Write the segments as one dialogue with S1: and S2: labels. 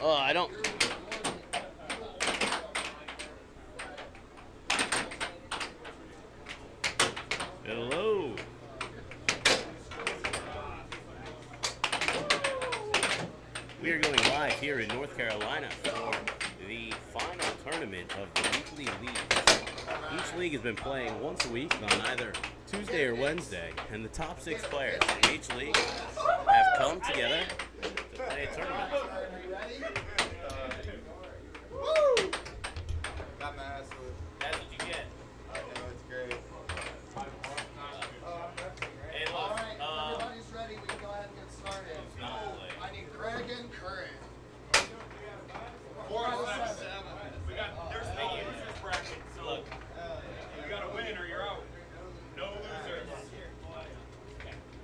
S1: Oh, I don't. Hello. We are going live here in North Carolina for the final tournament of the weekly leagues. Each league has been playing once a week on either Tuesday or Wednesday, and the top 6 players in each league have come together to play a tournament.
S2: Got my ass with.
S1: That's what you get.
S2: I know, it's great.
S1: Hey, look,
S3: All right, everybody's ready. We can go ahead and get started. I need Greg and Curran. 407.
S4: There's no losers bracket, so
S1: look.
S4: you gotta win or you're out. No losers.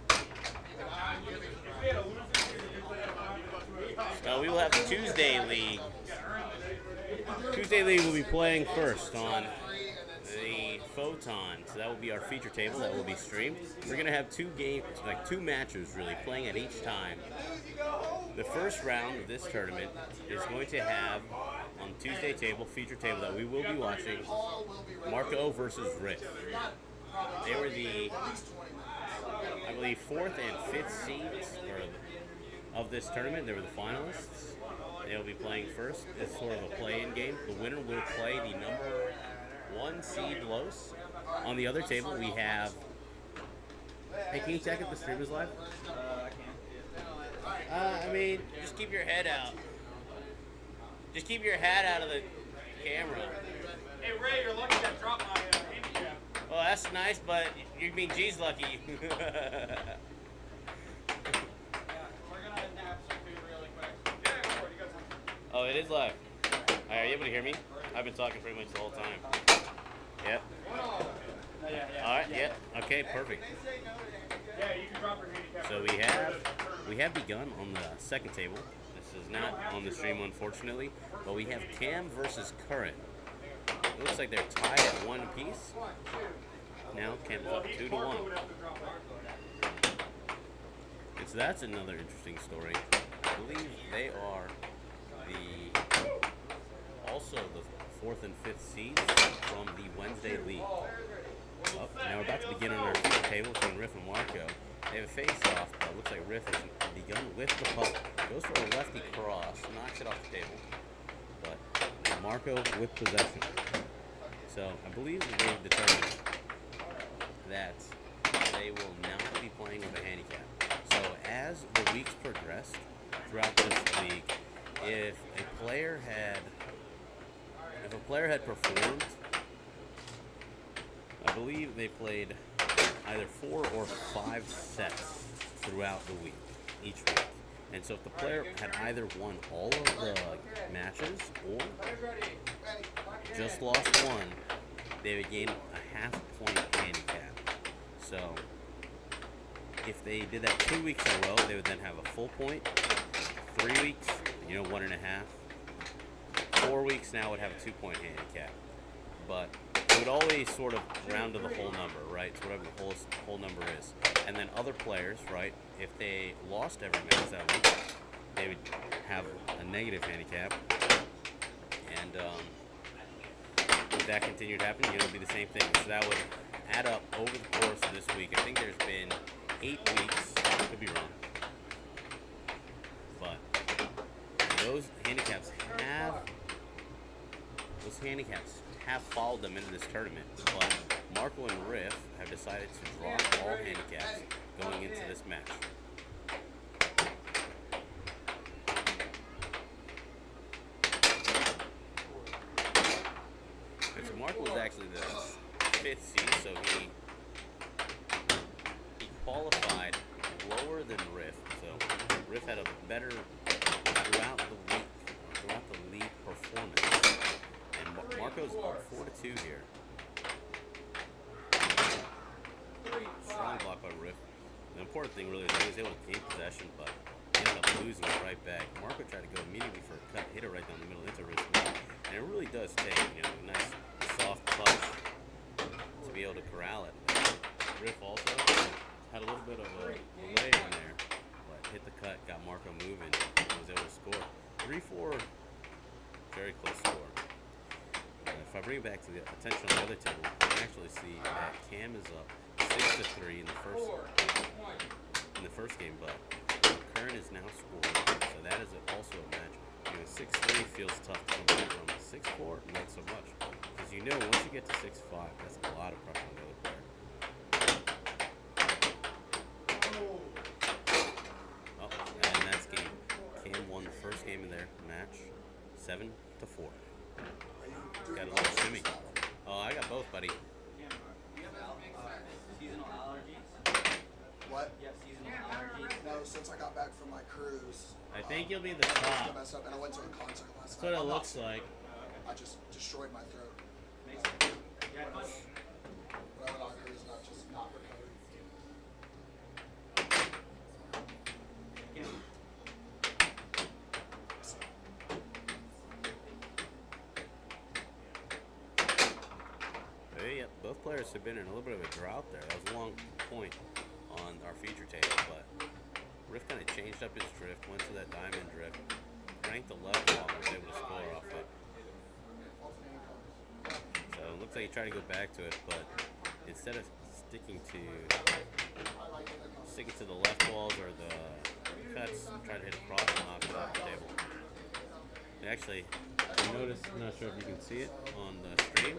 S4: If we had a loser,
S1: So we will have the Tuesday league. Tuesday league will be playing first on the Photon, so that will be our feature table that will be streamed. We're going to have 2 games, like 2 matches really, playing at each time. The first round of this tournament is going to have, on the Tuesday table, feature table that we will be watching, Marco versus Riff. They were the, I believe, 4th and 5th seeds of this tournament. They were the finalists. They'll be playing first. It's sort of a play-in game. The winner will play the number 1 seed Los. On the other table, we have. Hey, can you check if the stream is live? I mean, just keep your head out. Just keep your hat out of the camera.
S4: hey Ray, you're lucky I dropped my handicap.
S1: Oh, that's nice, but you mean G's lucky.
S4: We're gonna nab some food really quick. Yeah, go for it. You got some.
S1: Oh, it is live. Are you able to hear me? I've been talking pretty much the whole time. Yep. All right. Yep. Okay. Perfect.
S4: Yeah, you can drop your handicap.
S1: So we have begun on the second table. This is not on the stream, unfortunately, but we have Cam versus Curran. It looks like they're tied at 1 apiece. Now Cam's up 2-1. And so that's another interesting story. I believe they are also the 4th and 5th seeds from the Wednesday league. Oh, now we're about to begin on our feature table between Riff and Marco. They have a face-off, but it looks like Riff has begun with the puck. Goes for a lefty cross, knocks it off the table. But Marco with possession. So I believe that they've determined that they will not be playing with a handicap. So as the weeks progressed throughout this league, if a player had performed, I believe they played either 4 or 5 sets throughout the week, each week. And so if the player had either won all of the matches or just lost one, they would gain a half-point handicap. So if they did that 2 weeks in a row, they would then have a full point. 3 weeks, 1.5. 4 weeks now would have a 2-point handicap. But it would always sort of round to the whole number, right? So whatever the whole number is. And then other players, right, if they lost every match that week, they would have a negative handicap. And if that continued to happen, it would be the same thing. So that would add up over the course of this week. I think there's been 8 weeks. I could be wrong. But those handicaps have followed them into this tournament, but Marco and Riff have decided to drop all handicaps going into this match. And so Marco was actually the 5th seed, so he qualified lower than Riff. So Riff had a better throughout the league performance. Marco's 4-2 here. Strong block by Riff. The important thing really is he was able to gain possession, but he ended up losing it right back. Marco tried to go immediately for a cut, hit it right down the middle into wrist move. And it really does take, a nice soft touch to be able to corral it. Riff also had a little bit of a delay in there, but hit the cut, got Marco moving, and was able to score. 3-4, very close score. If I bring it back to the attention on the other table, you can actually see that Cam is up 6-3 in the first game, but Curran is now scoring, so that is also a match. You know, 6-3 feels tough to come back from. 6-4, not so much, because you know once you get to 6-5, that's a lot of pressure on the other player. Oh, and that's game. Cam won the first game of their match, 7-4. Got a little shimmy. Oh, I got both, buddy.
S4: Seasonal allergies?
S3: What?
S4: You have seasonal allergies?
S3: No, since I got back from my cruise,
S1: I think you'll be the
S3: I
S1: top.
S3: messed up and I went to a concert last
S1: That's
S3: night.
S1: what it
S3: I'm
S1: looks
S3: not-
S1: like.
S3: I just destroyed my throat.
S4: Makes sense. Yeah, fun.
S3: When I went on a cruise and I just not recovered.
S1: Hey, yeah, both players have been in a little bit of a drought there. That was a long point on our feature table, but Riff kind of changed up his drift, went to that diamond drift, cranked the left ball, and was able to score off it. So it looks like he tried to go back to it, but instead of sticking to the left balls or the cuts, tried to hit across and knock it off the table. And actually, you notice, I'm not sure if you can see it on the stream,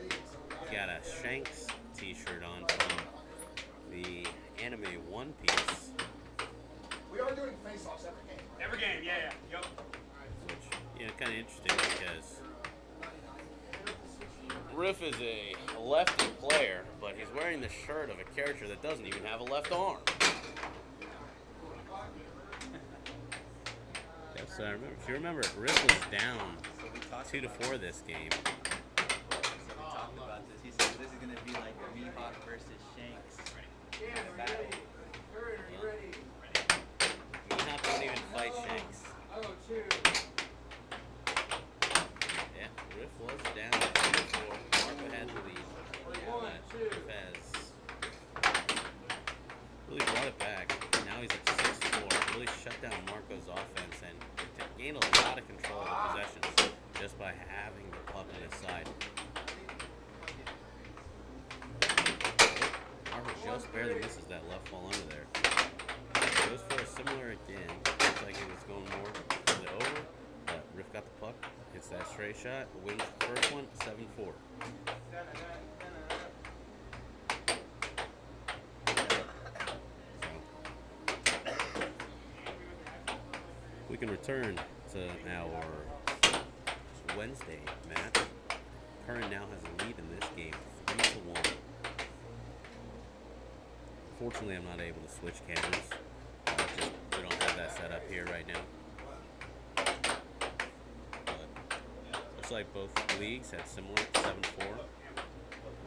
S1: he got a Shanks t-shirt on from the Anime One Piece,
S3: We are doing face-offs every game. Right?
S4: Every game, yeah. Yep.
S1: which, you know, kind of interesting because Riff is a lefty player, but he's wearing the shirt of a character that doesn't even have a left arm. Yes, so I remember, if you remember, Riff was down 2-4 this game.
S5: So we talked about this. He said this is gonna be like Mihawk versus Shanks. Battle.
S1: Mihawk don't even fight Shanks. Yeah, Riff was down 2-4. Marco had the lead. But Riff has really brought it back. Now he's up 6-4. Really shut down Marco's offense and gained a lot of control of the possessions just by having the puck on his side. Marco just barely misses that left ball under there. Goes for a similar again. Looks like it was going more to the over, but Riff got the puck, hits that straight shot, wins the first one, 7-4. We can return to our Wednesday match. Curran now has a lead in this game, 3-1. Fortunately, I'm not able to switch cameras. We don't have that set up here right now. But looks like both leagues had similar 7-4.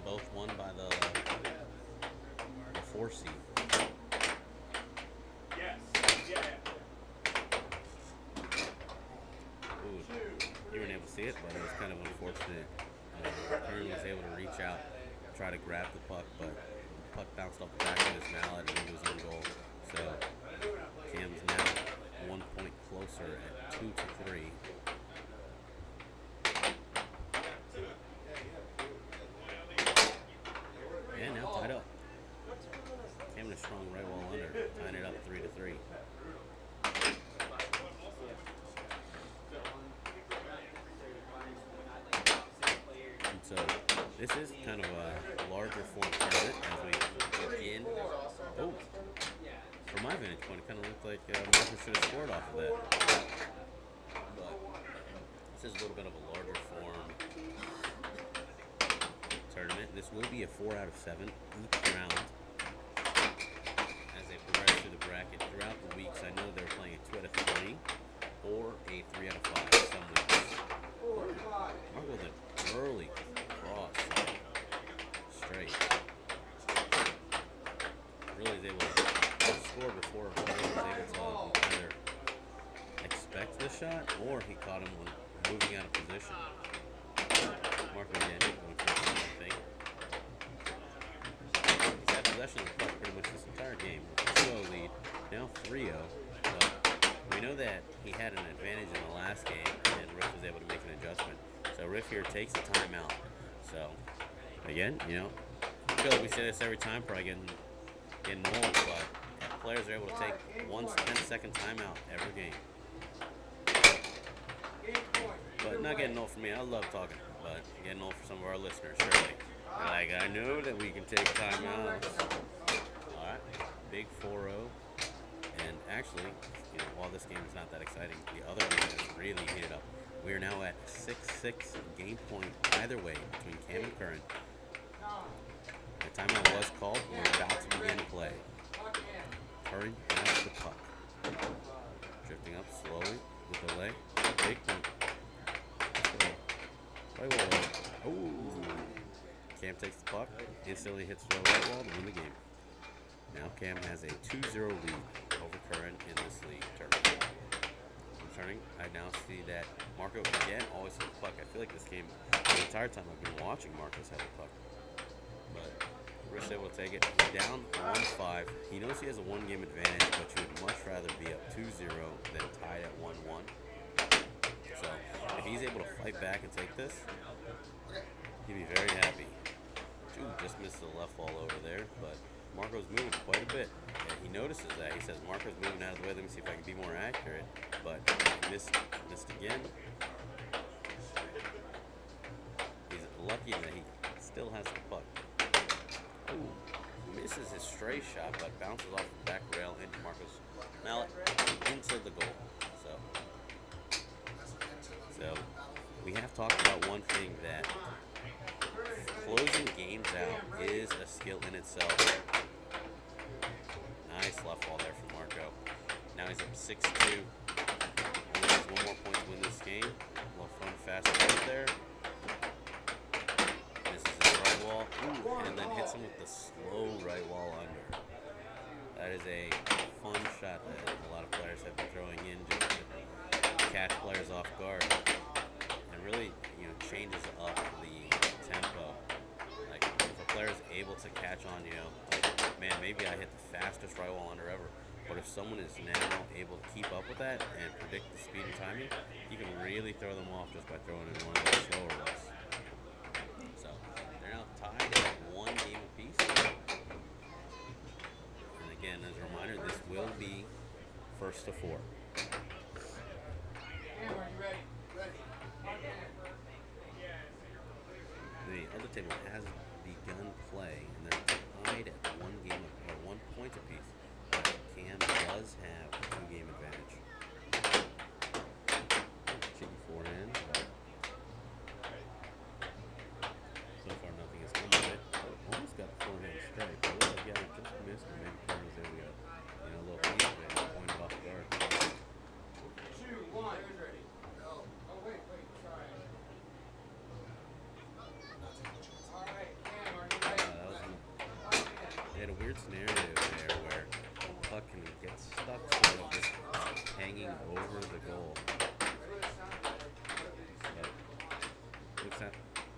S1: Both won by the 4 seed.
S4: Yes. Yeah.
S1: Ooh, you weren't able to see it, but it was kind of unfortunate. Curran was able to reach out, try to grab the puck, but the puck bounced off the back of his mallet and into his own goal. So Cam's now 1 point closer at 2-3. And now tied up. Cam in a strong right wall under, tying it up 3-3. And so this is kind of a larger form tournament as we begin. Oh, from my vantage point, it kind of looked like Marco should have scored off of that. But this is a little bit of a larger form tournament. This will be a 4 out of 7 each round as they progress through the bracket. Throughout the weeks, I know they're playing a 2 out of 3 or a 3 out of 5 some weeks. Marco with an early cross straight. Really is able to score before he was able to either expect the shot or he caught him when moving out of position. Marco again going for the same thing. He's had possession of the puck pretty much this entire game. 2-0 lead. Now 3-0. But we we know that he had an advantage in the last game, and Riff was able to make an adjustment. So Riff here takes the timeout. So again, I feel like we say this every time, probably getting old, but players are able to take 1 10-second timeout every game. But not getting old for me. I love talking, but getting old for some of our listeners, surely. They're like, I know that we can take timeouts. All right, big 4-0. And actually, while this game is not that exciting, the other game is really heated up. We are now at 6-6 game point either way between Cam and Curran. The timeout was called. We're about to begin play. Curran has the puck. Drifting up slowly with delay. Big point. Oh! Cam takes the puck, instantly hits the right wall to win the game. Now Cam has a 2-0 lead over Curran in this league tournament. Returning, I now see that Marco again always has the puck. I feel like this game, the entire time I've been watching Marcos have the puck. But Rich able to take it. He's down 1-5. He knows he has a 1-game advantage, but you would much rather be up 2-0 than tied at 1-1. So if he's able to fight back and take this, he'd be very happy. Ooh, just missed the left ball over there, but Marco's moving quite a bit. And he notices that. He says, Marco's moving out of the way. Let me see if I can be more accurate. But he missed again. He's lucky that he still has the puck. Ooh, misses his stray shot, but bounces off the back rail into Marcos Mallet into the goal. So we have talked about one thing, that closing games out is a skill in itself. Nice left ball there from Marco. Now he's up 6-2. Only has 1 more point to win this game. A little fun fast right there. Misses his right wall. Ooh, and then hits him with the slow right wall under. That is a fun shot that a lot of players have been throwing in just to catch players off guard. And really, changes up the tempo. Like, if a player is able to catch on, like, man, maybe I hit the fastest right wall under ever. But if someone is now able to keep up with that and predict the speed and timing, you can really throw them off just by throwing in one of those slower ones. So they're now tied at 1 game apiece. And again, as a reminder, this will be 1st to 4. The other table has begun play, and they're tied at 1 game or 1 point apiece. Cam does have a 2-game advantage. Cheeky forehand. So far, nothing has come of it. Oh, almost got a forehand strike. But it looks like just missed, and maybe Cam was able to get a little piece of it and point it off guard.
S4: 2, 1. Ready.
S3: Go.
S4: Oh, wait, sorry. All right, Cam, are you ready?
S1: They had a weird scenario there where the puck can get stuck sort of just hanging over the goal. But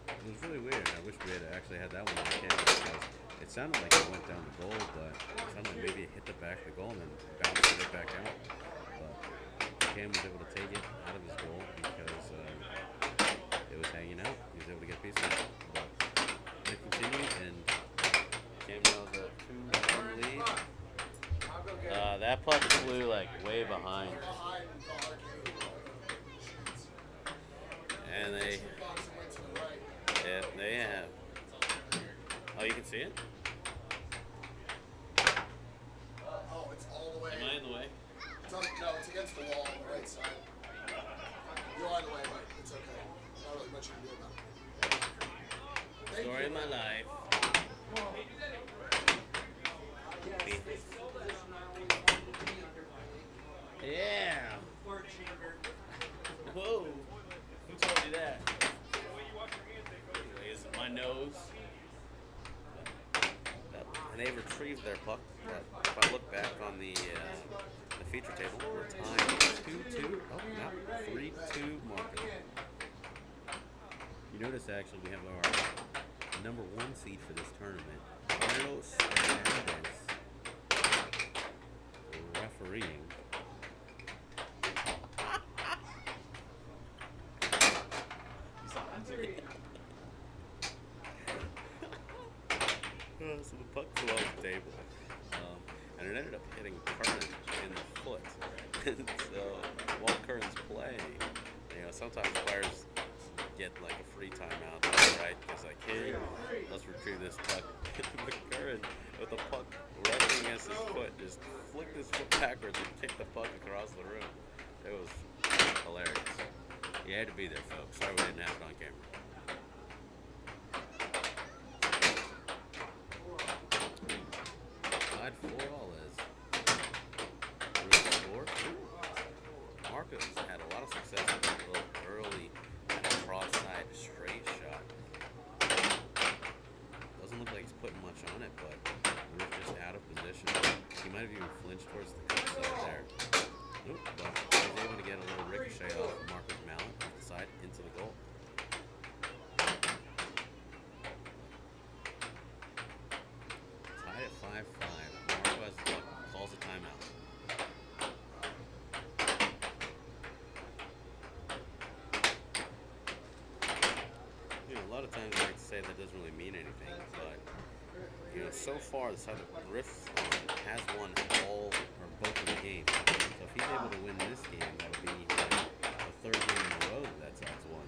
S1: it was really weird. I wish we had actually had that one on camera, because it sounded like it went down the goal, but it sounded like maybe it hit the back of the goal and then bounced it back out. But Cam was able to take it out of his goal because it was hanging out. He was able to get a piece of it. But it continued, and Cam now has a 2-1 lead. That puck flew like way behind. And they have. Oh, you can see it?
S3: Oh, it's all the way.
S1: Am I in the way?
S3: No, it's against the wall on the right side. You're in the way, but it's okay. Not really much you can do about it.
S1: Story of my life. Yeah. Whoa. Who told you that? Anyways, my nose. And they retrieved their puck. If I look back on the feature table, we're tied 2-2. Oh, no, 3-2 Marco. You notice actually we have our number 1 seed for this tournament, Carlos Hernandez, refereeing. puck flew off the table, and it ended up hitting Curran in the foot. And so while Curran's playing, you know, sometimes players get like a free timeout, right? Because like, hey, let's retrieve this puck. But Curran, with the puck resting against his foot, just flicked his foot backwards and kicked the puck across the room. It was hilarious. You had to be there, folks. Sorry we didn't have it on camera. Tied 4-all is Riff score. Marcos had a lot of success with a little early cross-side straight shot. Doesn't look like he's putting much on it, but Riff just out of position. He might have even flinched towards the cut side there. Nope, but he was able to get a little ricochet off of Marcos Mallet off the side into the goal. Tied at 5-5. Marco has the puck, calls a timeout. You know, a lot of times I like to say that doesn't really mean anything, but you know, so far the side that Riff has won all or both of the games. So if he's able to win this game, that'll be the third game in a row that side's won.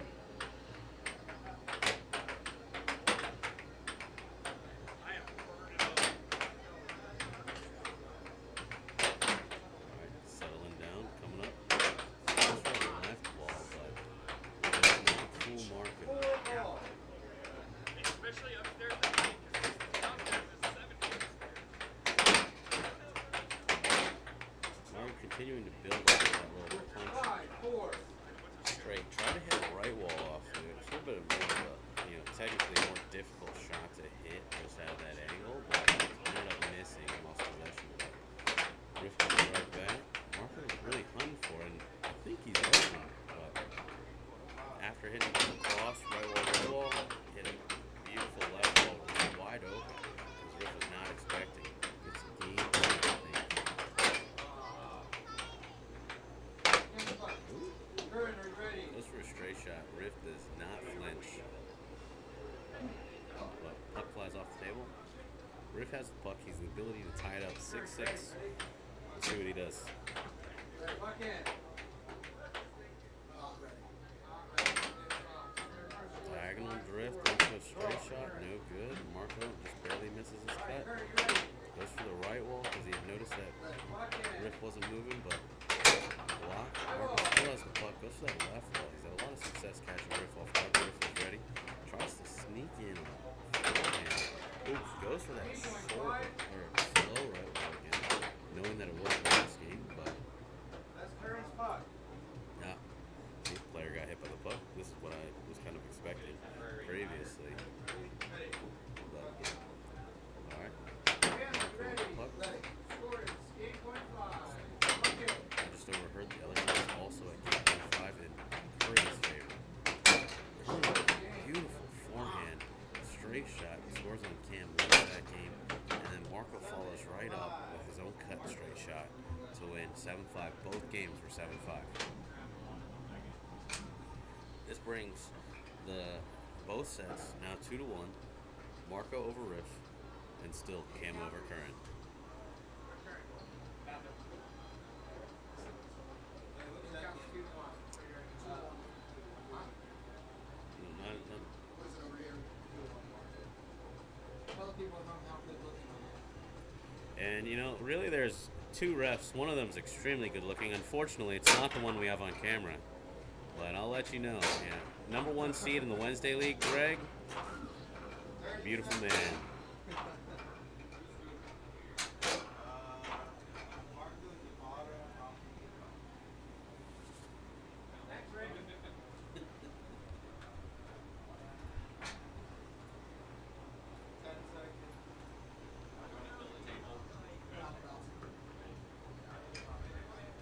S1: Alright, settling down, coming up. Just for the left wall, but does not fool Marco.
S4: Especially upstairs in the gate, because downstairs is 7 games there.
S1: Marco continuing to build up that little punch. Straight. Try to hit the right wall off of it. It's a little bit of more of a, you know, technically more difficult shot to hit just out of that angle, but ended up missing lost possession. Riff goes right back. Marco was really hunting for it, and I think he's open, but after hitting the cross, right wall, hit a beautiful left wall, really wide open, because Riff was not expecting. It's a game, I think. Goes for a straight shot. Riff does not flinch. But puck flies off the table. Riff has the puck. He's the ability to tie it up 6-6. Let's see what he does. Diagonal drift into a straight shot. No good. Marco just barely misses his cut. Goes for the right wall because he had noticed that Riff wasn't moving, but block. Marco still has the puck. Goes for that left wall. He's had a lot of success catching Riff off guard. Riff is ready. Tries to sneak in forehand. Oops, goes for that short or slow right wall again, knowing that it wasn't last game, but yeah, the player got hit by the puck. This is what I was kind of expecting previously. But alright. Puck. I just overheard the other guys also at game 5 in Curry's favor. Beautiful forehand, straight shot, scores on Cam, wins that game, and then Marco follows right up with his own cut straight shot to win 7-5. Both games were 7-5. This brings both sets now 2-1. Marco over Riff, and still Cam over Curran. And you know, really there's two refs. One of them's extremely good looking. Unfortunately, it's not the one we have on camera. But I'll let you know. Yeah. #1 seed in the Wednesday League, Greg. Beautiful man.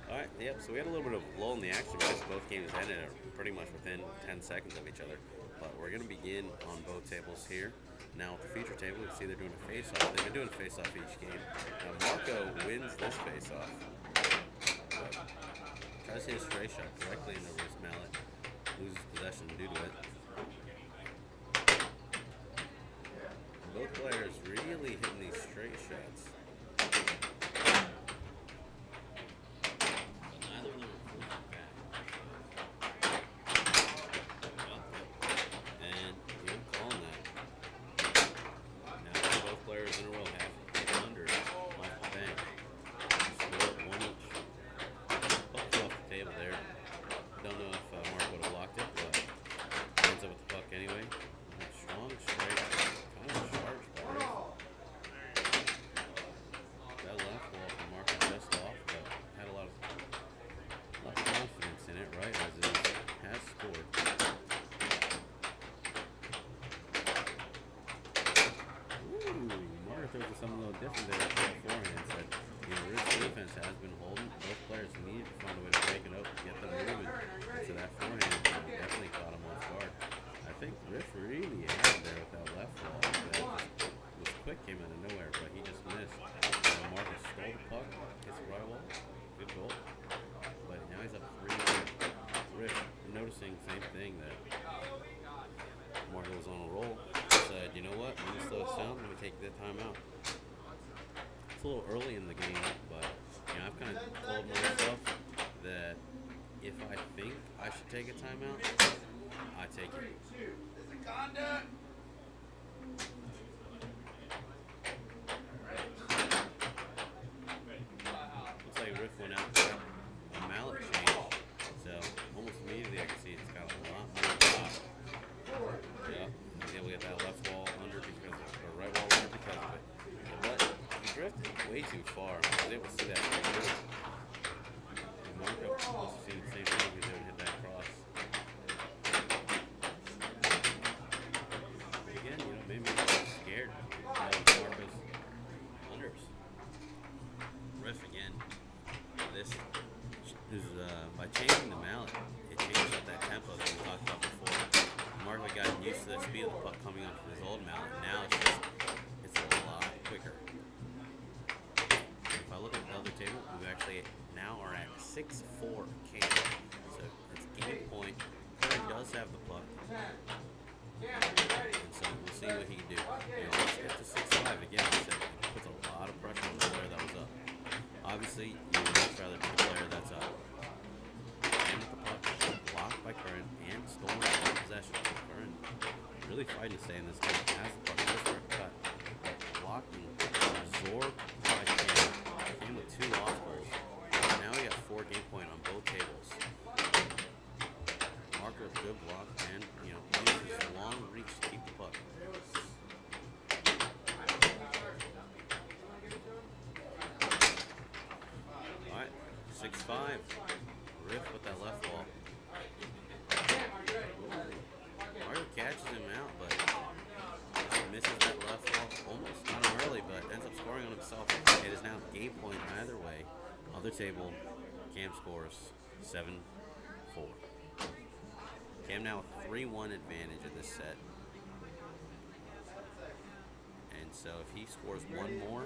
S1: Alright, yep, so we had a little bit of lull in the action because both games ended pretty much within 10 seconds of each other. But we're going to begin on both tables here. Now with the feature table, you can see they're doing a face-off. They've been doing a face-off each game. Now Marco wins this face-off. Tries to hit a straight shot directly into Riff's mallet. Loses possession due to it. Both players really hitting these straight shots. Neither of them are flipping back. And you're calling that. Now both players in a row have hit under off the bank. Score one each. Puck's off the table there. Don't know if Mark would have blocked it, but ends up with the puck anyway. Strong, straight, kind of charged by Riff. That left wall from Mark was just off, but had a lot of confidence in it, right? As it has scored. Ooh, Mark throws to something a little different there beforehand. Said, Riff's defense has been holding. Both players need to find a way to break it up, get them moving. So that forehand definitely caught him off guard. I think Riff really had it there with that left wall. That was quick, came out of nowhere, but he just missed. Marcus stole the puck, hits the right wall, good goal. But now he's up 3-1. Riff noticing same thing that Marco was on a roll. Said, you know what? Let me slow this down. Let me take that timeout. It's a little early in the game, but I've kind of told myself that if I think I should take a timeout, I take it. Looks like Riff went out for a mallet change, so almost immediately I can see it's got a lot more top. Yeah, he's able to get that left wall under because of, or right wall under because of it. But he drifted way too far. I was able to see that right there. And Marco must have seen the same thing. He was able to hit that cross. Again, maybe he's scared of Marco's unders. Riff again. This is by changing the mallet, it changes up that tempo that we talked about before. Marco got used to the speed of the puck coming off from his old mallet. Now it's a lot quicker. If I look at the other table, we actually now are at 6-4 Cam. So it's game point. Curry does have the puck. And so we'll see what he can do. Let's get to 6-5 again. So it puts a lot of pressure on the player that was up. Obviously, you would much rather pick the player that's up. And with the puck blocked by Curran and stolen from possession. So Curran really fighting to stay in this game. Has the puck, goes for a cut. Blocked and absorbed by Cam. Cam with 2 off goals. Now we have 4 game point on both tables. Marker, good block, and uses long reach to keep the puck. Alright, 6-5. Riff with that left wall. Marker catches him out, but misses that left wall. Almost got him early, but ends up scoring on himself. It is now game point either way. Other table, Cam scores 7-4. Cam now with 3-1 advantage in this set. And so if he scores one more,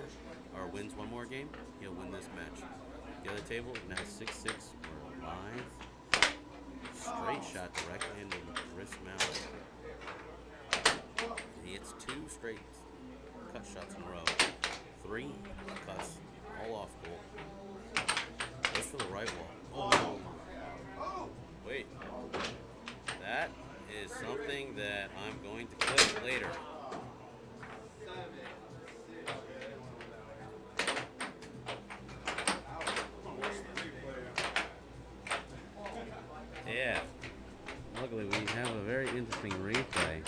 S1: or wins one more game, he'll win this match. The other table, now 6-6. We're live. Straight shot directly into Riff's mouth. He hits 2 straight cut shots in a row. 3 cuts, all off goal. Goes for the right wall. Oh! Wait. That is something that I'm going to clip later. Yeah. Luckily, we have a very interesting replay.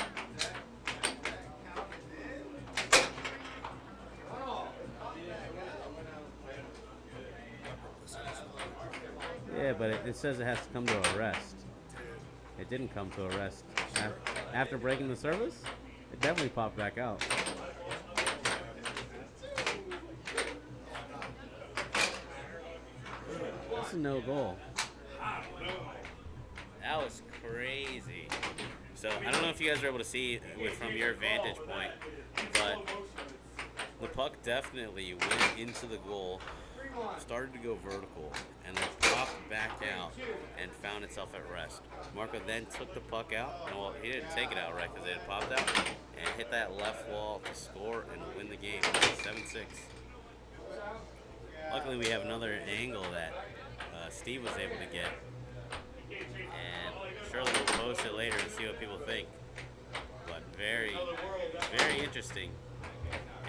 S1: Yeah, but it says it has to come to a rest. It didn't come to a rest. After breaking the service, it definitely popped back out. That's a no goal. That was crazy. So I don't know if you guys were able to see it from your vantage point, but the puck definitely went into the goal, started to go vertical, and then popped back out and found found itself at rest. Marco then took the puck out, and well, he didn't take it out right because it had popped out, and hit that left wall to score and win the game, 7-6. Luckily, we have another angle that Steve was able to get, and surely we'll post it later and see what people think. But very, very interesting.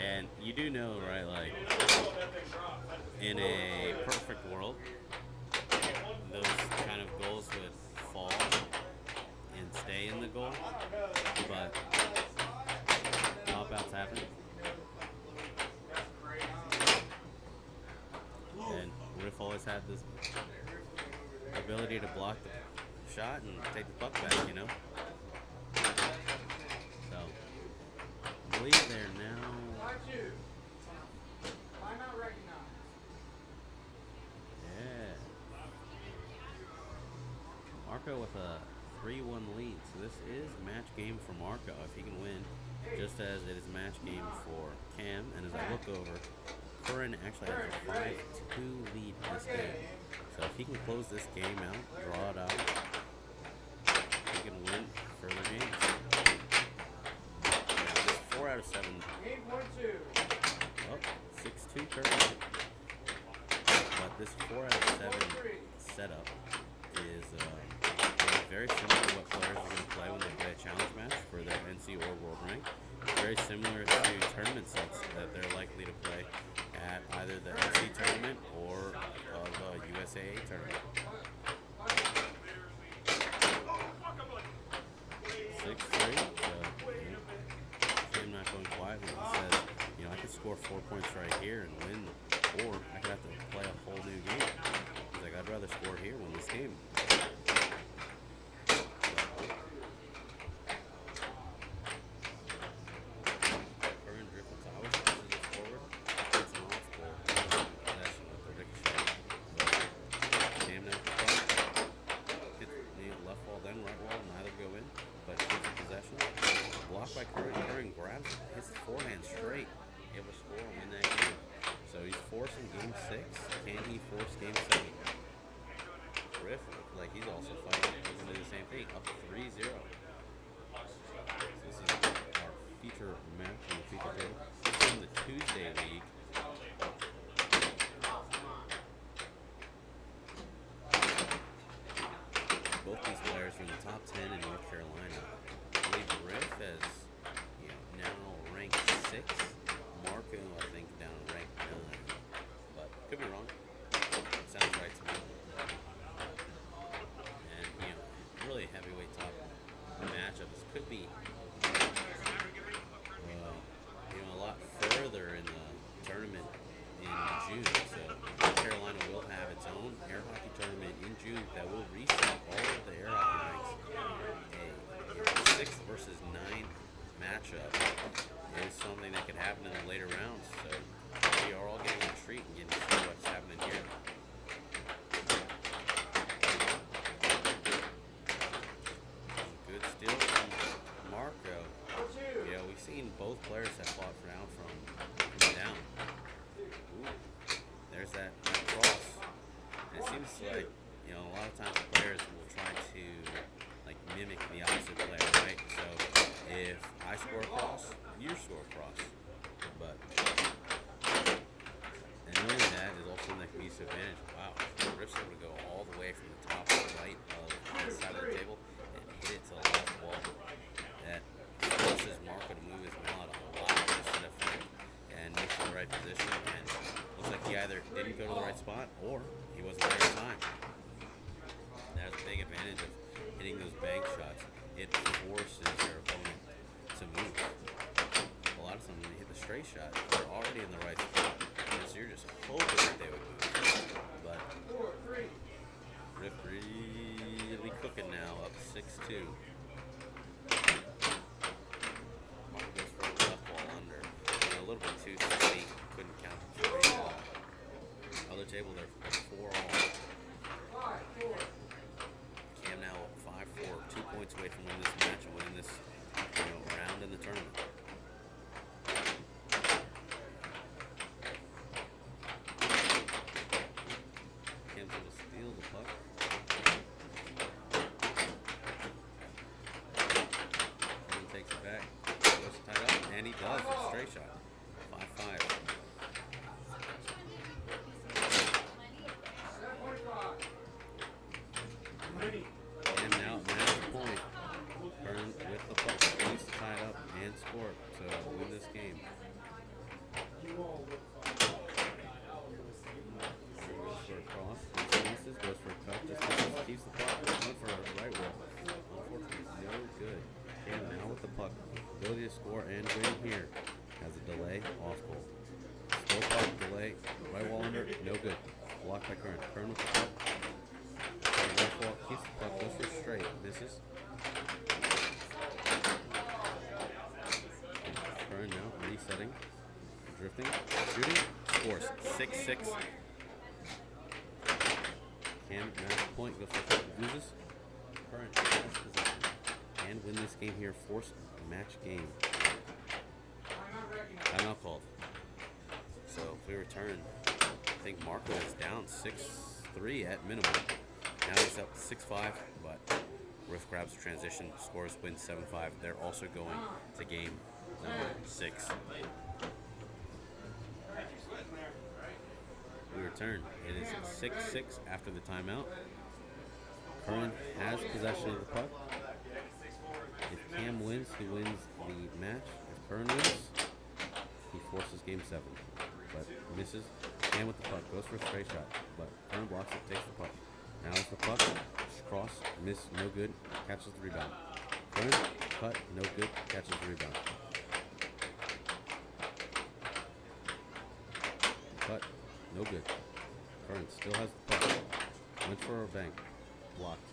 S1: And you do know, right, like, in a perfect world, those kind of goals would fall and stay in the goal, but dropouts happen. And Riff always had this ability to block the shot and take the puck back, you know? So, I believe they're now... Yeah. Marco with a 3-1 lead. So this is match game for Marco if he can win, just as it is match game for Cam. And as I look over, Curran actually has a 5-2 lead in this game. So if he can close this game out, draw it out, he can win further games. Yeah, this 4 out of 7. Oh, 6-2 Curran. But this 4 out of 7 setup is very similar to what players are going to play when they play a challenge match for their NC or world rank. Very similar to tournament sets that they're likely to play at either the NC tournament or of a USAA tournament. 6-3. I'm not going quietly. He says, you know, I could score 4 points right here and win, or I could have to play a whole new game. He's like, I'd rather score here, win this game. By Curran grabs his forehand straight, able to score and win that game. So he's forcing game 6. Can he force game 7? Riff looks like he's also fighting. He's going to do the same thing, up 3-0. So this is our feature match on the feature table. This is in the Tuesday league. Both these players are in the top 10 in North Carolina. I believe Riff is now ranked 6. Marco, I think, down ranked 9. But could be wrong. Sounds right to me. And really heavyweight top matchups could be a lot further in the tournament in June. So North Carolina will have its own air hockey tournament in June that will reset all of the air hockey ranks. A 6 versus 9 matchup is something that could happen in the later rounds. So we are all getting a treat and getting to see what's happening here. Good steal from Marco. We've seen both players have fought down from down. Ooh, there's that cross. And it seems like a lot of times players will try to mimic the opposite player, right? So if I score a cross, you score a cross. But and knowing that is also an disadvantage. Wow, Riff's able to go all the way from the top right of this side of the table and hit it to the left wall. That forces Marco to move his mallet a lot instead of front and move to the right position. And looks like he either didn't go to the right spot or he wasn't there in time. That's a big advantage of hitting those bank shots. It forces your opponent to move. A lot of times when you hit the straight shot, they're already in the right spot. And so you're just hoping that they would move. But Riff really cooking now, up 6-2. Mark goes for a left ball under. A little bit too steady. Couldn't count the straight ball. Other table, they're 4-all. Cam now 5-4, 2 points away from winning this match and winning this round in the tournament. Cam's able to steal the puck. 6. Cam match point goes for loses. Current has possession. Can win this game here. Force match game. Timeout called. So if we return, I think Marco is down 6-3 at minimum. Now he's up 6-5, but Riff grabs transition, scores, wins 7-5. They're also going to game number 6. We return. It is 6-6 after the timeout. Curran has possession of the puck. If Cam wins, he wins the match. If Curran wins, he forces game 7. But misses. Cam with the puck, goes for a straight shot. But Curran blocks it, takes the puck. Now it's the puck. Cross, miss, no good. Catches the rebound. Curran, cut, no good. Catches the rebound. Cut, no good. Curran still has the puck. Went for a bank. Blocked.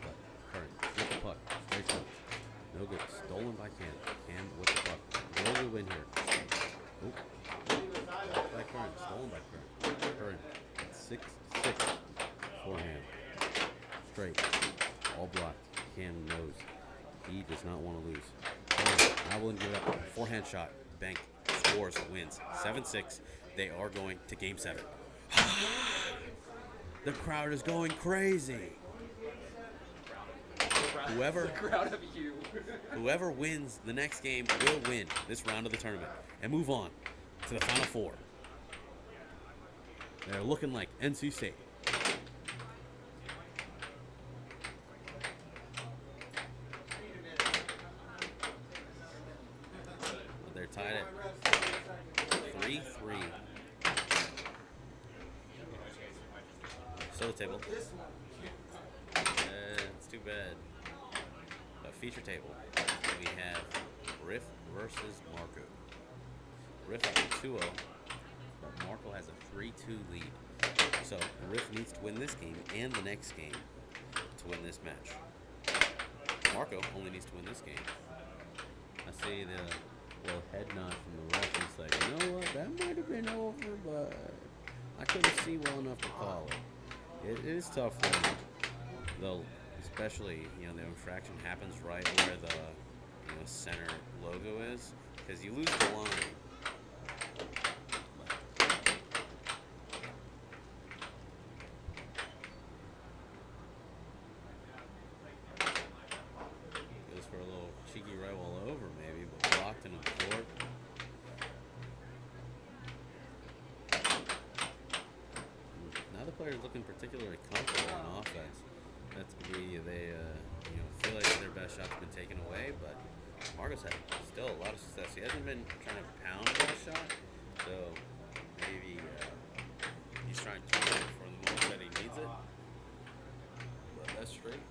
S1: But Curran with the puck. Straight shot. No good. Stolen by Cam. Cam with the puck. Will we win here? Oop. By Curran. Stolen by Curran. Curran. 6-6 forehand. Straight. All blocked. Cam knows. He does not want to lose. Curran, I will give it up. Forehand shot. Bank. Scores. Wins. 7-6. They are going to game 7. The crowd is going crazy. Whoever wins the next game will win this round of the tournament and move on to the Final Four. They're looking like NC State. But they're tied at 3-3. So the table. It's too bad. But feature table. We have Riff versus Marco. Riff has a 2-0, but Marco has a 3-2 lead. So Riff needs to win this game and the next game to win this match. Marco only needs to win this game. I see the little head nod from the ref. He's like, you know what? That might have been over, but I couldn't see well enough to call it. It is tough when especially the infraction happens right where the center logo is, because you lose the line. Goes for a little cheeky right wall over maybe, but blocked and absorbed. Now the player's looking particularly comfortable on offense. That's to be they feel like their best shot's been taken away, but Marco's had still a lot of success. He hasn't been trying to pound that shot, so maybe he's trying to do it for the moment that he needs it. But that's straight.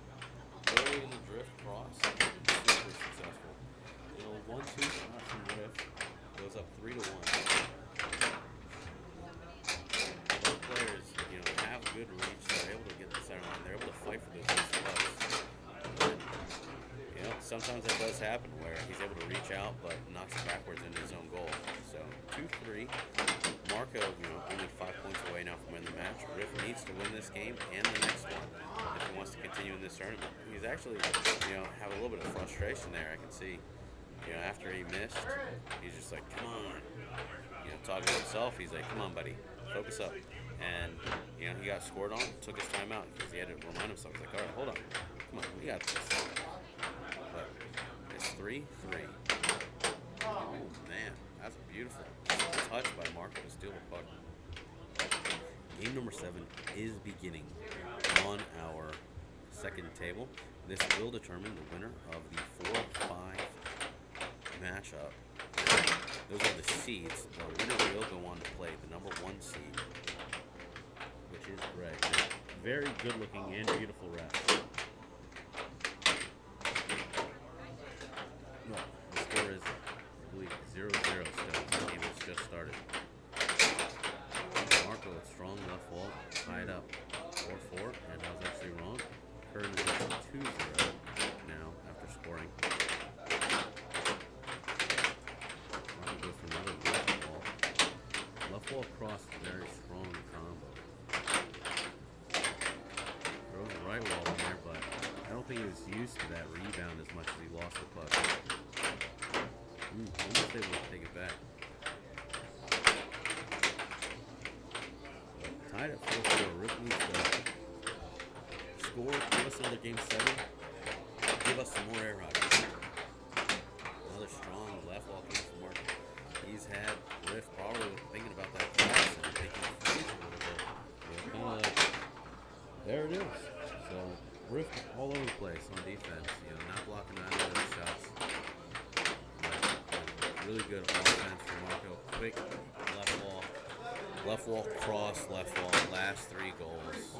S1: Early in the drift cross, super successful. 1-2 shot from Riff goes up 3-1. Both players, have good reach. They're able to get the center line. They're able to fight for those spots. Sometimes that does happen where he's able to reach out but knocks it backwards into his own goal. So 2-3. Marco, only 5 points away now from winning the match. Riff needs to win this game and the next one if he wants to continue in this tournament. He's actually, have a little bit of frustration there. I can see, after he missed, he's just like, come on. Talking to himself, he's like, come on, buddy, focus up. And, he got scored on, took his time out because he had to remind himself. He's like, all right, hold on. Come on, we got this. But it's 3-3. Oh, man, that's beautiful. Touch by Marco to steal the puck. Game number 7 is beginning on our second table. This will determine the winner of the 4-5 matchup. Those are the seeds. The winner will go on to play the number 1 seed, which is Greg. Very good looking and beautiful ref. No, the score is, I believe, 0-0 still. The game has just started. Marco with strong left wall, tied up 4-4, and I was actually wrong. Curran is up 2-0 now after scoring. Marco goes for another left wall. Left wall cross think he was used to that rebound as much as he lost the puck. Almost able to take it back. Tied at 4-4. Riff needs to score, give us another game 7. Give us some more air hockey. Another strong left wall game from Mark. He's had Riff probably thinking about that pass and taking it a little bit. You know, kind of like, there it is. So Riff all over the place on defense. You know, not blocking either of those shots. But, really good offense from Marco. Quick left wall cross, left wall. Last 3 goals.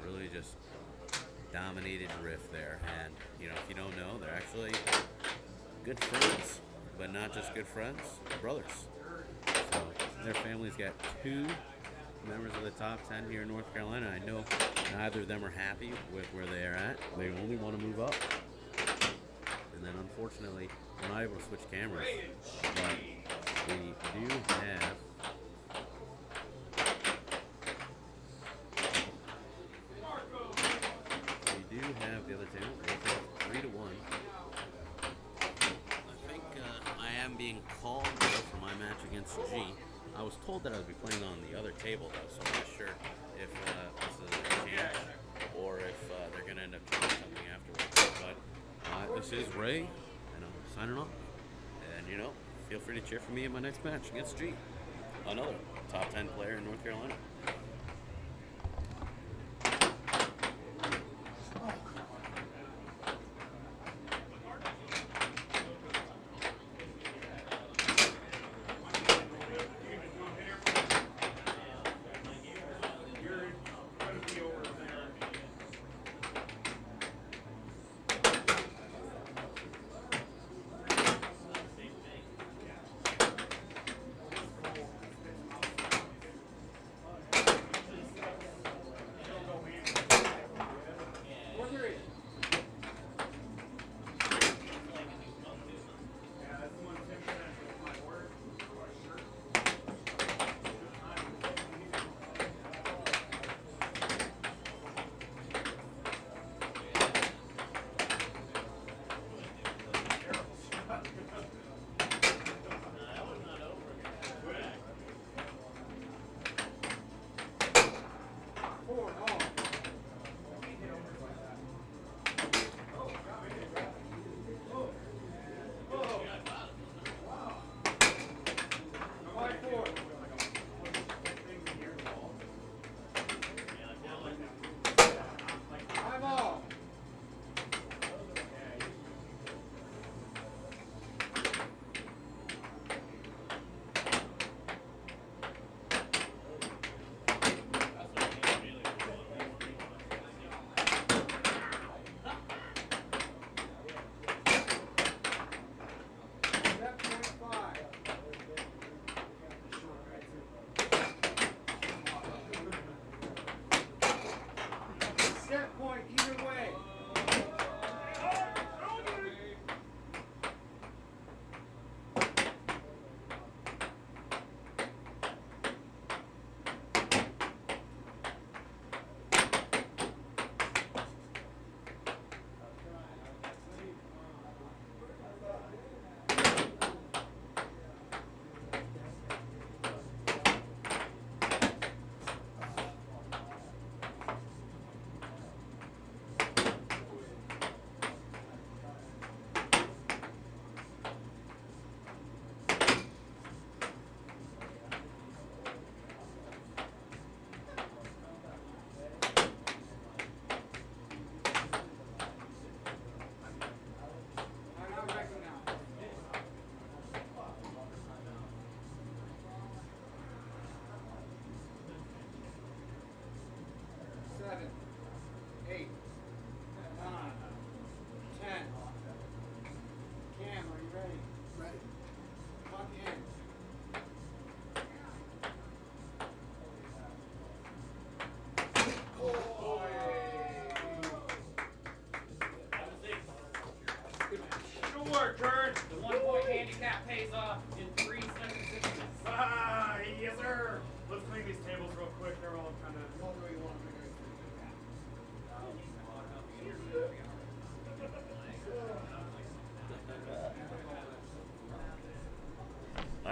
S1: Really just dominated Riff there. And you know, if you don't know, they're actually good friends, but not just good friends, brothers. So their family's got 2 members of the top 10 here in North Carolina. I know neither of them are happy with where they are at. They only want to move up. And then unfortunately, we're not able to switch cameras. But we do have the other two. It's 3-1. I think I am being called for my match against G. I was told that I would be playing on the other table though, so I'm not sure if this is a chance or if they're going to end up doing something afterwards. But this is Ray, and I'm signing off. And you know, feel free to cheer for me in my next match against G. Another top 10 player in North Carolina.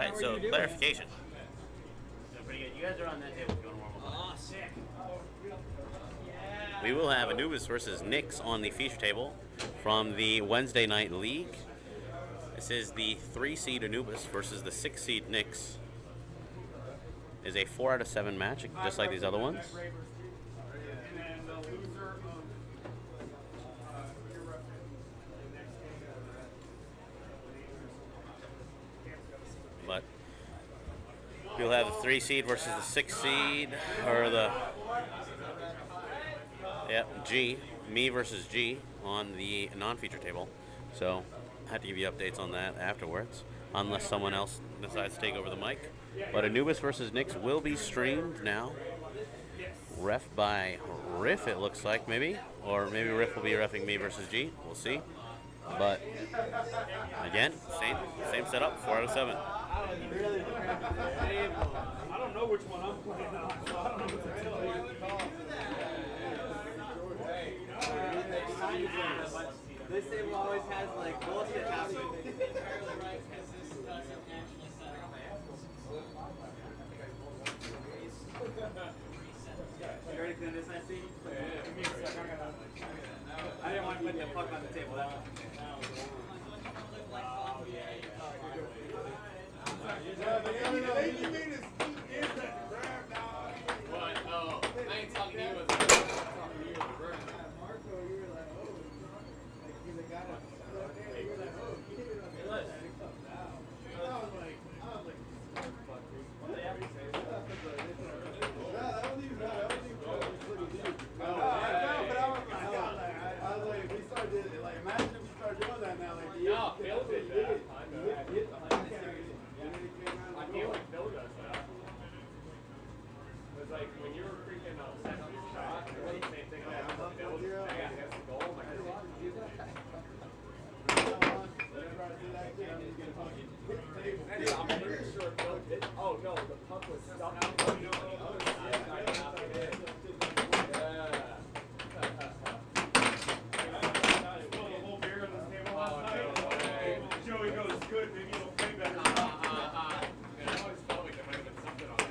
S1: right, so clarification. So pretty good. You guys are on that table if you want to warm up.
S5: Oh, sick.
S1: We will have Anubis versus Knicks on the feature table from the Wednesday night league. This is the 3-seed Anubis versus the 6-seed Knicks. Is a 4 out of 7 match, just like these other ones.
S4: And then the loser of your
S1: But you'll have the 3-seed versus the 6-seed, or the G, me versus G on the non-feature table. So I had to give you updates on that afterwards, unless someone else decides to take over the mic. But Anubis versus Knicks will be streamed now. Ref by Riff, it looks like, maybe. Or maybe Riff will be reffing me versus G. We'll see. But again, same setup, 4 out of 7.
S4: I don't know which one I'm playing on, so I don't know what to tell you.
S5: This table always has like bullshit happening. You ready for this, I see? Give me a sec, I didn't want to put the puck on the table. That one.
S4: What? Oh, I ain't talking to you. Yeah, Bill did that. I feel like Bill does that. It's like when you were freaking setting your shot, it was the same thing that Bill was saying against the goal. I'm like, I'm pretty sure Bill did. Oh no, the puck was stuck on the other side. Joey goes good, maybe he'll play better. I always felt like there might have been something on there.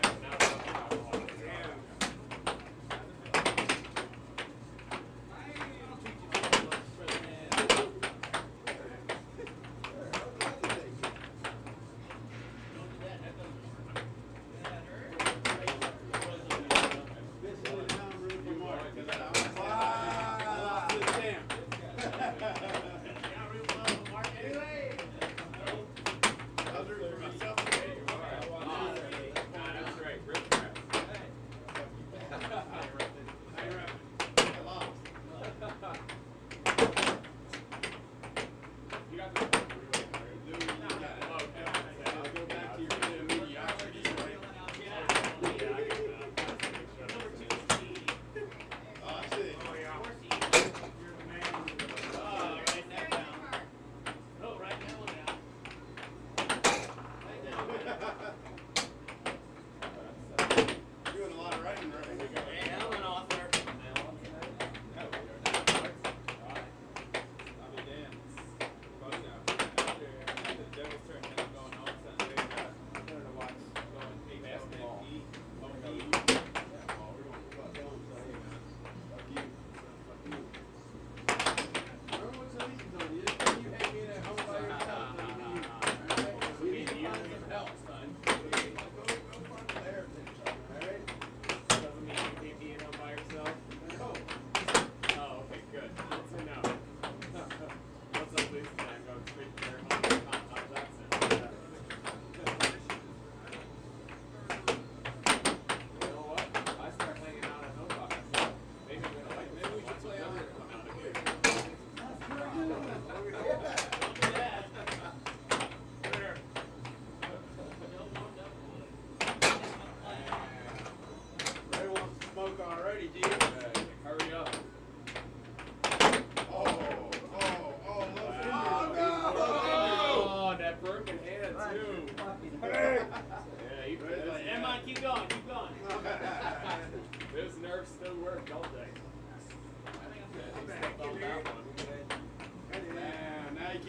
S4: Now
S2: Now you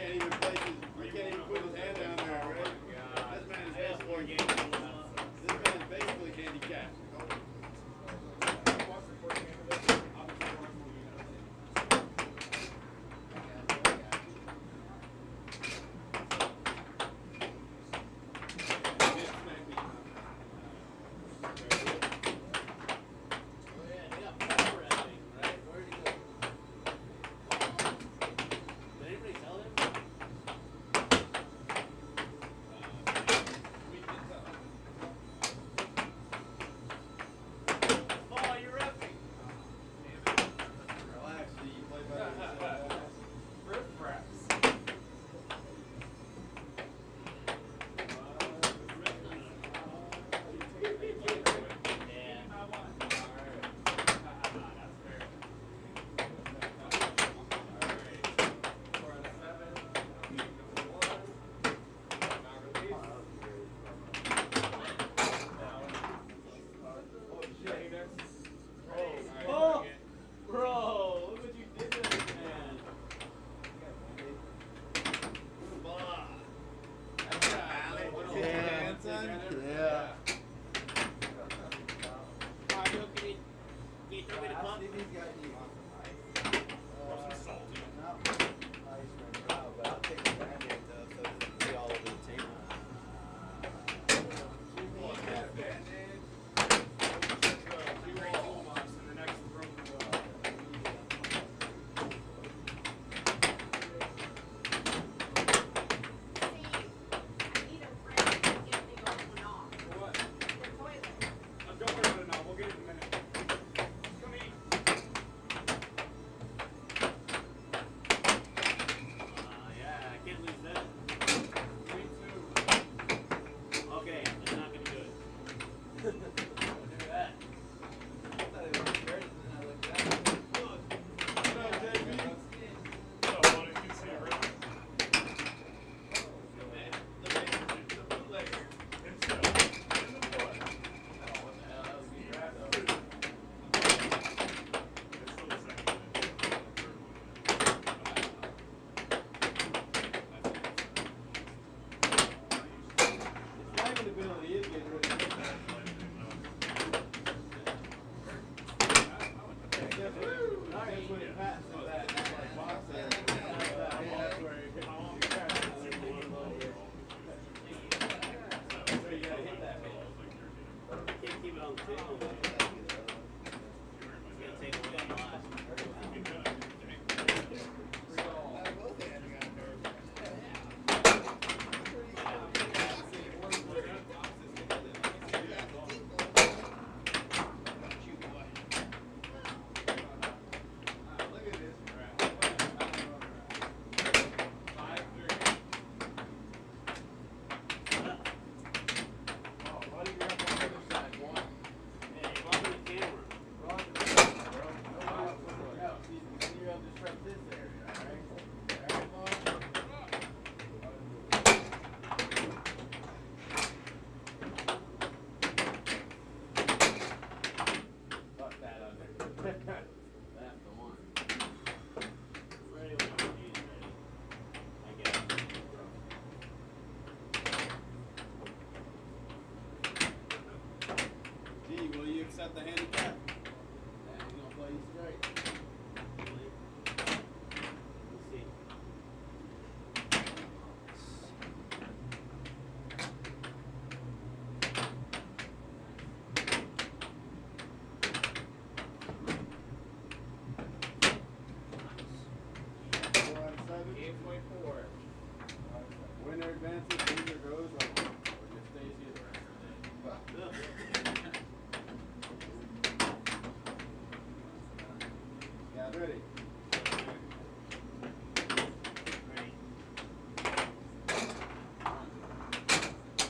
S2: can't even put his hand down there, right? This man is
S4: more games. This man is basically handicapped. Accept the handicap. And he's gonna play you straight. Let's see. Game point 4. Winner advances, loser goes, or just stays here the rest of the day. Yeah, ready. Ready.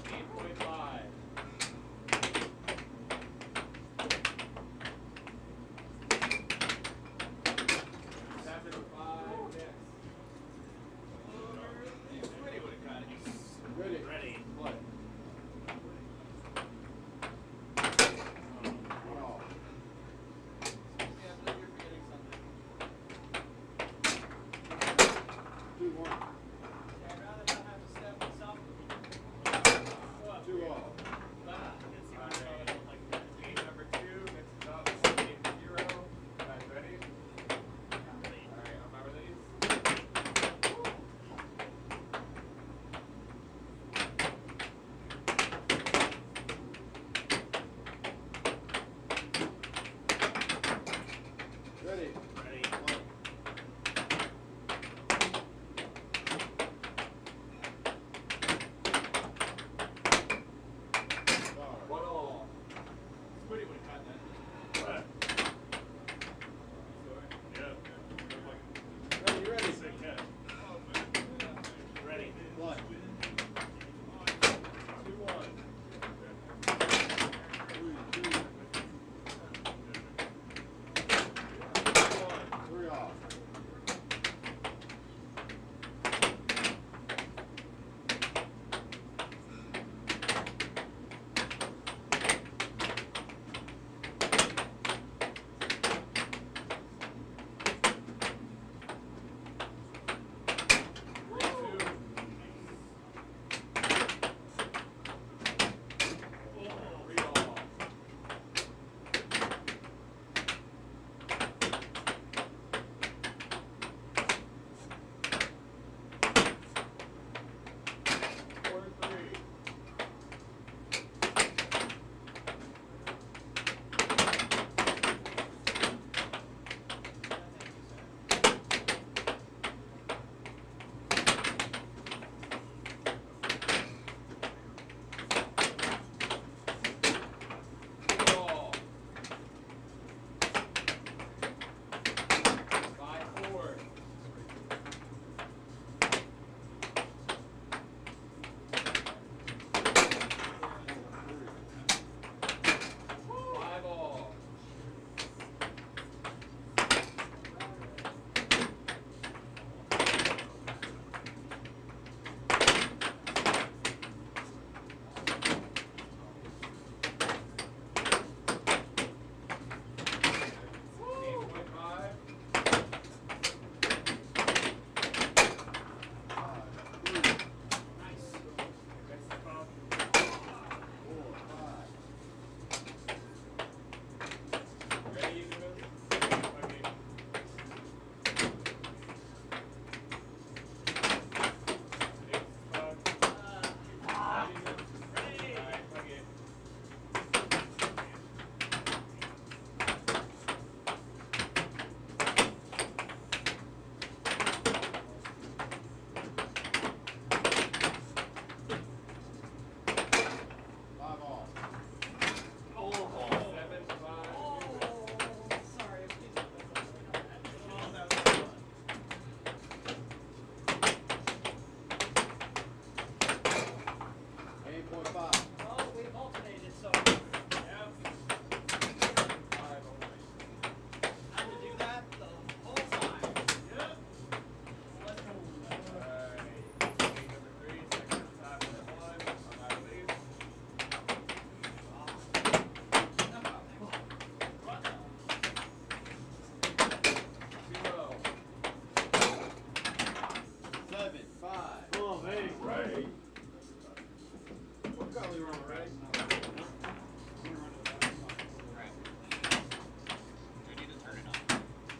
S4: Game point 5. 7 to 5 next. Ready would have got it. Ready. Ready. Play. Oh. Yeah, but you're forgetting something.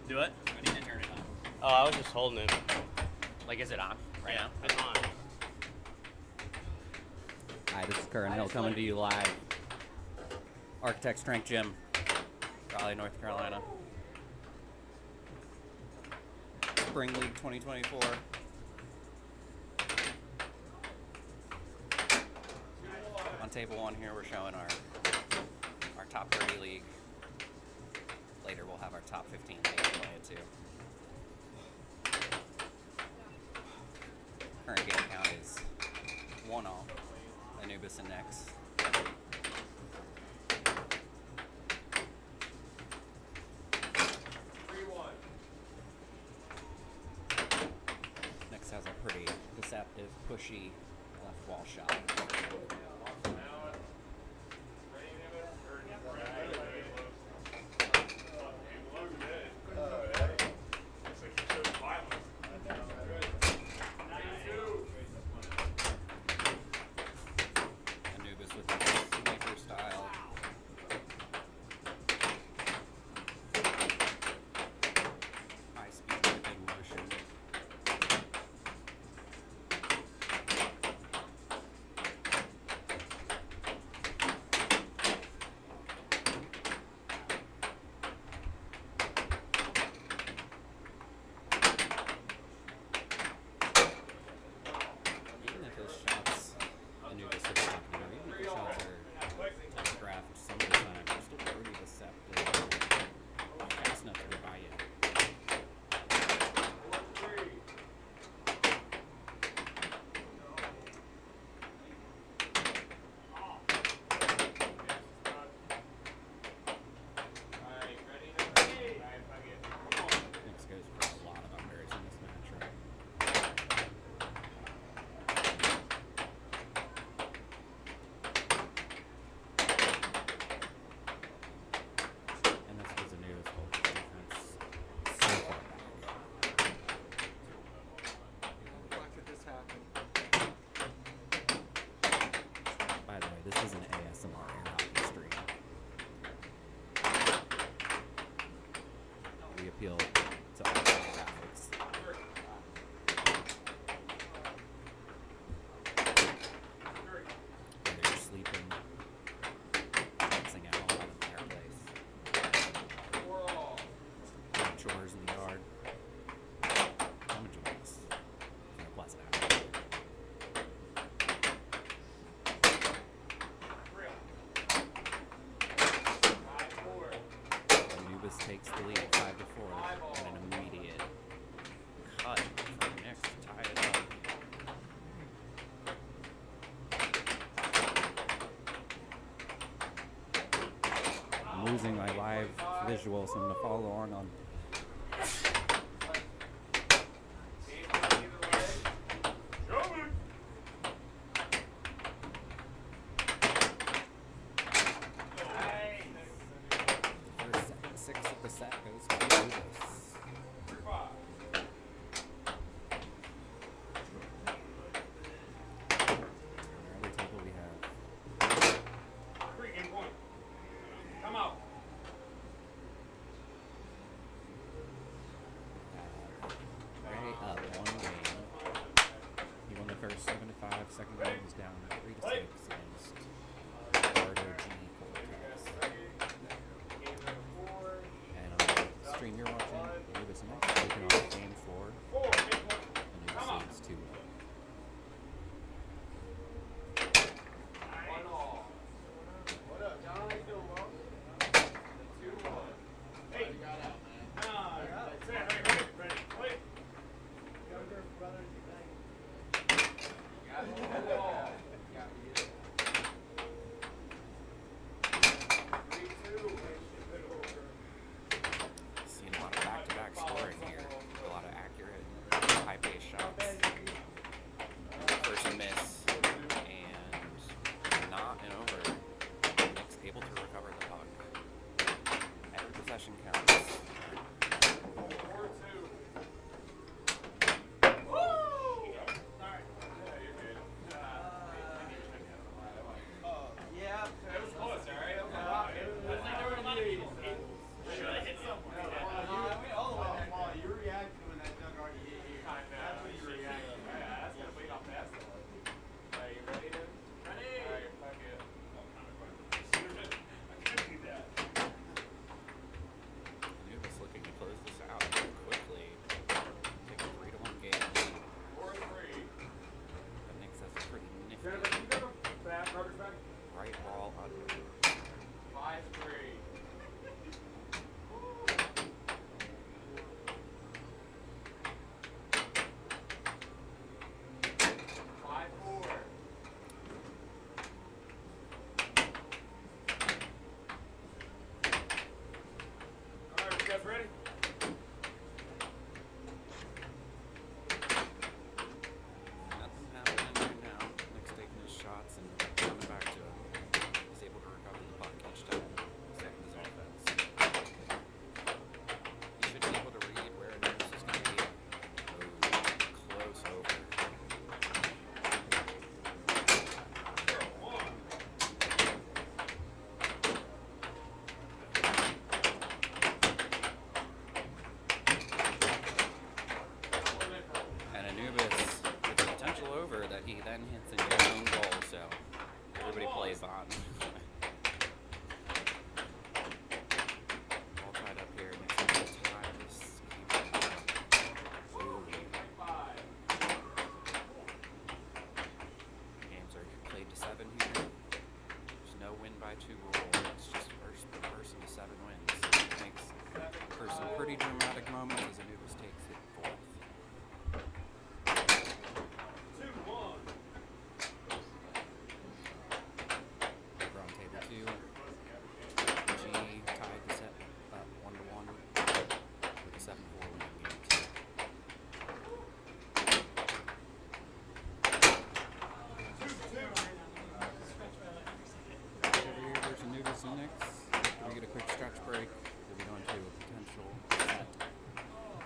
S6: Do it?
S5: I need to turn it on.
S6: Oh, I was just holding it.
S7: Like, is it on right
S6: Yeah,
S7: now?
S6: it's on.
S7: Hi, this is Curran Hill coming to you live. Architect Strength Gym, Raleigh, North Carolina. Spring League 2024. On table 1 here, we're showing our top 30 league. Later, we'll have our top 15 league to play it too. Current game count is 1-0. Anubis and Nex. Nex has a pretty deceptive, pushy left wall shot. Anubis with his sniper style. High speed whipping motion. Even if his shots, Anubis is talking about, even if his shots are telegraphed some of the time, they're still pretty deceptive. Not fast enough to get by you. Next goes for a lot of unders in this match, right? And this is a new full defense so far back.
S3: Why could this happen?
S7: By the way, this is an ASMR air hockey stream. We appeal to all demographics. Whether you're sleeping, mixing out a lot of the fireplace, doing chores in the yard, come and join us for a pleasant hour. Anubis takes the lead 5-4 and an immediate cut from Nex to tie it up. I'm losing my live visual, so I'm going to follow along on. First, second, 6 of the set goes to Anubis. On our other table we have Ray up 1 game. He won the first 7-5. Second game was down 3-6 against Bardo G Cortez. And on the stream you're watching, Anubis and Nex taking on game 4. Anubis leads 2-1. Seeing a lot of back-to-back scoring here. A lot of accurate very dramatic moments as Anubis takes it fourth. Over on table 2, G tied the set up 1-1 with a 7-4 winning game 2. Over here, there's Anubis and Nix. After we get a quick stretch break, we'll be going to a potential set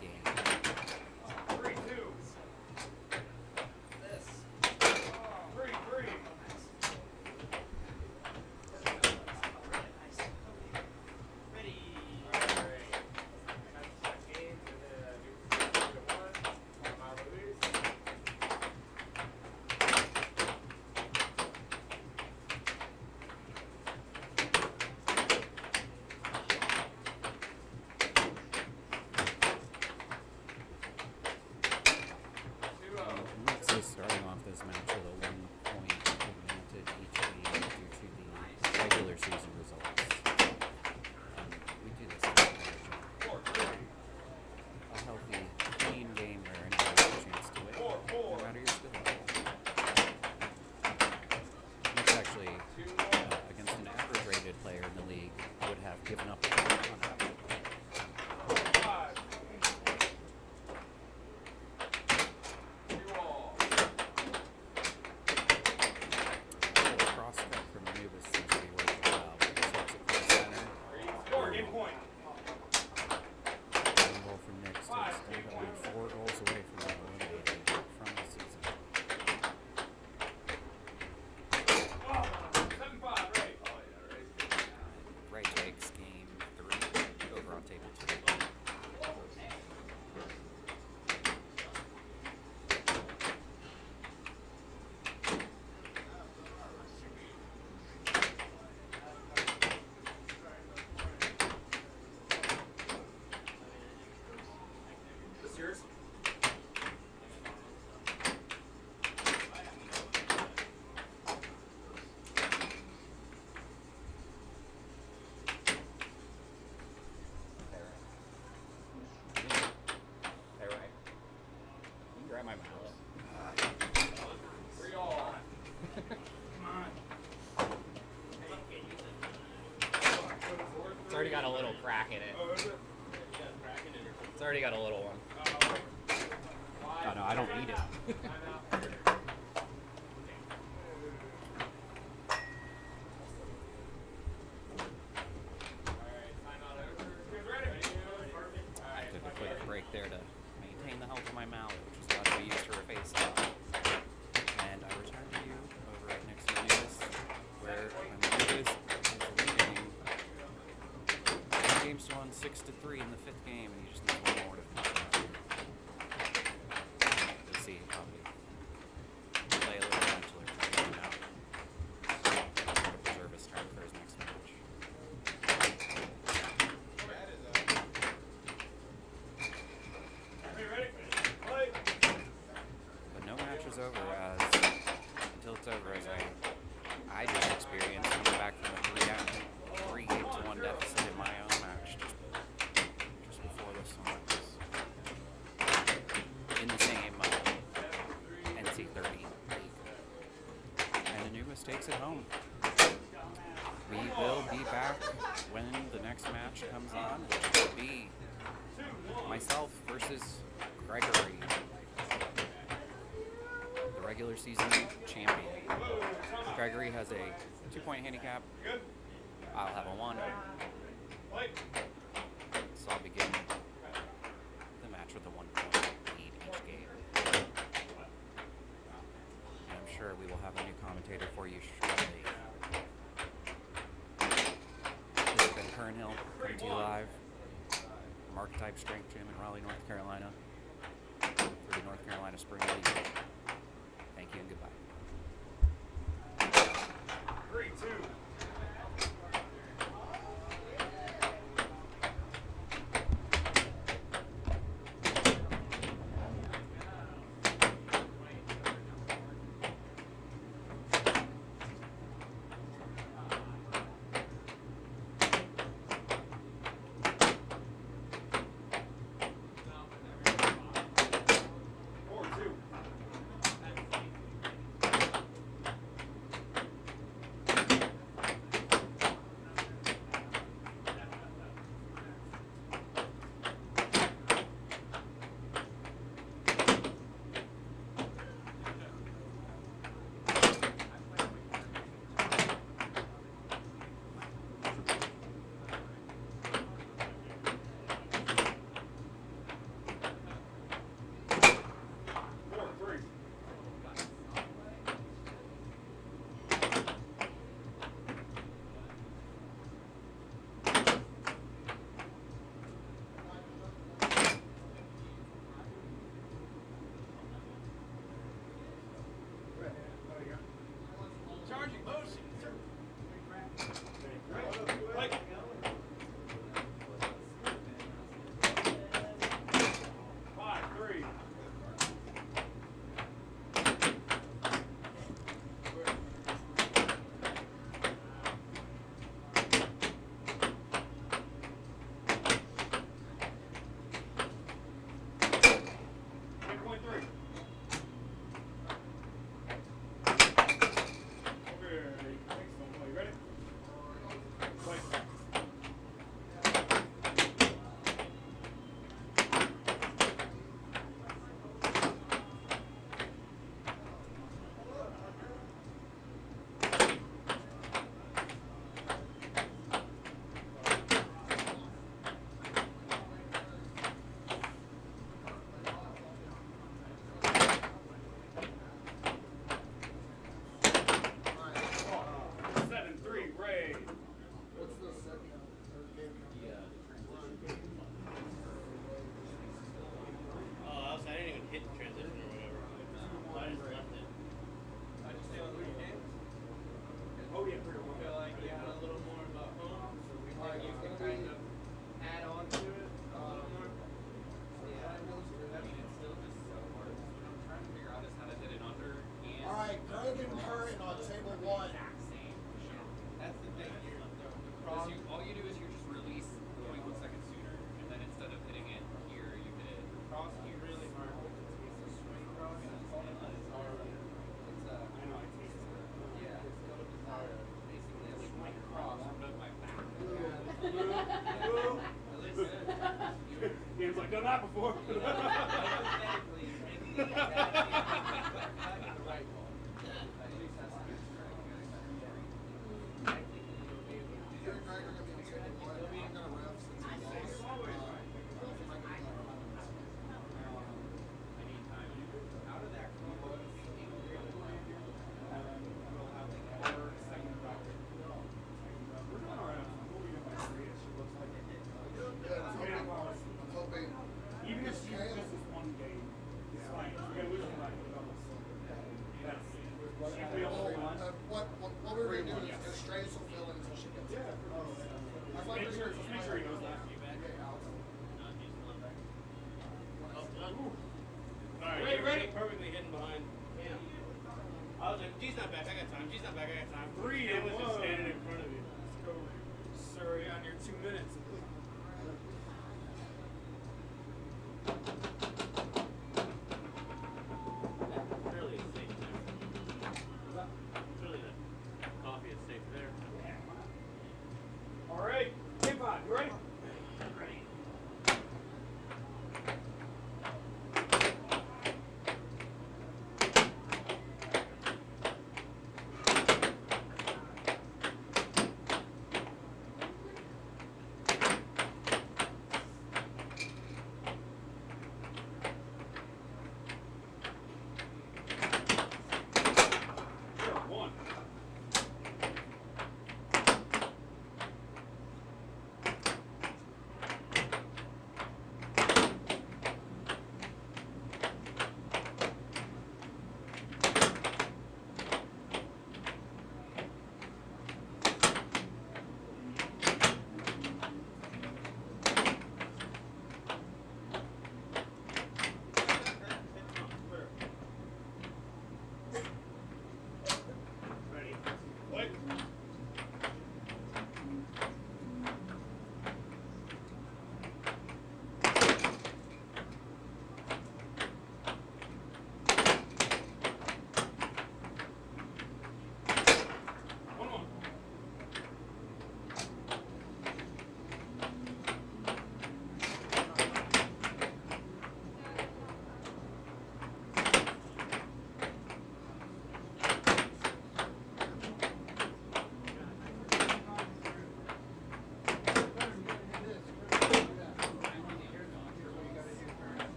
S7: game. Nix is starting off this match with a 1-point advantage each game due to the regular season results. We do this every year. A healthy, clean game where anybody has a chance to win, no matter your skill level. Nix actually, against an average-rated player in the league, would have given up on that. Cross-cut from Anubis seems to be working well. Takes it to the center. One goal from Nix takes only 4 goals away from being eliminated from the season. Ray takes game 3 over on table 2. You can grab my mallet. It's already got a little crack in it. It's already got a little one. Oh no, I don't need it. I took a quick break there to maintain the health of my mallet, which is about to be used for a face-off. And I return to you over right next to Anubis, where Anubis is leading 2 games to 1, 6-3 in the 5th game, and he just needs 1 more to finish it. We'll see, probably play a little bachelor now to preserve his strength for his next match. But no match is over until it's over, as I just experienced coming back from a 3-game-to-1 deficit in my own match just before this one was in the same NC30 league. And Anubis takes it home. We will be back when the next match comes on, which will be myself versus Gregory, the regular season champion. Gregory has a 2-point handicap. I'll have a 1. So I'll begin the match with a 1-point lead each game. And I'm sure we will have a new commentator for you shortly. This has been Kernhill, coming to you live from Archetype Strength Gym in Raleigh, North Carolina, for the North Carolina Spring League. Thank you and goodbye.
S2: 3-2.
S4: I've done that before.
S5: Hypothetically, it's making the right call. At least that's the case.
S3: You and Greg are going to be on table one. I'm going to ref since he lost. He might be like 5 minutes. Good. I'm hoping.
S4: Even if
S3: It's
S4: you
S3: Caleb.
S4: lose this one game, it's fine. You're gonna lose one regardless.
S3: What we're going to do is just Strays will fill in until she gets it. I thought
S4: Make sure,
S3: we
S4: make sure he knows that.
S6: Alright, ready? Perfectly hidden behind him. I was like, G's not back, I got time. G's not back, I got time.
S4: Three
S6: Cam
S4: and
S6: was just
S4: one.
S6: standing in front of you.
S4: Let's go, Surrey, on your 2 minutes.
S6: Really is safe there. Really, the coffee is safe there.
S4: All right, game 5. You ready?
S6: Ready.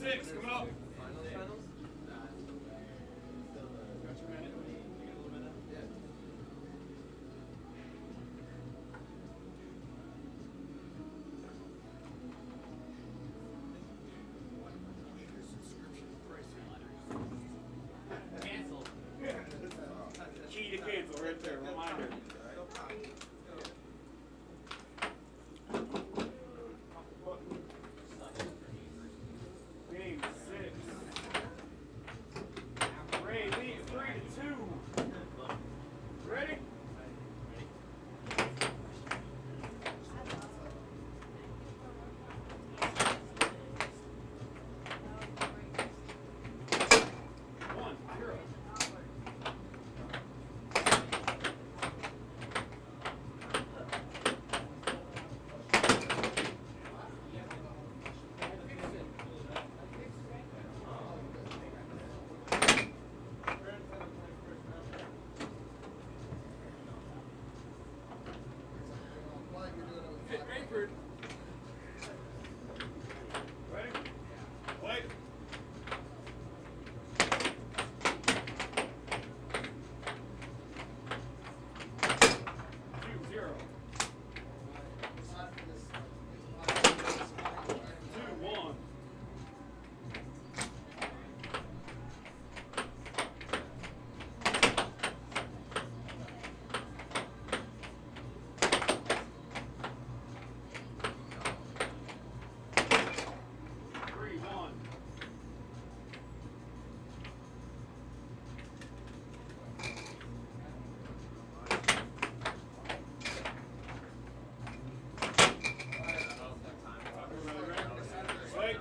S6: 6, come up.
S5: Cancel.
S6: Key to cancel right there, reminder. Game 6. Ray leads 3-2. Ready? One, zero.
S3: Mike, you're doing it with
S6: Hit
S3: five.
S6: Rayford. Ready? Wait. 2-0.
S3: Aside from this,
S6: 2-1. Three, one. Wait.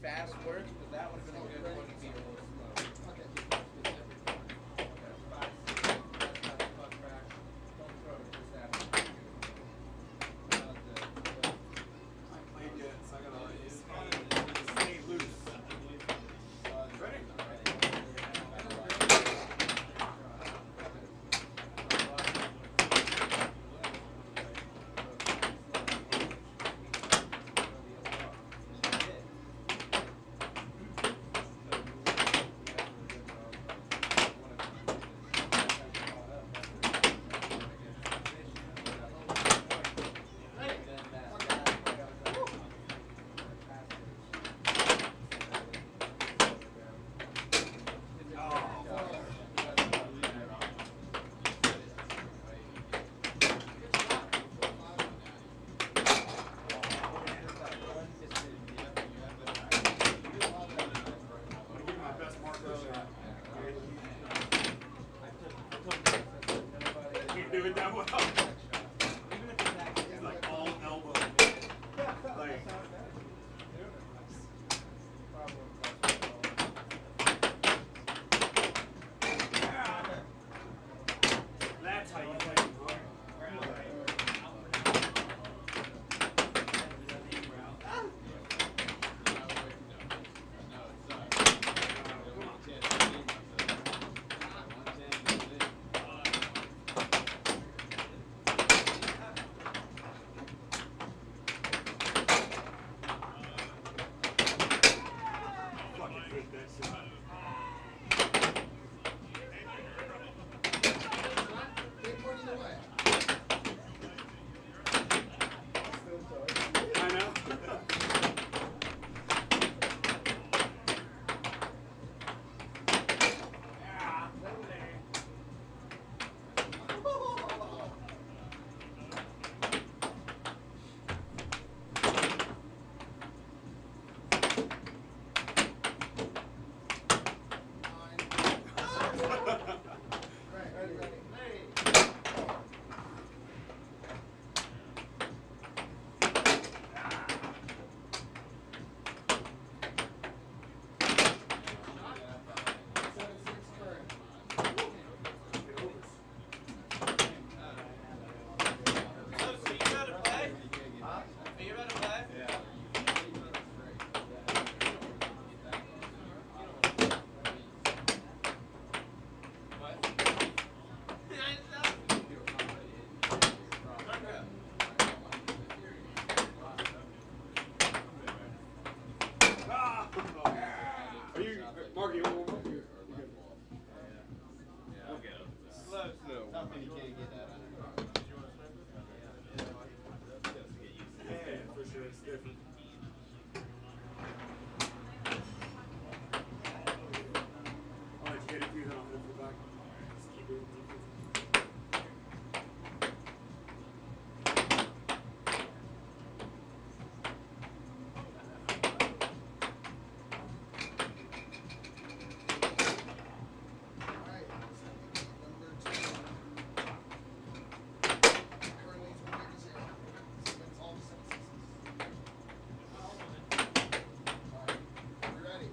S2: fast work, but that would have been a good one to be able to slow.
S6: Stay loose. Ready?
S4: do it that well.
S5: Even if it's that
S4: It's like all elbow. Like, that's how you play. Fucking hate that shit.
S3: Big point either way.
S4: I know.
S6: So you about to play? Are you about to play?
S4: Are you, Mark, you want one more?
S5: Something you can't get that under.
S4: Yeah, for sure, it's different. I'll let you get it through, then I'll hit it back. Just keep it defense.
S3: Alright, number 2. Currently 28-0. It's all 7 Alright, you ready?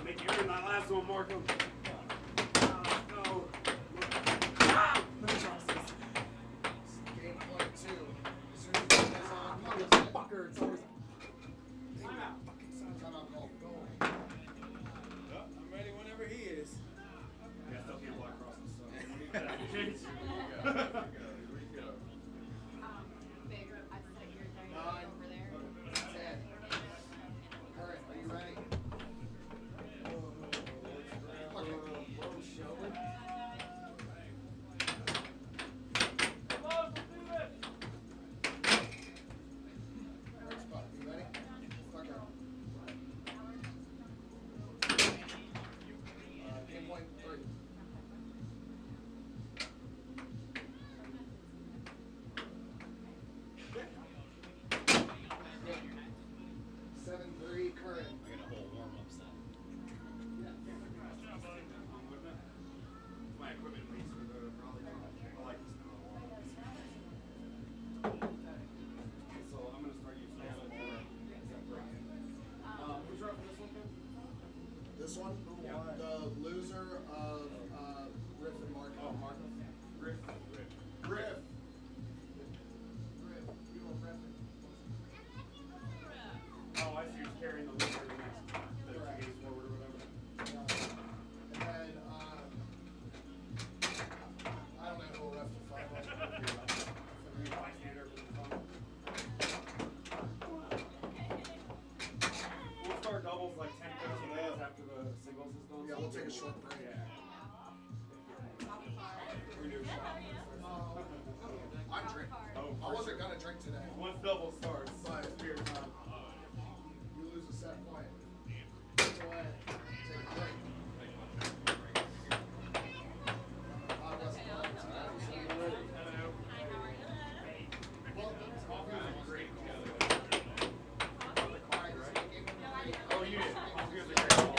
S4: Make you earn that last one, Markham. No. Ah! Let me cross this.
S3: Game point 2. As soon as you get this on,
S4: Fucker, it's always.
S3: timeout call. Go.
S4: I'm ready whenever he is. Yeah, I still can't walk across this. So.
S3: The loser of Riff and Mark.
S4: Oh, Mark. Riff.
S3: Riff.
S4: Oh, I see. He's carrying the loser the next, the 2 games forward or whatever.
S3: And then I don't know who will ref the final.
S4: Bystander for the fun. We'll start doubles like 10, 15 minutes after the singles is done.
S3: Yeah, we'll take a short break.
S4: Yeah. We do
S3: I'm drinking.
S4: Oh,
S3: I wasn't gonna drink today.
S4: once double starts,
S3: But-
S4: it's beer time.
S3: You lose a set point. Go ahead. Take a break. I wasn't going to. Well,
S4: Coffee was great together.
S3: alright, this game.
S4: Oh, you did. Coffee was a great call.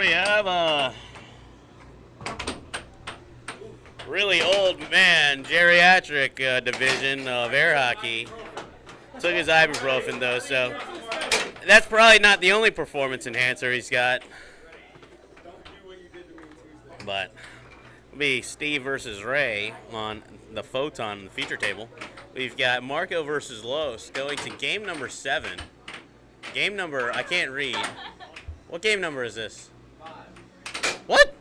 S1: we have a really old man geriatric division of air hockey. Took his ibuprofen though, so that's probably not the only performance enhancer he's got. But it'll be Steve versus Ray on the Photon, the feature table. We've got Marco versus Los going to game number 7. Game number, I can't read. What game number is this? 5. What?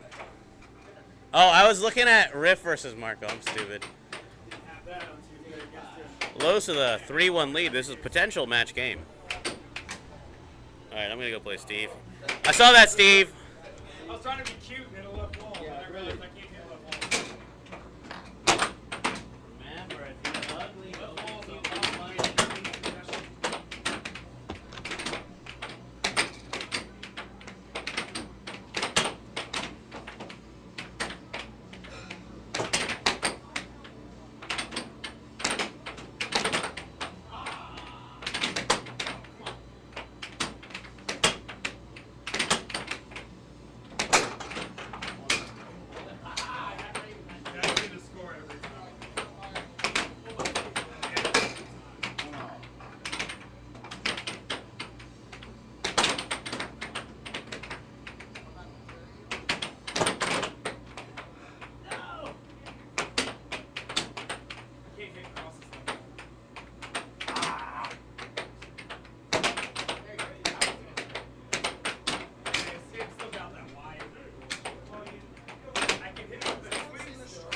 S1: Oh, I was looking at Riff versus Marco. I'm stupid. Los with a 3-1 lead. This is a potential match game. All right, I'm going to go play Steve. I saw that, Steve.
S6: I was trying to be cute and hit a left wall, and I realized I can't hit left wall.
S1: Remember, if you're ugly,
S6: Left wall's
S1: go
S6: a online possession. That's the score every time. Can't hit crosses like that. It's still about that wide. I can hit it with that swing still.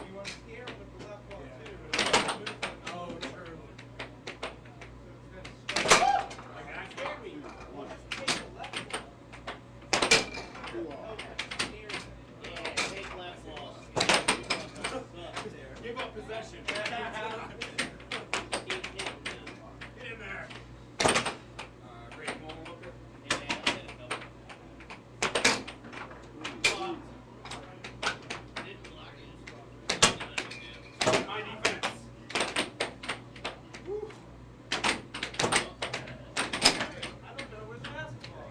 S6: You want to scare him with the left ball too. Oh, true. Like, I scared me. Give up possession. Get in there. Great moment looker. My defense. Woo. I don't know where's the basketball.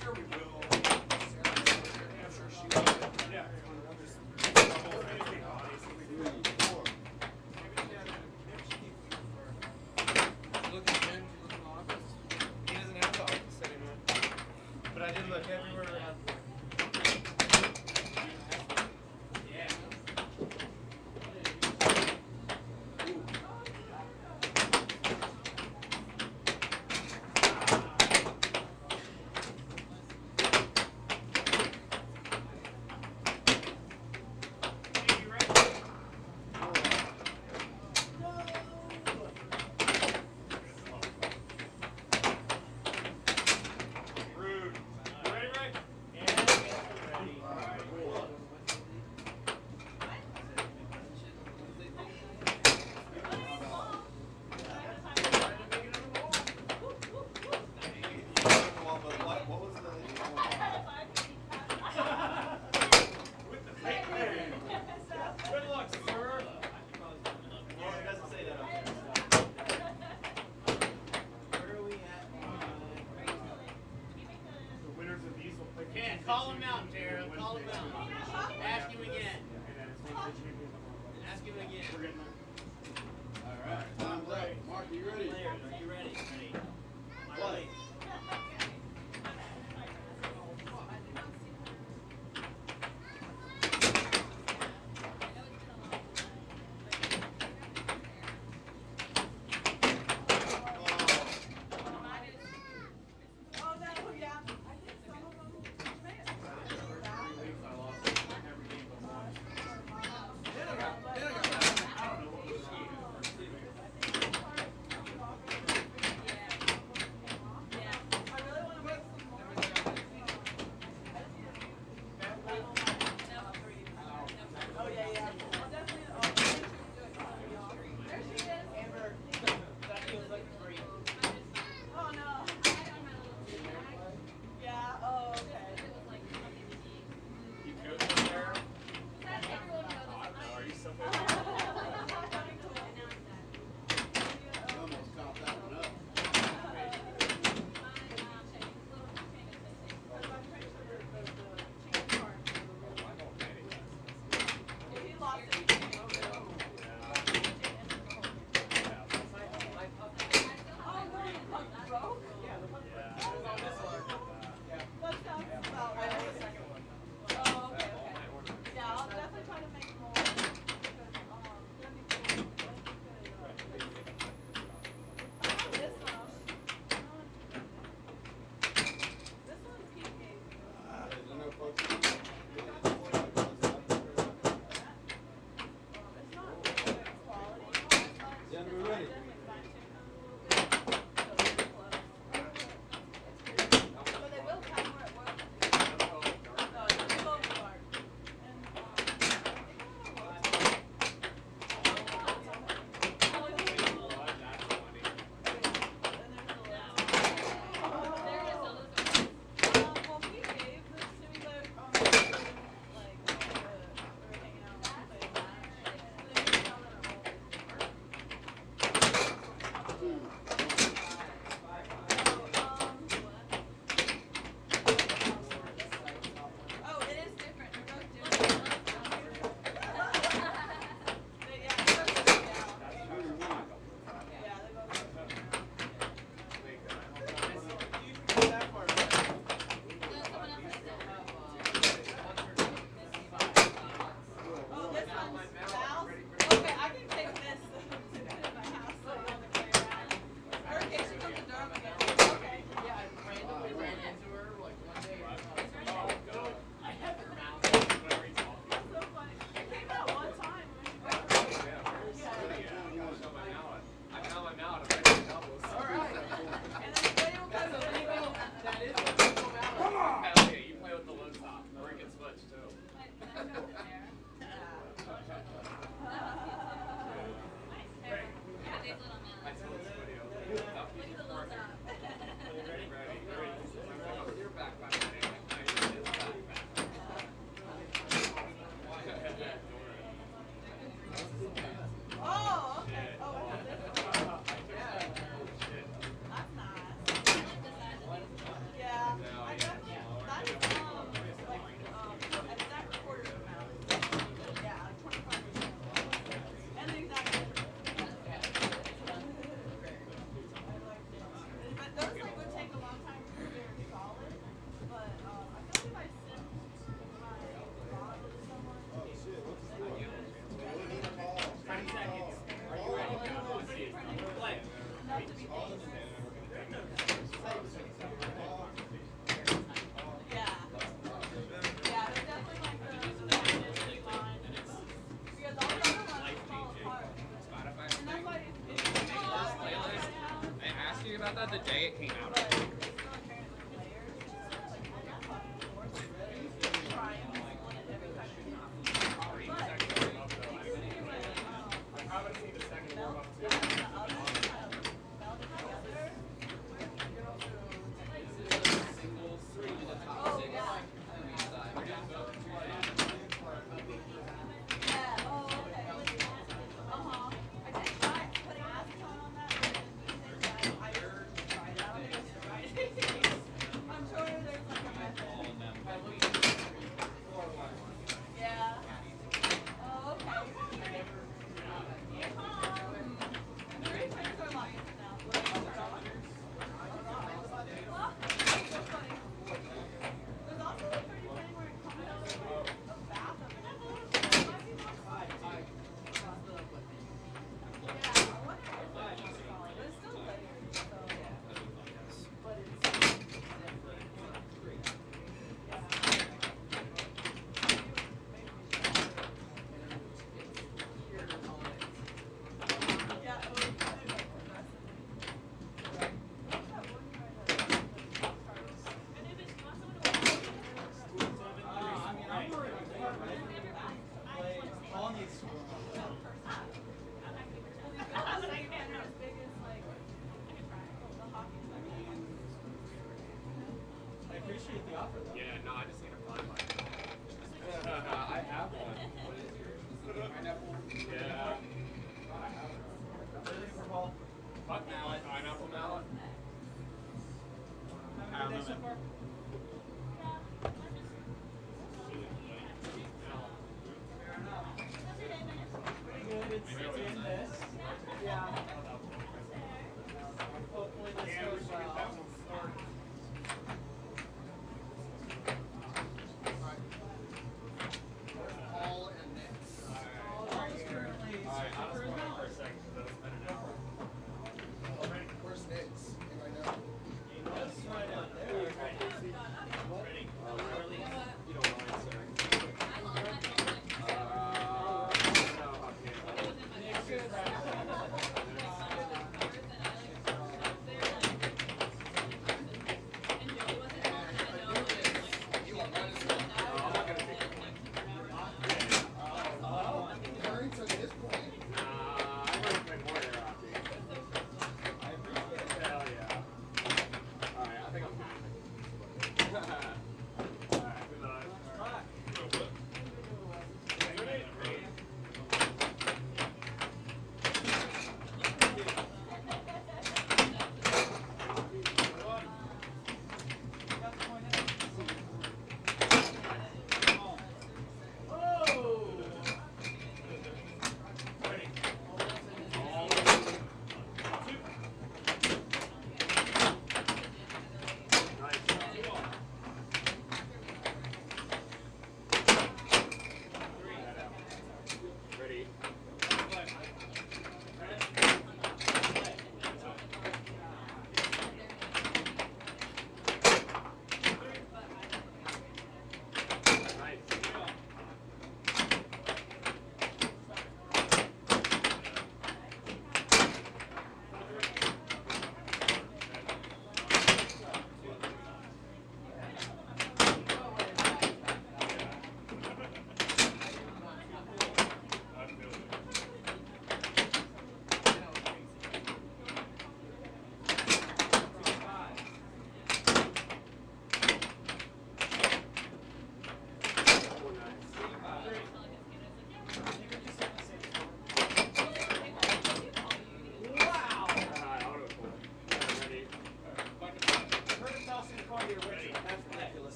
S6: Sure we will. I'm sure she will. Yeah.
S2: Look at Jim, look in the office. He doesn't have the office anymore. But I did look everywhere around.
S6: Rude. You ready, Ray? Good luck, sir.
S5: It doesn't say that up there.
S6: The winners of these will play.
S8: Yeah, call him out, Tara. Call him out. Ask him again. Ask him again.
S4: All right. Time's up. Mark, you ready?
S8: Players, are you ready? Ready.
S5: Play.
S4: Gentlemen ready?
S2: About that the day it came out. Yeah, no, I just need a fun one. I have one. What is yours? Pineapple? Yeah. Fuck mallet. Pineapple mallet. I don't know.
S3: Paul and Nick. Where's Nick's? Anybody know?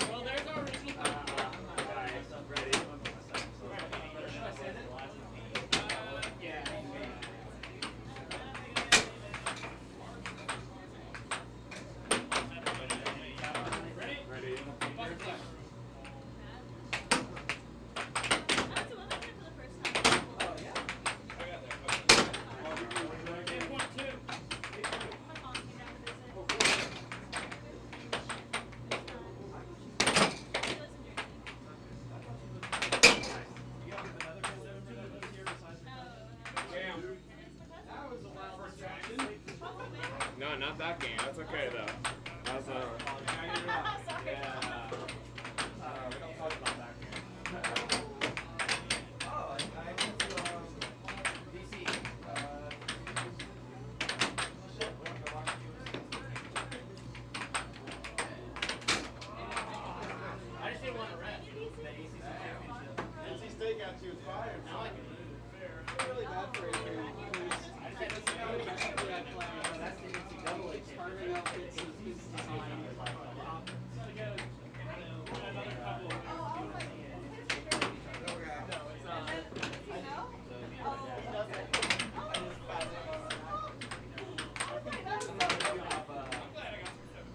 S8: Well, there's our original.
S2: No, not that game. That's okay though. That was a. We don't talk about that game.
S5: Oh, I went to DC.
S8: I just didn't want to rest. The ACC championship.
S4: NC State got you fired.
S8: Now I can
S4: It's really bad for you.
S8: that's the NCAA
S4: Carving out bits of his design.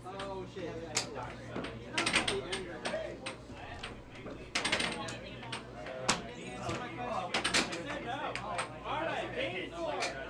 S4: Oh shit.
S8: Alright, game 4.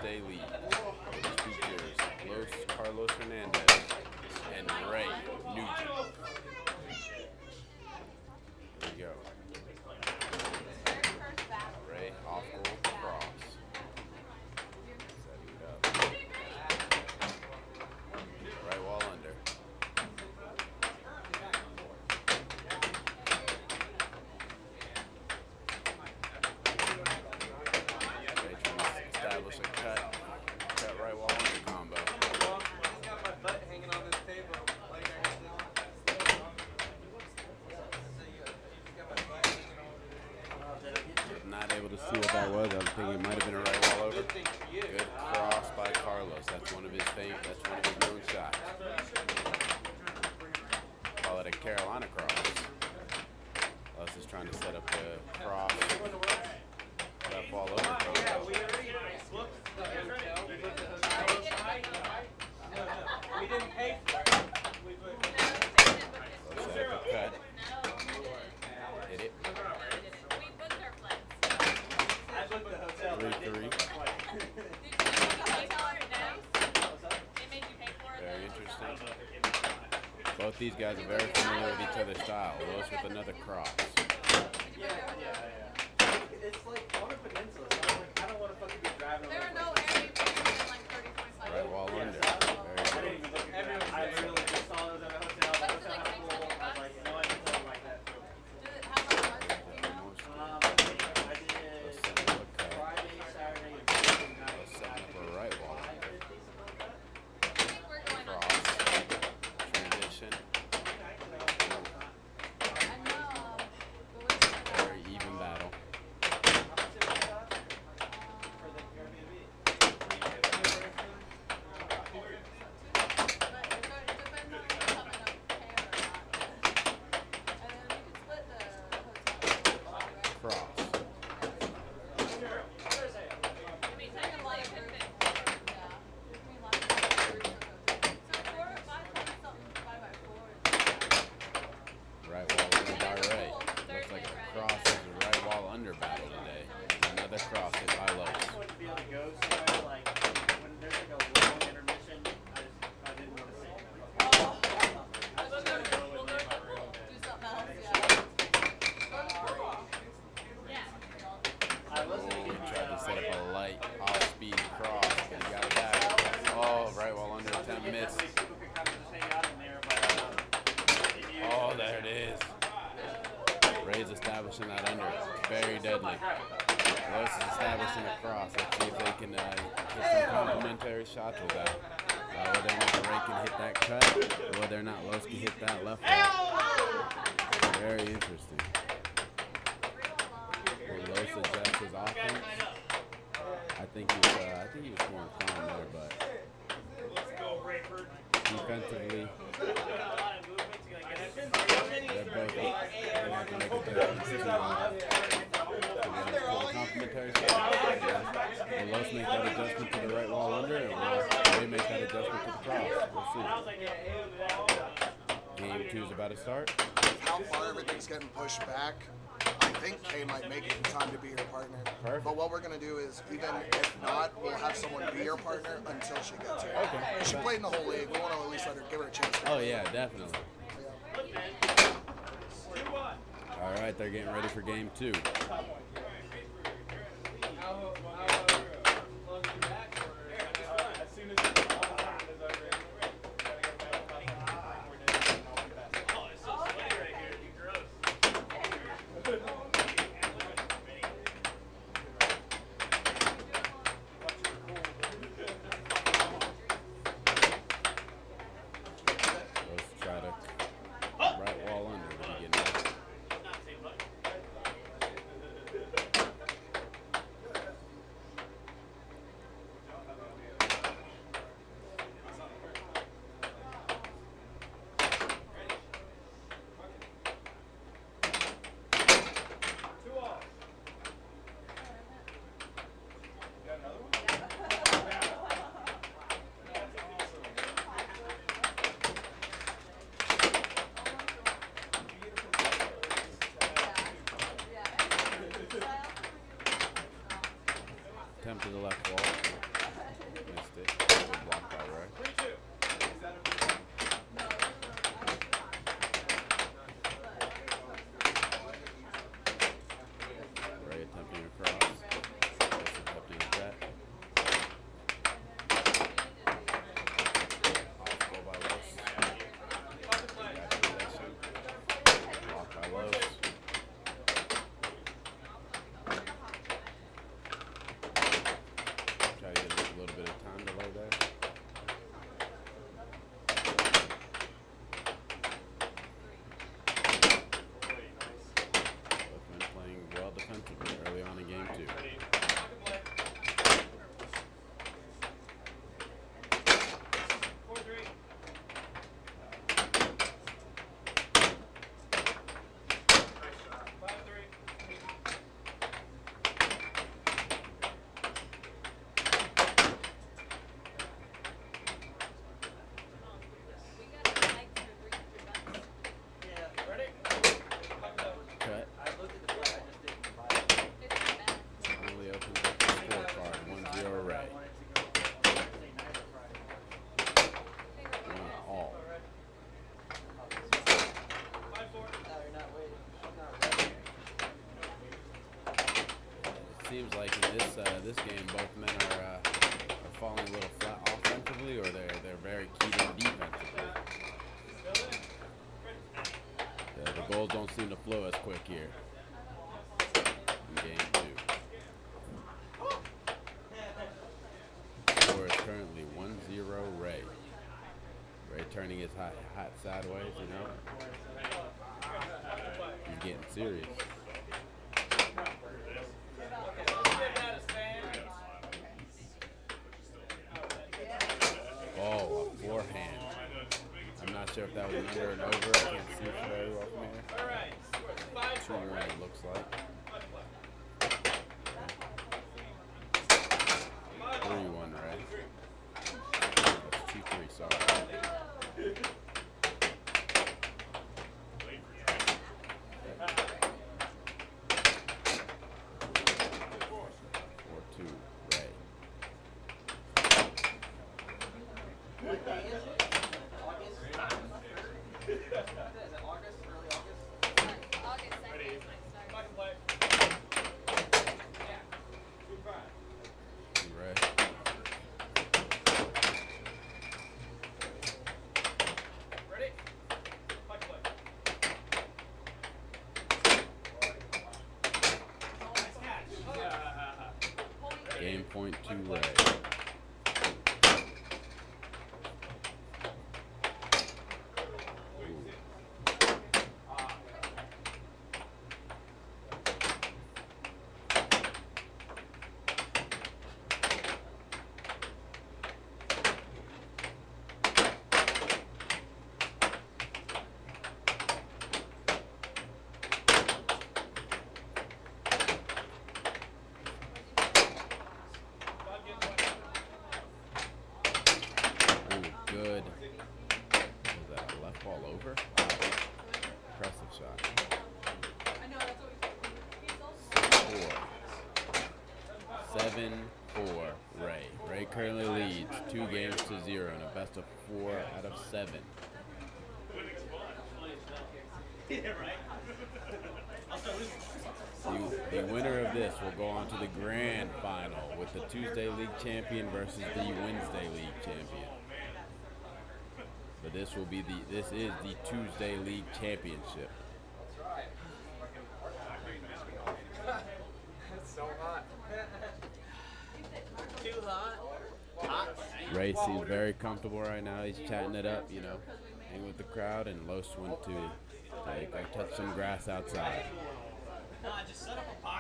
S4: day lead, which features Carlos Hernandez and Ray Nugent. There you go. Ray off goal cross. Setting it up. Right wall under. Ray trying to establish a cut right wall under combo.
S5: got my butt hanging on this table. Like I had
S4: Not able to see what that was. I was thinking it might have been a right wall over. Good cross by Carlos. That's one of his known shots. Call it a Carolina cross. Carlos is trying to set up a cross. That ball over.
S5: We didn't pay for it.
S4: Set up a cut. Hit it.
S9: We booked our flights.
S5: I booked the hotel.
S4: 3-3.
S9: Did you pay for it now? They made you pay for it?
S4: Very interesting. Both these guys are very familiar with each other's style. Lewis with another cross.
S5: It's like on a peninsula, so I'm like, I don't want to fucking be driving.
S9: There are no Airbnbs in like 30, 45
S4: Right wall under. Very good.
S5: I literally just saw those at a hotel. The hotel had a pool. I was like, no, I can tell them like that.
S9: How much was it? Do you know?
S5: I did Friday, Saturday, and Sunday night.
S4: Let's set up a right wall under.
S9: I think we're going on.
S4: Cross. Transition.
S9: I know. But we
S4: Very even battle. Cross. Right wall under by Ray. Looks like a cross is a right wall under battle today. Another cross hit by Lowe's.
S5: I just wanted to be able to go somewhere, like, when there's like a long intermission, I didn't want to sit. I was just going to go in my room. I wasn't
S4: Oh, he
S5: even
S4: tried to set up a light off-speed cross, but he got it back. Oh, right wall under attempt missed.
S5: people could kind of just hang out in there, but
S4: Oh, there it is. Ray's establishing that under. Very deadly. Lowe's is establishing a cross. Let's see if they can hit some complimentary shots with that. Whether or not Ray can hit that cut, or whether or not Lowe's can hit that left wall. Very interesting. Will Lowe's adjust his offense? I think he was scoring fine there, but defensively, they're both going to have to make adjustments to the complimentary shot. Will Lowe's make that adjustment to the right wall under, and will Ray make that adjustment to the cross? We'll see. Game 2 is about to start.
S3: How far everything's getting pushed back, I think Kay might make it in time to be your partner.
S4: Perfect.
S3: But what we're going to do is, even if not, we'll have someone be your partner until she gets here.
S4: Okay.
S3: She played in the whole league. We want to at least give her a chance.
S4: Oh yeah, definitely. All right, they're getting ready for game 2. Let's try to right wall under to begin with. Attempt to the left wall. seems like in this game, both men are falling a little flat offensively, or they're very keyed in defensively. The goals don't seem to flow as quick here in game 2. Score is currently 1-0 Ray. Ray turning his hat sideways, you know. He's getting serious. Oh, a forehand. I'm not sure if that was under and over. I can't see it very well from here. 2-1 it looks like. 3-1, right? That's 2-3, sorry. 4-2, Ray.
S5: What day is it? August? Is it August? Early August?
S9: August 2nd is when it starts.
S4: Ray.
S2: Ready? Fight play.
S4: Game point to Ray. Good. Was that a left ball over? Wow. Impressive shot. 7-4 Ray. Ray currently leads 2 games to 0 in a best of 4 out of 7. The winner of this will go on to the grand final with the Tuesday League champion versus the Wednesday League champion. But this is the Tuesday League championship.
S2: It's so hot.
S8: Too hot.
S4: Ray seems very comfortable right now. He's chatting it up, you know, hanging with the crowd, and Los went to go touch some grass outside.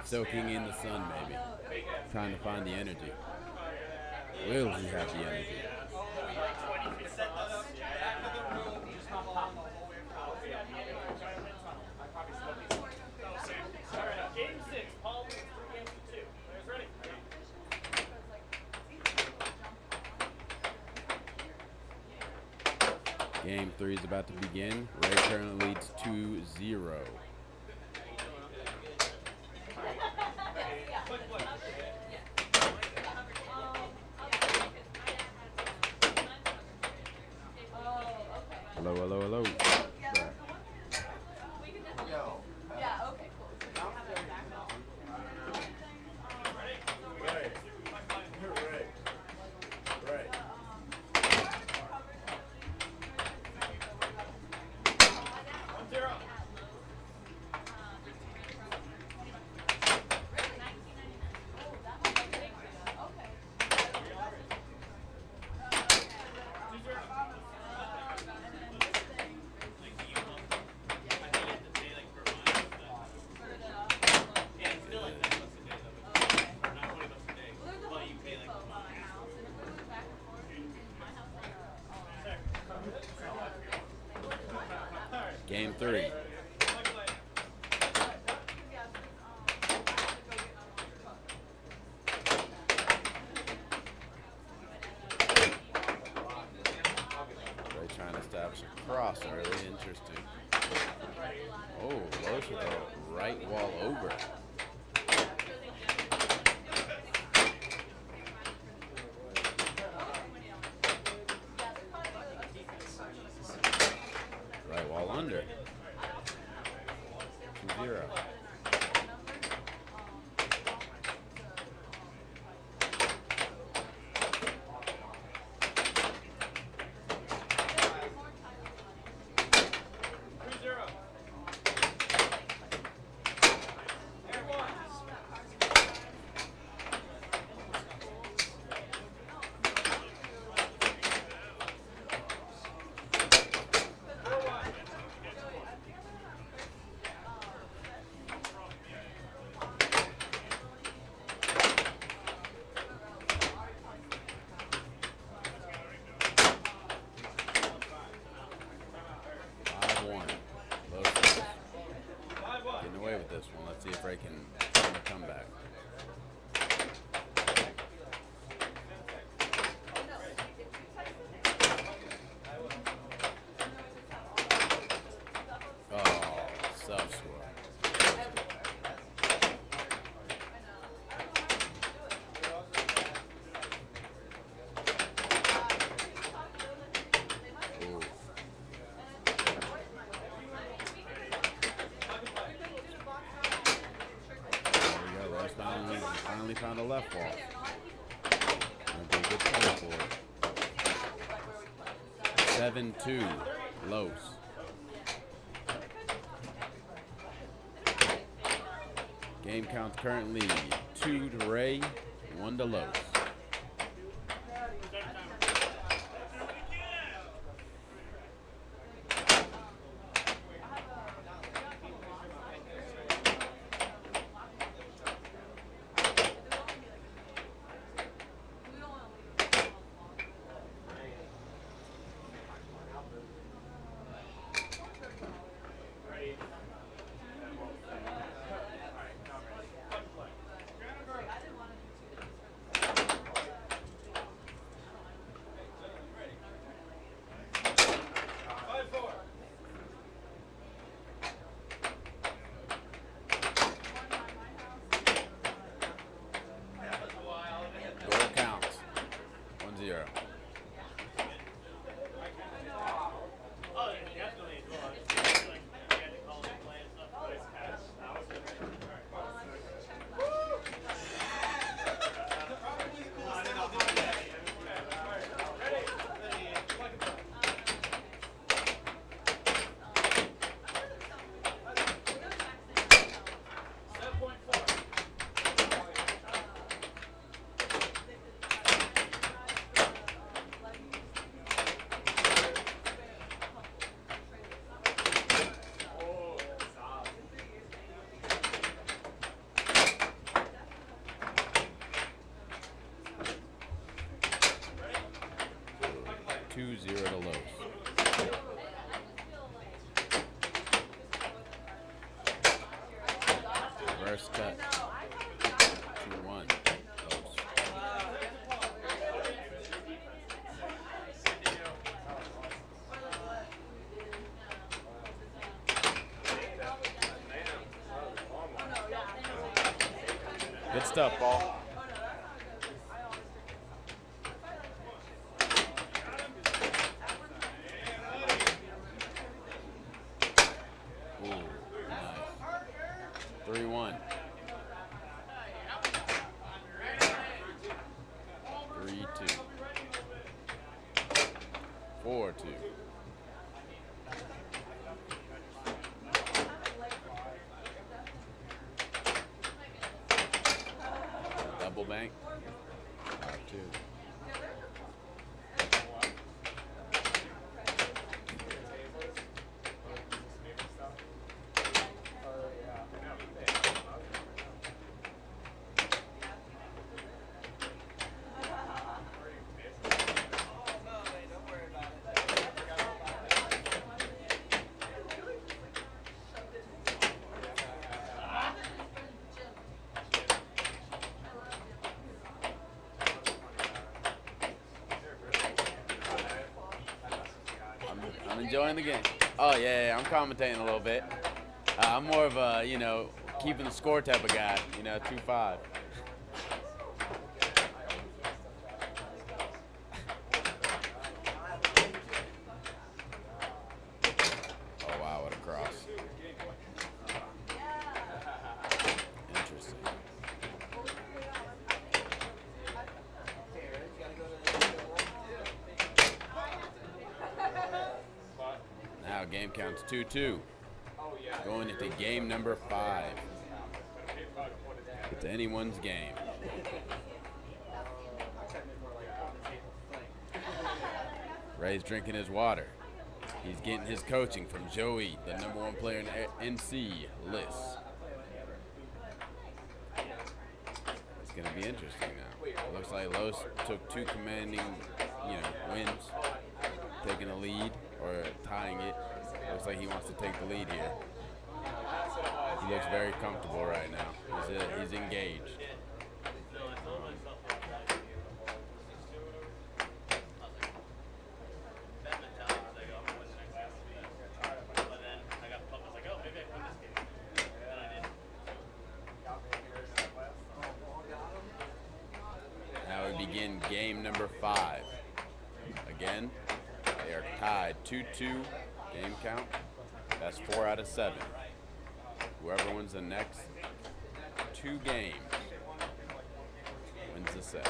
S4: Soaking in the sun, maybe. Trying to find the energy. Will he have the energy?
S2: Game 6, Paul wins 3 games to 2. Players ready?
S4: Game 3 is about to begin. Ray currently leads 2-0. Hello, hello, hello.
S9: Yeah, okay, cool.
S4: Game 3. Ray trying to establish a cross early. Interesting. Oh, Lowe's with a right wall over. Right wall under. 2-0. a comeback. Oh, self-score. Ooh. There we go. Rose finally found a left ball. That'd be a good play for it. 7-2. Los. Game count currently 2 to Ray, 1 to Los. Goal counts 1-0.
S5: Oh, yeah, definitely. Well, I just feel like you had to call it play and stuff, but it's catch. That was
S4: Two 2-0 to Los. Reverse cut. 2-1. Los. Good stuff, Paul. Ooh, nice. 3-1. 3-2. 4-2. Double bank. 5-2. I'm enjoying the game. Oh yeah, I'm commentating a little bit. I'm more of a, keeping the score type of guy. 2-5. Oh wow, what a cross. Interesting. Now game counts 2-2. Going into game number 5. It's anyone's game. Ray's drinking his water. He's getting his coaching from Joey, the #1 player in NC list. It's going to be interesting now. It looks like Los took 2 commanding, wins, taking a lead or tying it. Looks like he wants to take the lead here. He looks very comfortable right now. He's He's engaged.
S5: No, I told myself that. That mentality was like, oh, I'm gonna win the next half of the week. But then I got pumped. I was like, oh, maybe I can win this game. And I didn't.
S4: Now we begin game number 5. Again, they are tied 2-2 game count. That's 4 out of 7. Whoever wins the next 2 games wins the set.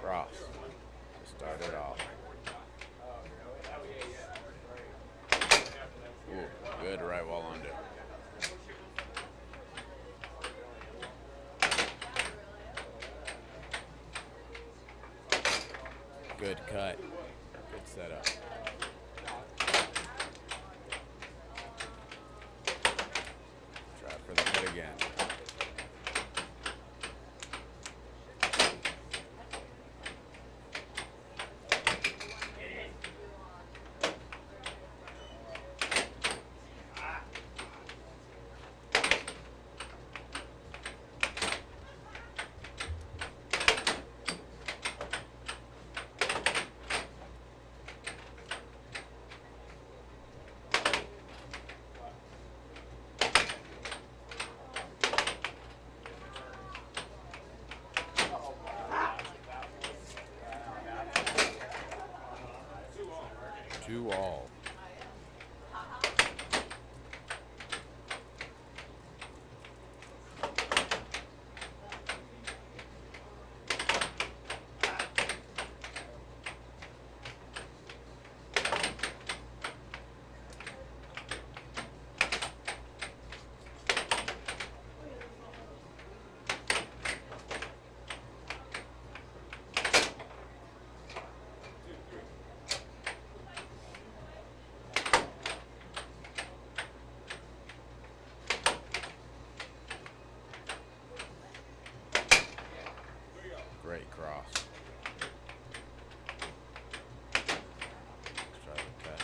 S4: Cross to start it off. Ooh, good right wall under. Good cut. Good setup. Try for the cut again. Two all. Great cross. Let's try the cut.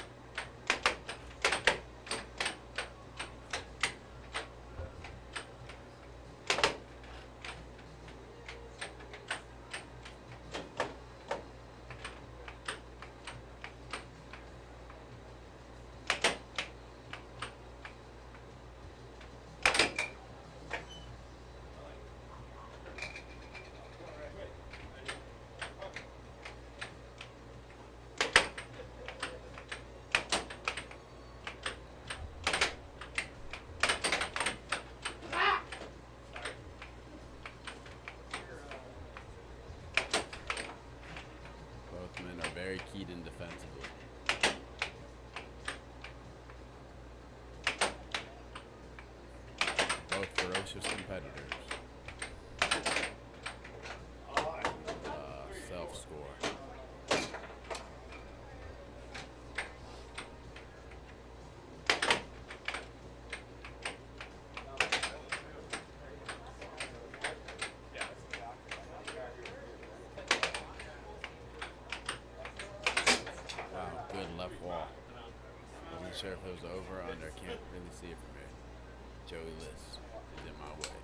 S4: Both men are very keyed in defensively. Both ferocious competitors. Self-score. Wow, good left wall. Wasn't sure if it was over or under. Can't really see it from here. Joey List is in my way.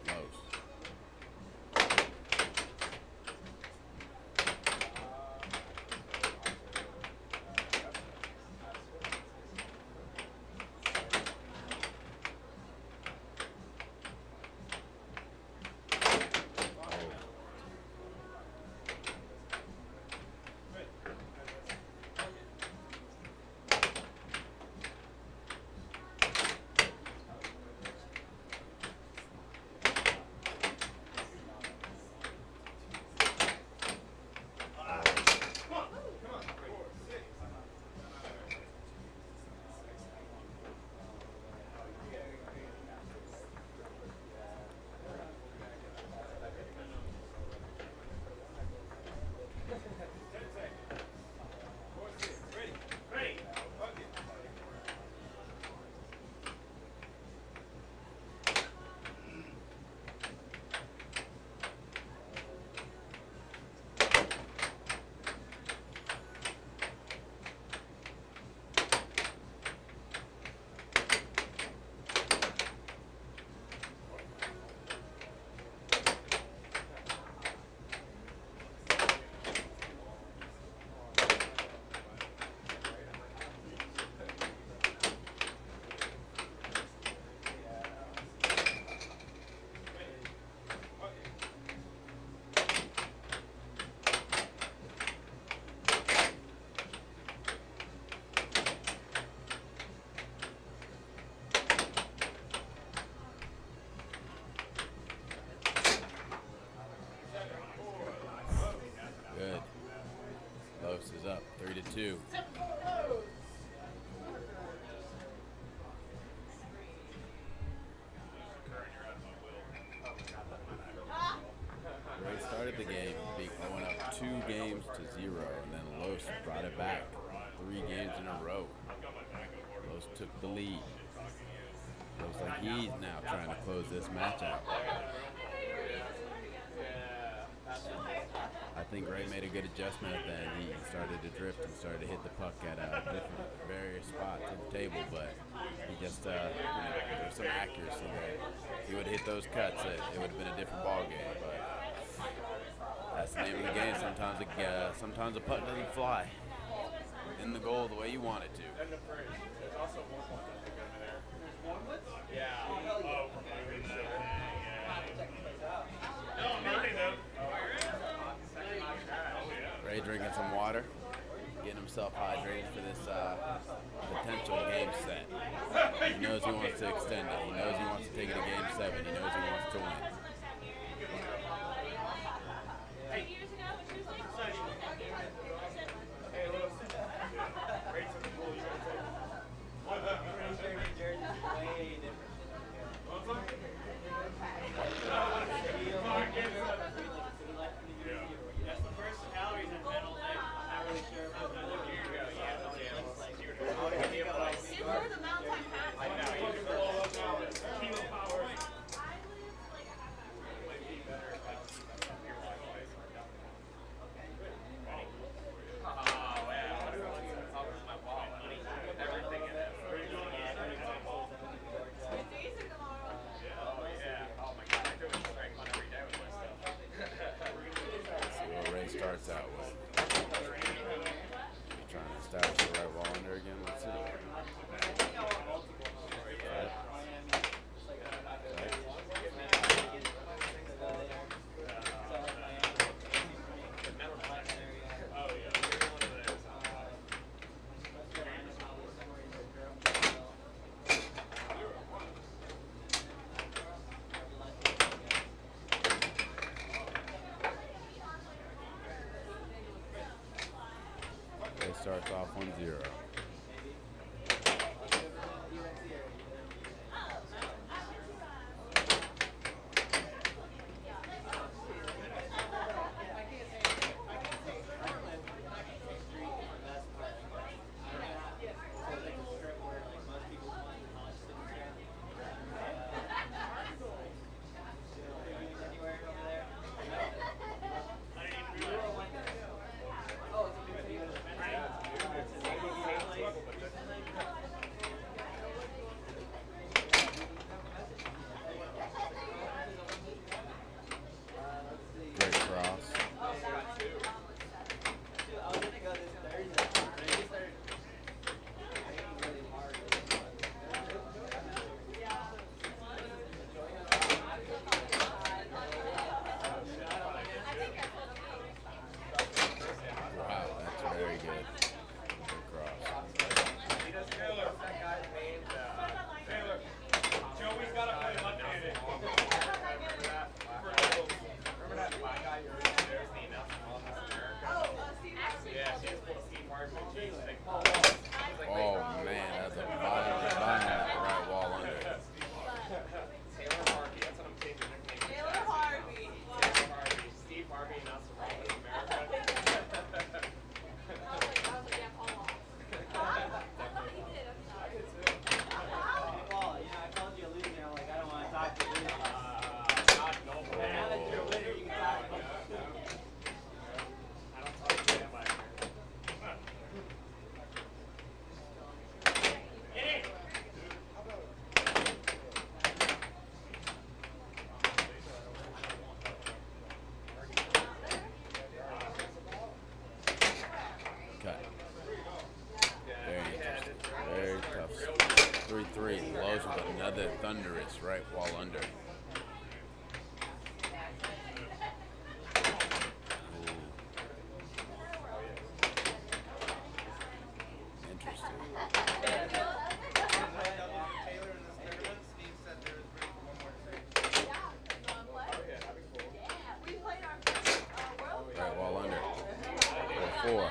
S4: Close. took the lead. Looks like he's now trying to close this match out. I think Ray made a good adjustment at that. He started to drift and started to hit the puck at different various spots of the table, but he just, there was some accuracy there. If he would have hit those cuts, it would have been a different ball game. But that's the name of the game. Sometimes a puck doesn't fly in the goal the way you want it to.
S2: And the fridge. There's also one I think over there. Yeah. Oh, from my green set. No, nothing though.
S4: Ray drinking some water, getting himself hydrated for this potential game set. He knows he wants to extend it. He knows he wants to take it to game 7. He knows he wants to win.
S9: 2 years ago, when she was like,
S2: Hey, look. Rates in the pool, you gotta take.
S5: That's the first calories and mental thing. I'm not really sure if it's another year ago. Yeah,
S9: "Give her the mountain hat."
S2: I know, you can blow up now. Kilo power. Everything in it. Oh my god, I do it straight on every day with my stuff.
S4: Let's see what Ray starts out with. He's trying to establish the right wall under again. Let's see. Ray starts off 1-0. Great cross. Wow, that's very good. Good cross.
S2: Taylor, Taylor, Joey's got to play left-handed. Remember that? Remember that black guy who was there, the announcement on Miss America? Yeah, she just pulled Steve Martin. She's like,
S4: Oh man, that's a violent right wall under.
S2: Taylor Harvey, that's what I'm changing her nickname.
S9: Taylor Harvey.
S2: Taylor Harvey, Steve Harvey, announced the Miss America.
S9: I was like, yeah, Paul Wall. I thought he did. I'm sorry.
S5: Well, I called you a loser. I'm like, I don't want to talk to you.
S2: God, no,
S5: Now
S2: man.
S5: that you're a winner, you can talk.
S2: I don't talk to him like
S4: Cut. Very interesting. Very tough. 3-3. Lowe's with another thunderous right wall under. Ooh. Interesting.
S9: We played our first World
S4: Right wall under. 4-4.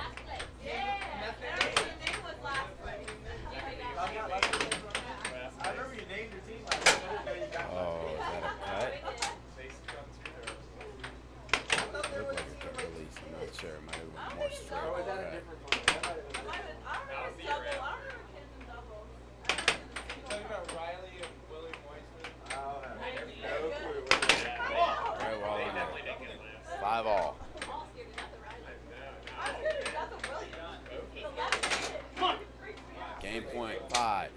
S5: I remember you named your team last year.
S4: Oh, is that point 5.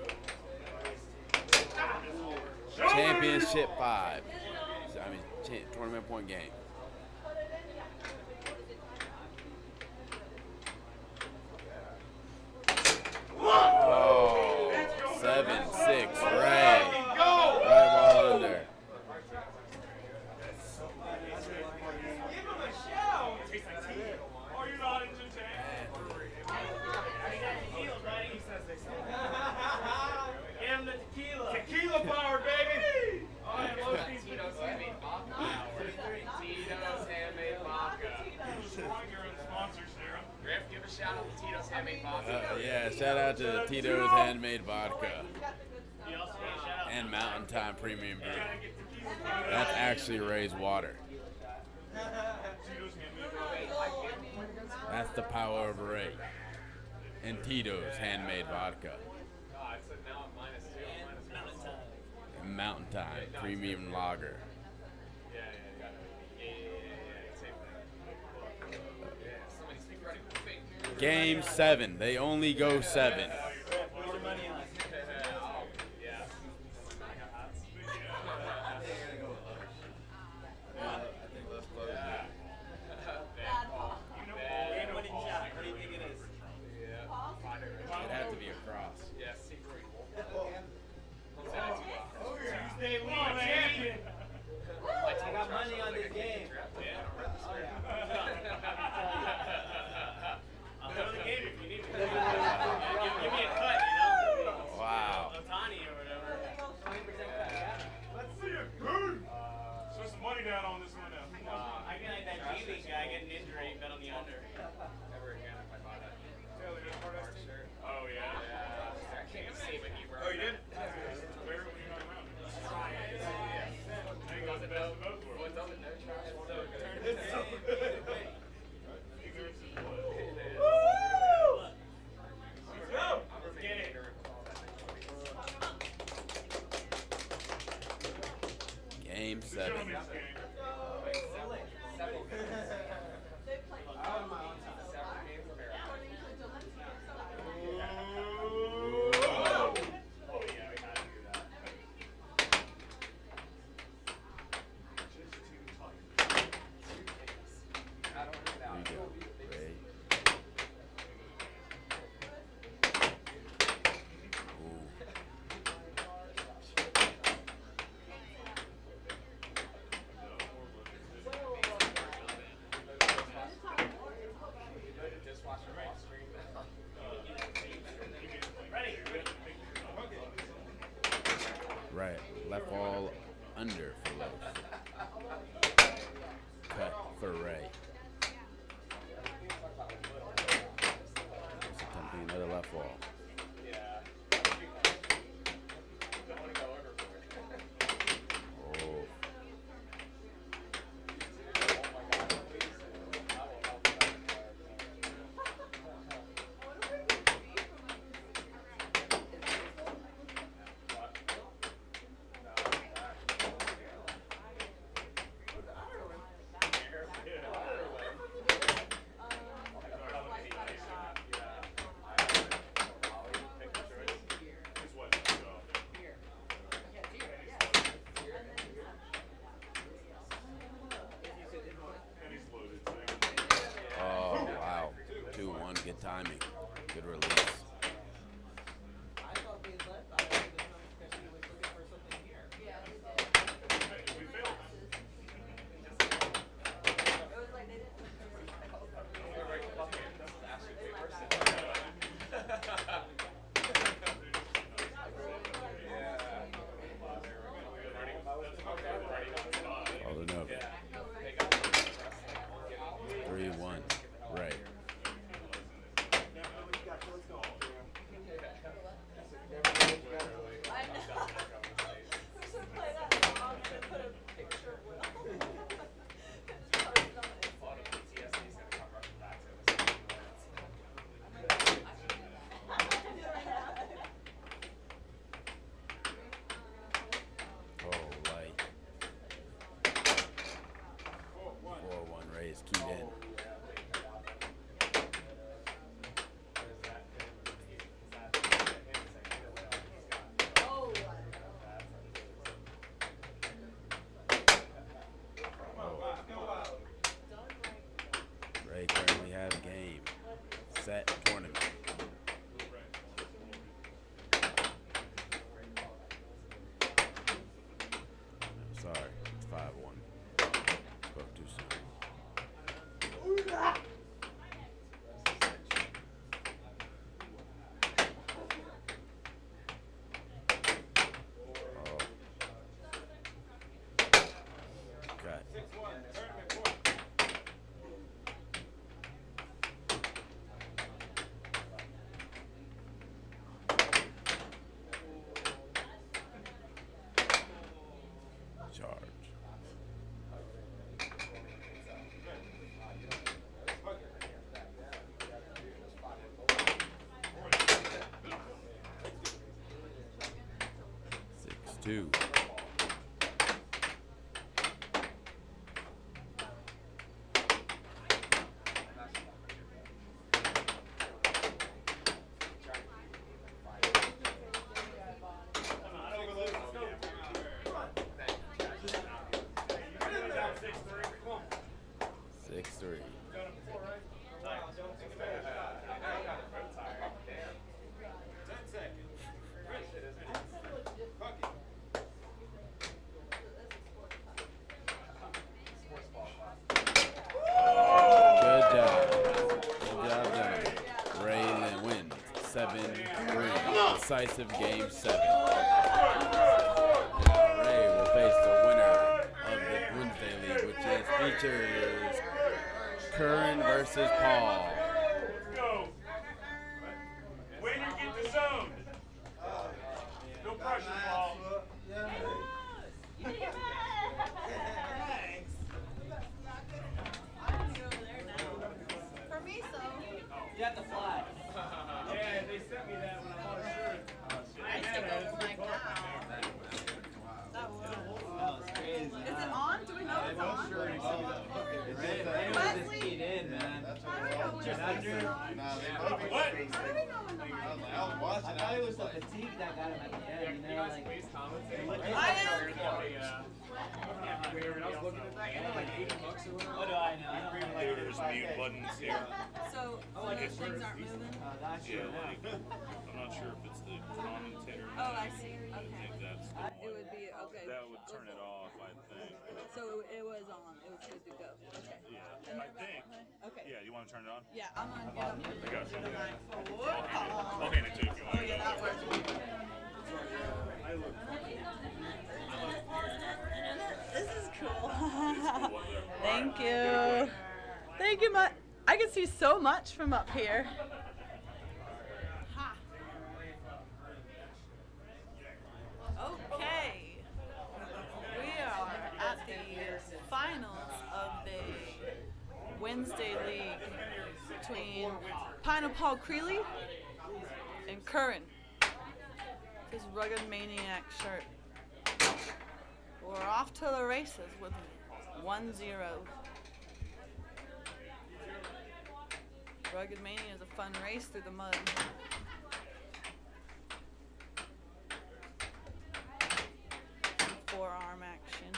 S4: Championship 5. I mean, tournament point game. Oh, 7-6, Ray. Right ball under.
S2: Give him a shout. Tastes like tea. Are you not in Japan?
S5: Give him the tequila.
S2: Tequila power, baby. I am Los Tito's handmade vodka. Tito's handmade vodka. Destroying your own sponsors, Sarah. Griff, give a shout out to Tito's handmade vodka.
S4: Yeah, shout out to Tito's Handmade Vodka
S5: You also get a shout out.
S4: and Mountain Time Premium Brew. That's actually Ray's water.
S2: Tito's handmade vodka.
S4: That's the power of Ray. And Tito's Handmade Vodka.
S2: God, so now I'm -2.
S4: And Mountain Time Premium Lager.
S2: Yeah. Same thing. Yeah, somebody speak right in the
S4: Game 7. They only go 7.
S5: What's your money on?
S2: Yeah.
S5: Game winning shot. What do you think it is?
S4: It'd have to be a cross.
S2: Yeah, secret. Don't say that too loud.
S6: Tuesday we champion.
S5: I got money on this game.
S6: I'll go to the game if you need me. Give me a cut, you know?
S4: Wow.
S6: Otani or whatever.
S2: Let's see it, dude. Throw some money down on this one now.
S6: I can like that G-League guy get an injury, bet on the under.
S2: Never again if I buy that. Taylor, you have a shirt? Oh, yeah. I can't even see, but you were. Oh, you did? Where were you going around? Got the best of both worlds. What doesn't know trash? So good. It's so good. Ignorance is bliss. It is. Woo! Let's go. Let's get it.
S4: Game
S2: Show
S4: 7.
S2: me this game.
S4: Here you go, Ray. Ooh. Right, left ball under for Los. Cut for Ray. Attempting another left ball. Oh. 2.
S2: Come on.
S4: 6-3. Good job. Good job done. Raylan wins 7-3. Decisive game 7. Now Ray will face the winner of the Wednesday League, which features Curran versus Paul.
S2: Let's go. When you get the zone. No pressure, Paul.
S9: For me, so.
S5: You have the flag.
S2: Yeah, they sent me that when I bought a shirt.
S9: I took a flag now. That was
S5: crazy.
S9: Is it on? Do we know it's on? Wesley?
S5: in, man.
S9: How do we know when the mics are on?
S2: What?
S9: How do we know when the mics are on?
S5: I thought it was the fatigue that got him at the end, you know, like.
S9: I am.
S5: What do I know?
S10: There's mute buttons here.
S9: So those things aren't moving?
S10: Yeah, like, I'm not sure if it's the commentator.
S9: Oh, I see.
S10: I
S9: Okay.
S10: think that's the
S9: It
S10: one.
S9: would be, okay.
S10: That would turn it off, I think.
S9: So it was on. It was good to go. Okay.
S10: Yeah, I think.
S9: Okay.
S10: Yeah, you want to turn it on?
S9: Yeah, I'm gonna get up
S10: I got you.
S9: Oh,
S10: Okay, Nick, too, if you want to
S9: yeah,
S10: go.
S9: that works. This is cool. Thank you. Thank you, I can see so much from up here. Ha. Okay. We are at the finals of the Wednesday League between Paul Creeley and Curran. His rugged maniac shirt. We're off to the races with 1-0. Rugged Mania is a fun race through the mud. Forearm action.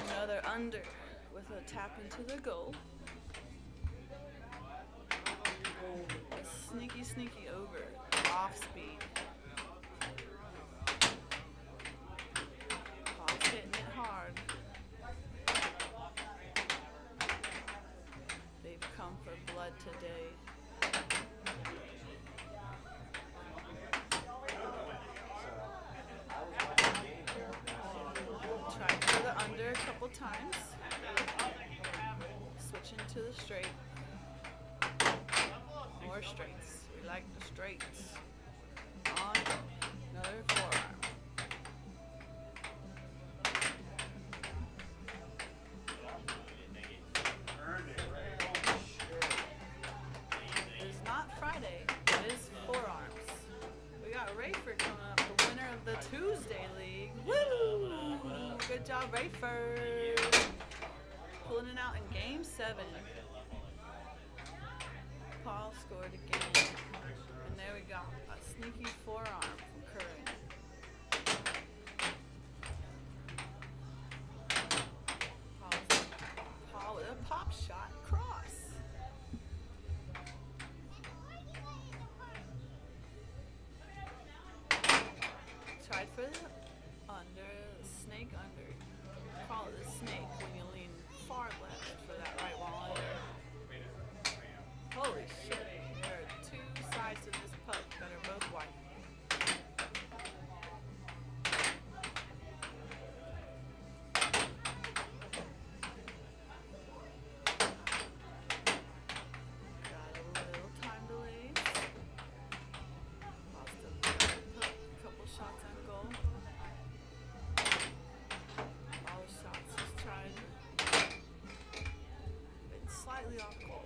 S9: Another under with a tap into the goal. A sneaky over. Off speed. Paul's hitting it hard. They've come for blood today. Tried for the under a couple times. Switching to the straight. More straights. We like the straights. On another forearm. It is not Friday. It is forearms. We got Rayford coming up, the winner of the Tuesday League. Woo! Good job, Rayford. Pulling it out in Game 7. Paul scored again. And there we go. A sneaky forearm from Curran. Paul with a pop shot cross. Tried for the under, snake under. Call it a snake when you lean far left for that right wall under. Holy shit, there are two sides to this puck that are both white. Got a little time delay. Lost a puck, couple shots on goal. All the shots he's tried. It's slightly off goal.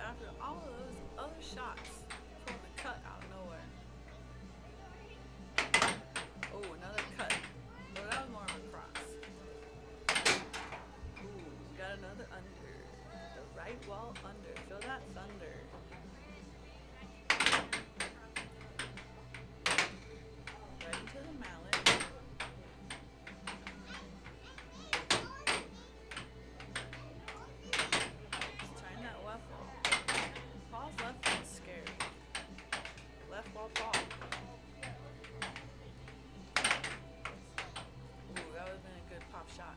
S9: after all of those other shots, pulling the cut out of nowhere. Oh, another cut. Oh, that was more of a cross. Ooh, got another under. The right wall under. Feel that thunder. Right into the mallet. Let's try that left wall. Paul's left wall's scary. Left wall Paul. Ooh, that would have been a good pop shot.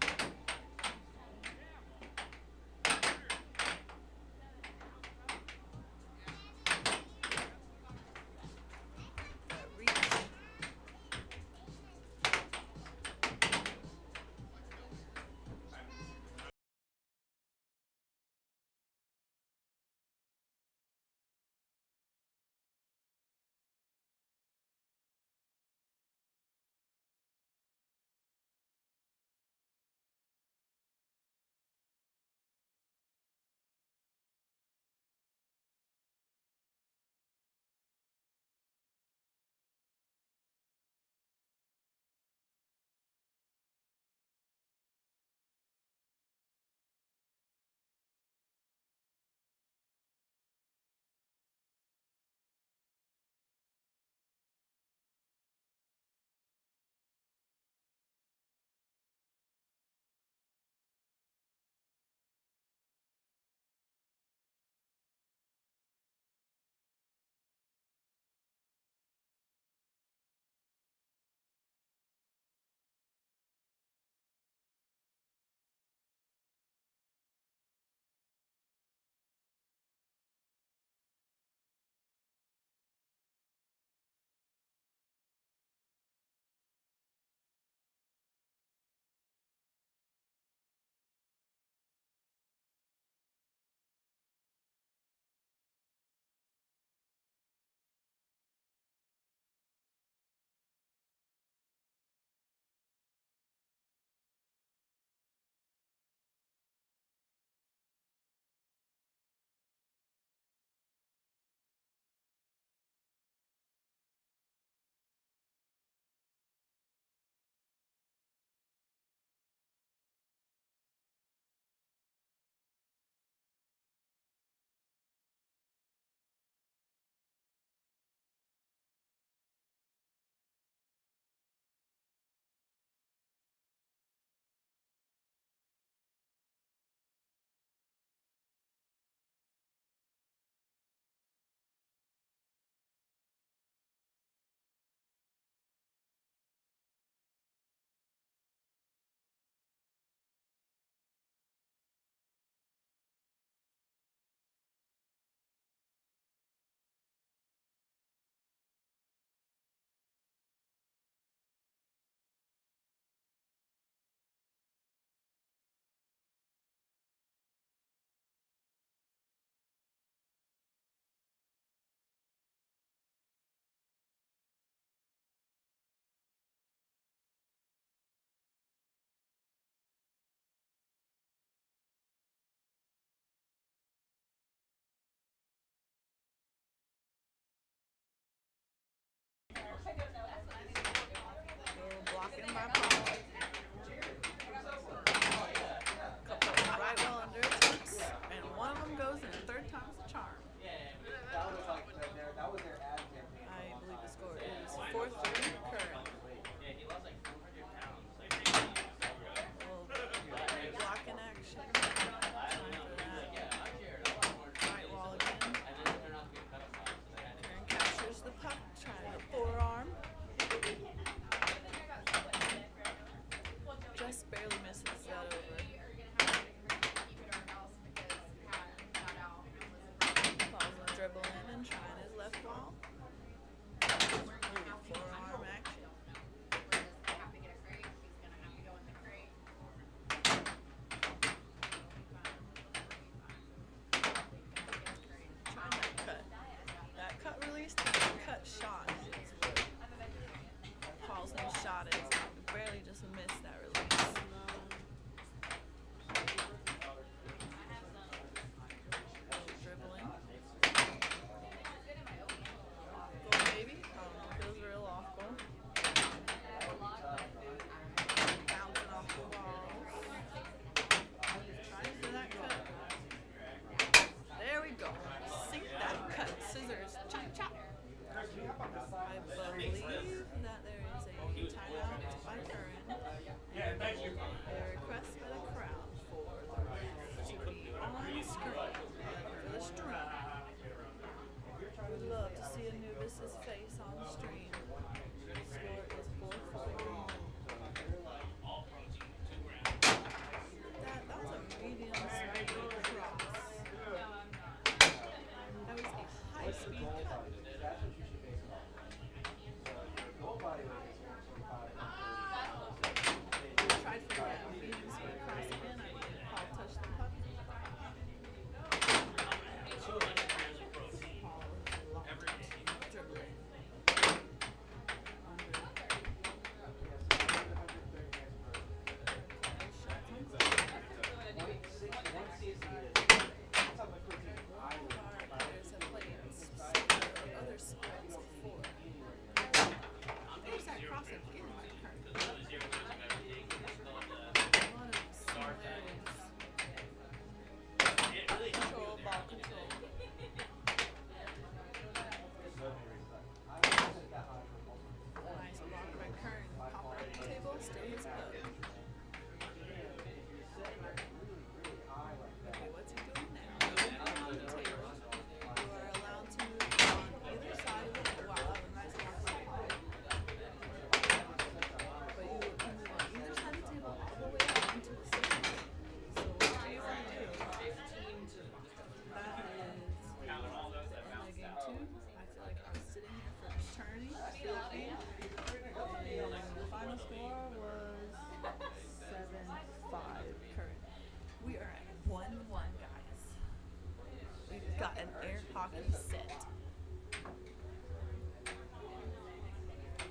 S9: hockey set.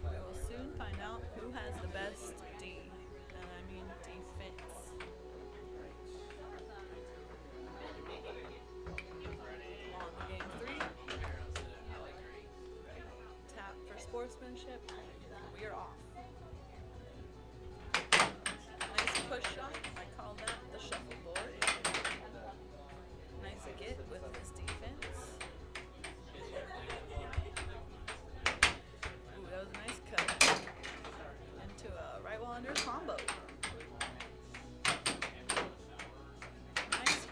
S9: We will soon find out who has the best D, and I mean defense. On to game 3. Tap for sportsmanship. We are off. Nice push shot. I call that the shuffleboard. Nice get with this defense. Ooh, that was a nice cut. Into a right wall under combo. Nice.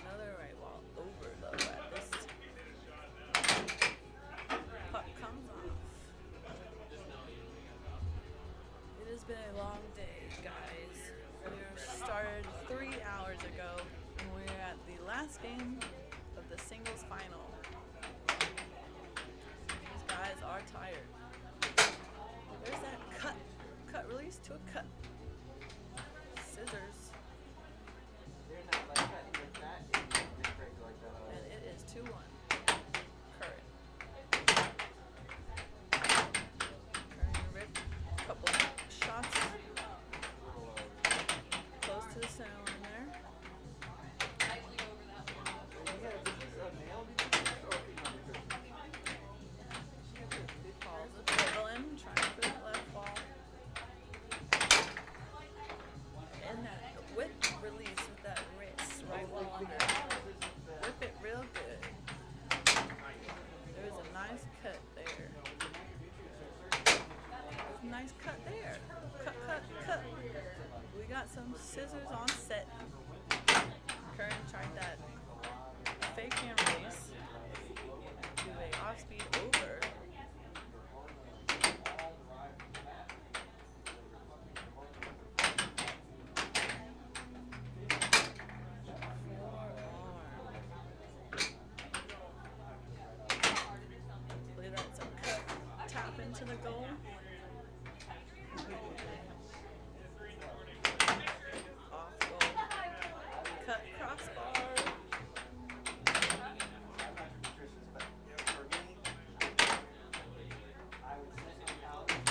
S9: Another right wall over though at this. Puck comes off. It has been a long day, guys. We started 3 hours ago, and we're at the last game of the singles final. These guys are tired. There's that cut. Cut release to a cut. Scissors. And it is 2-1. Current. Current Rick. Couple shots. Close to the center line there. Paul's a dribbling, trying for that left ball. And that whip release with that wrist, right wall under. Whip it real good. There's a nice cut there. There's a nice cut there. Cut, cut, cut. We got some scissors on set. Curran tried that fake hand release to a off speed over. Play that some cut, tap into the goal. Off goal. Cut crossbar.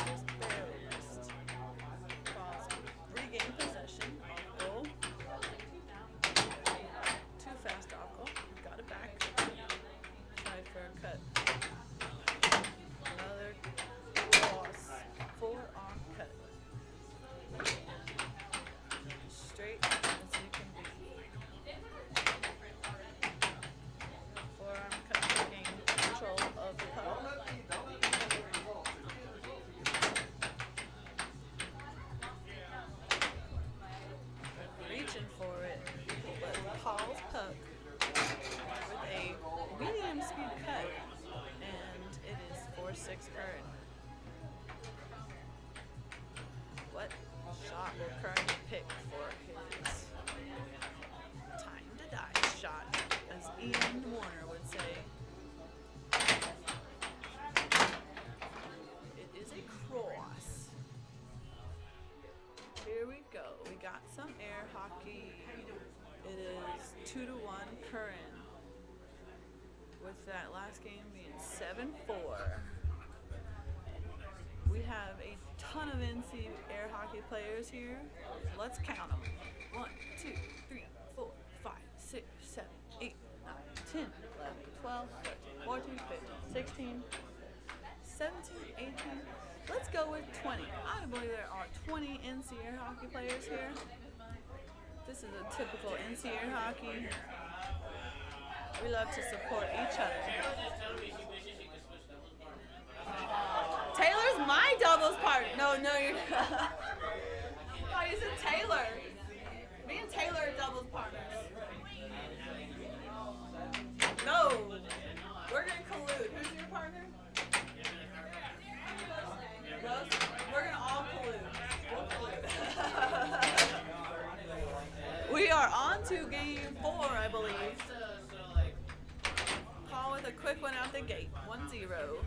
S9: Just barely missed. Balls regain possession. Off goal. Too fast off goal. Got it back. Tried for a cut. Another loss. 4 on cut. Straight as you can be. Forearm cut taking control of the puck. Reaching for it, but Paul's puck with a medium speed cut, and it is 4-6 Curran. What shot will Curran pick for his time to die shot, as Ian Warner would say? It is a cross. Here we go. We got some air hockey. It is 2-1 Curran. With that last game being 7-4. We have a ton of NC air hockey players here. Let's count them. 1, 2, 3, 4, 5, 6, 7, 8, 9, 10, 11, 12, 13, 14, 15, 16, 17, 18. Let's go with 20. I believe there are 20 NC air hockey players here. This is a typical NC air hockey. We love to support each other. Taylor's my doubles partner. No, you're not. Oh, you said Taylor. Me and Taylor are doubles partners. No. We're going to collude. Who's your partner? Rose? We're going to all collude. We'll collude. We are on to game 4, I believe. Paul with a quick one out the gate. 1-0.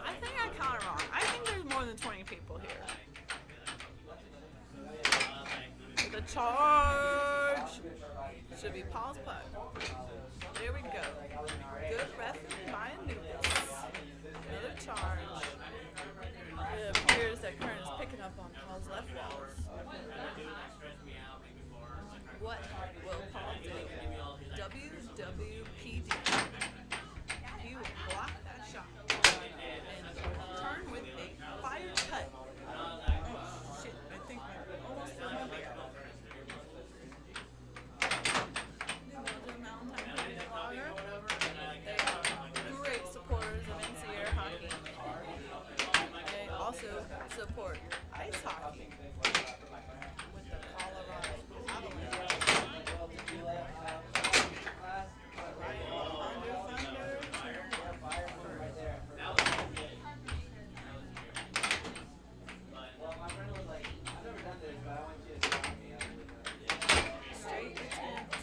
S9: I think I counted wrong. I think there's more than 20 people here. The charge should be Paul's puck. There we go. Good referee by Anubis. Another charge. It appears that Kern is picking up on Paul's left walls. What will Paul do? WWPD. He will block that shot and turn with a fire cut. Oh shit, I think I almost fell my beer. New Belgium Mountain Time Premium Lager. They are great supporters of NCAA hockey. They also support ice hockey with the Colorado Avalanche. Straight attempt.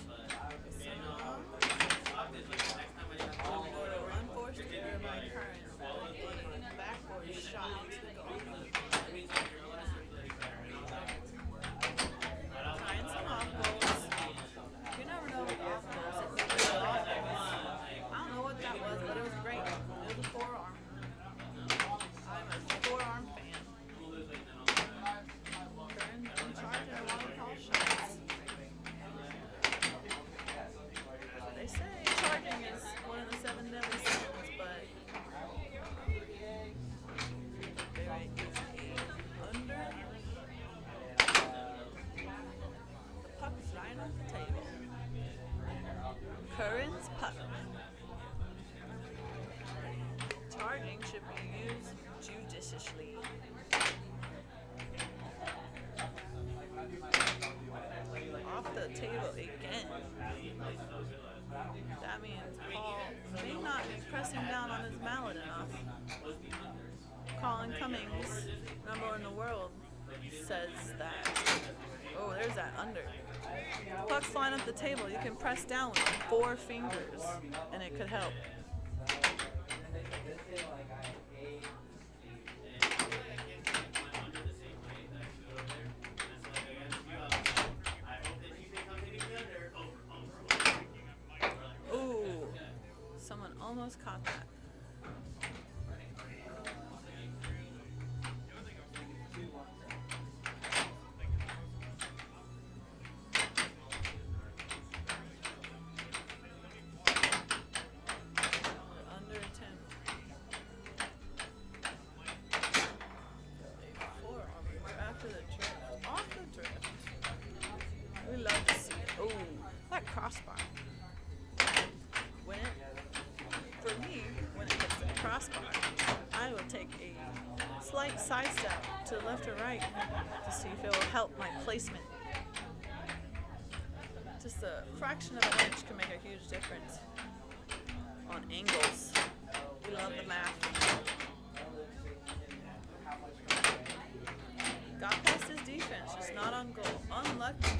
S9: Unforced error by Curran. Backboard shot into the goal. Trying some off goals. You never know with off goals. It could be an off goals. I don't know what that was, but it was great. It was a forearm. I'm a forearm fan. Curran in charge of a lot of tall shots. They say charging is one of the 7 deadly sins, but there is a under. The puck's right on the table. Curran's puck. Charging should be used judiciously. Off the table again. That means Paul may not be pressing down on his mallet enough. Colin Cummings, number 1 in the world, says that. Oh, there's that under. Pucks flying up the table. You can press down with 4 fingers, and it could help. Ooh, someone almost caught that. Under attempt. A forearm after the drift. Off the drift. We love to see it. Ooh, that crossbar. For me, when it hits the crossbar, I will take a slight side step to the left or right to see if it will help my placement. Just a fraction of an inch can make a huge difference on angles. We love the math. Got past his defense, just not on goal. Unlucky.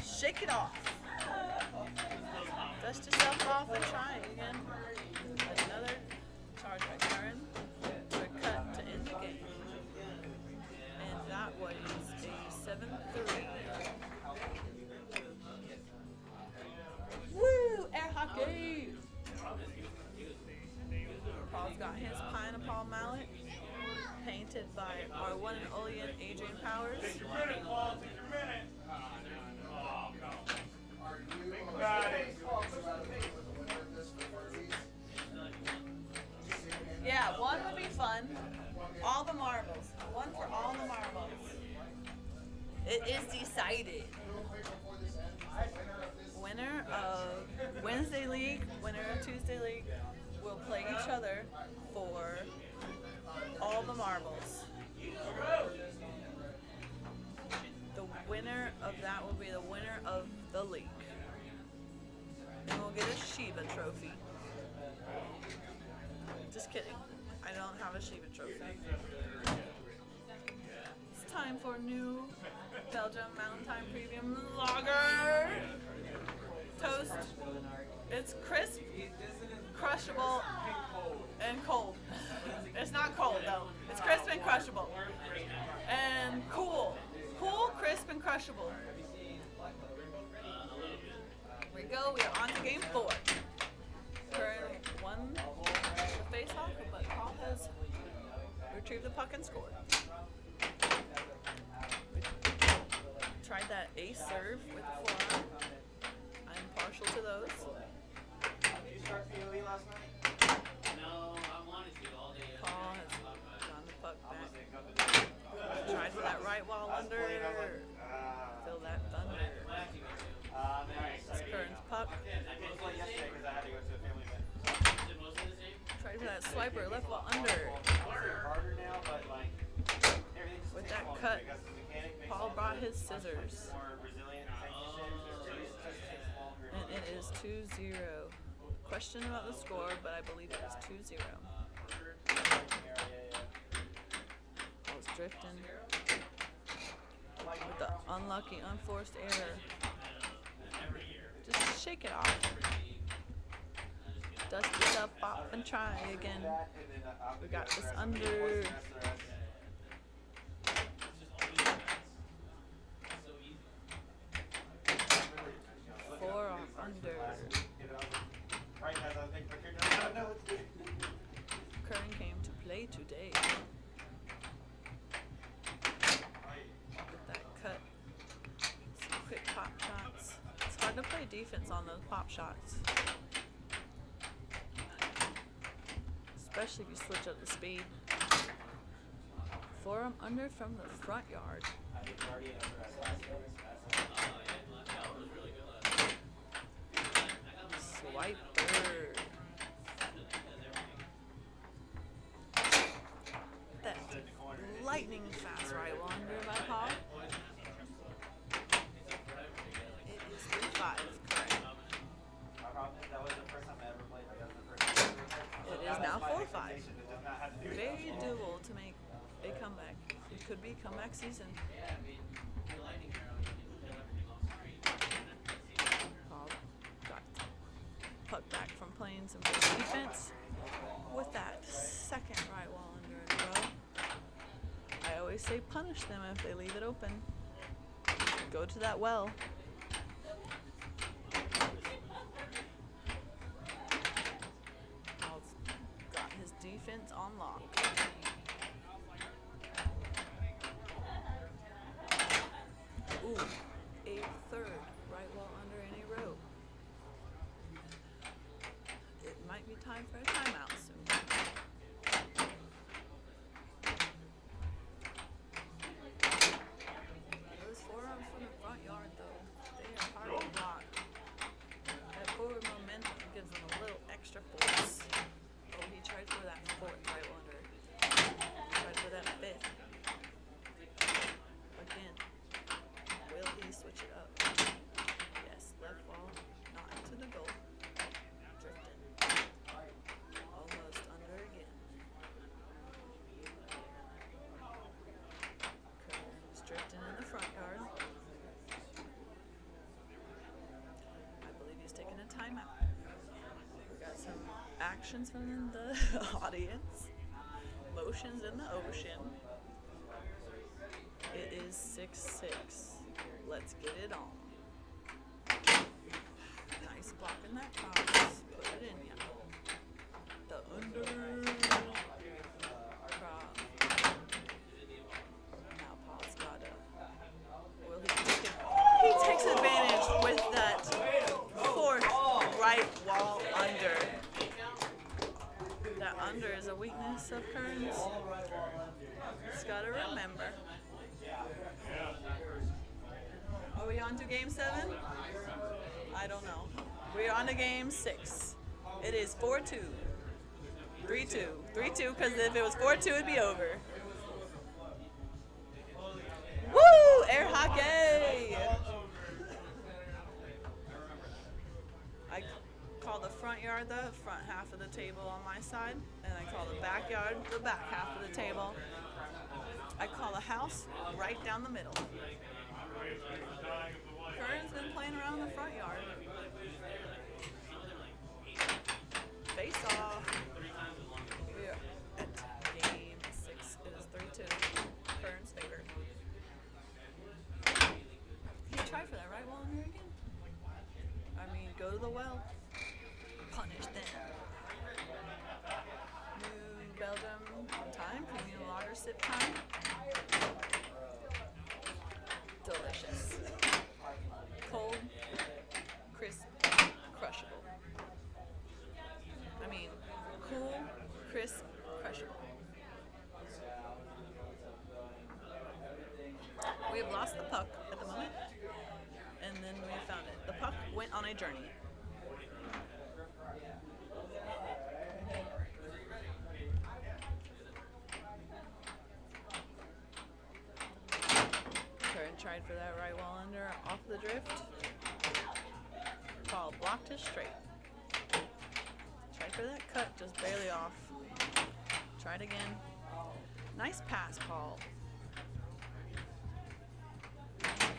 S9: Shake it off. Dust yourself off and try again. Another charge by Curran for a cut to end the game. And that was a 7-3. Woo! Air hockey! Paul's got his pineapple mallet, painted by our one and only Adrian Powers. Yeah, one would be fun. All the marbles. One for all the marbles. It is decided. Winner of Wednesday League, winner of Tuesday League will play each other for all the marbles. The winner of that will be the winner of the league. And we'll get a Shiva trophy. Just kidding. I don't have a Shiva trophy. It's time for new Belgium Mountain Time Premium Lager. Toast. It's crisp, crushable, and cold. It's not cold though. It's crisp and crushable. And cool. Cool, crisp, and crushable. Here we go. We are on game 4. Kern won the face-off, but Paul has retrieved the puck and scored. Tried that ace serve with the forearm. I'm partial to those.
S5: Did you start PoE last night?
S8: No, I wanted to all day.
S9: Paul has gotten the puck back. Tried for that right wall under. Feel that thunder. It's Kern's puck.
S5: I didn't play yesterday because I had to go to a family event.
S9: Tried for that swiper left wall under.
S5: Harder now, but like everything just
S9: With
S5: takes
S9: that
S5: longer
S9: cut,
S5: because the mechanic makes
S9: Paul
S5: all
S9: brought
S5: the
S9: his scissors.
S5: more resilient technicians. It just takes longer.
S9: And it is 2-0. Question about the score, but I believe it is 2-0. I was drifting with the unlucky, unforced error. Just shake it off. Dust yourself off and try again. We got this under. Forearm under. Kern came to play today. With that cut. Some quick pop shots. It's hard to play defense on those pop shots. Especially if you switch up the speed. Forearm under from the front yard. Swiper. That lightning fast right wall under by Paul. It is 3-5, correct. It is now 4-5. Very doable to make a comeback. It could be comeback season. Paul got puck back from playing some good defense with that second right wall under in a row. I always say punish them if they leave it open. Go to that well. Paul's got his defense on lock. Ooh, a third right wall under any row. It might be time for a timeout soon. Those forearms from the front yard, though, they are hard to block. That forward momentum gives them a little extra force. Oh, he tried for that fourth right wall under. Tried for that fifth. Again. Will he switch it up? Yes, left wall, not into the goal. Drifting. Almost under again. Kern's drifting in the front yard. I believe he's taking a timeout. We got some actions from the audience. Motions in the ocean. It is 6-6. Let's get it on. Nice block in that cross. Put it in ya. The under cross. Now Paul's got it. Will he take it? He takes advantage with that fourth right wall under. That under is a weakness of Kern's. Just gotta remember. Are we on to game 7? I don't know. We're on to game 6. It is 4-2. 3-2. 3-2, because if it was 4-2, it'd be over. Woo! Air hockey! I call the front yard the front half of the table on my side, and I call the backyard the back half of the table. I call the house right down the middle. Kern's been playing around the front yard. Face off. We are at game 6. It is 3-2. Kern's favor. Can you try for that right wall under again? I mean, go to the well. Punish them. New Belgium time, premium lager sip time. Delicious. Cold, crisp, crushable. I mean, cool, crisp, crushable. We have lost the puck at the moment, and then we found it. The puck went on a journey. Curran tried for that right wall under off the drift. Paul blocked his straight. Tried for that cut, just barely off. Tried again. Nice pass, Paul.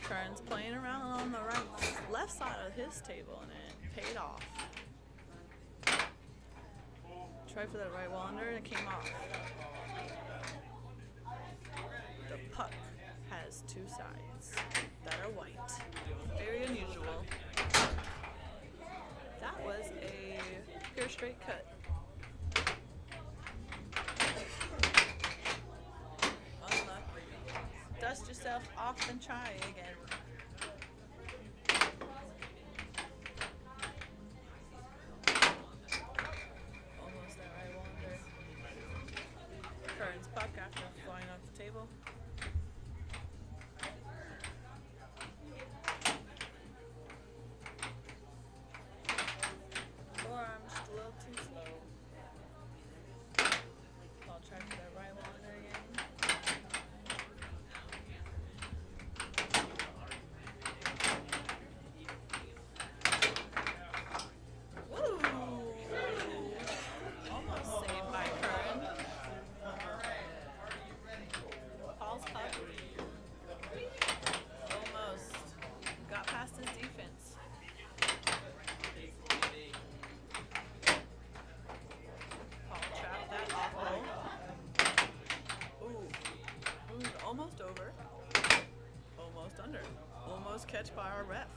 S9: Curran's playing around on the left side of his table, and it paid off. Tried for that right wall under, and it came off. The puck has two sides that are white. Very unusual. That was a pure straight cut. Unlucky. Dust yourself off and try again. Almost that right wall under. Curran's puck after flying off the table. Forearm just a little too slow. I'll try for that right wall under again. Woo! Almost saved by Curran. Paul's puck. Almost got past his defense. Paul trapped that off goal. Ooh, almost over. Almost under. Almost catch by our ref.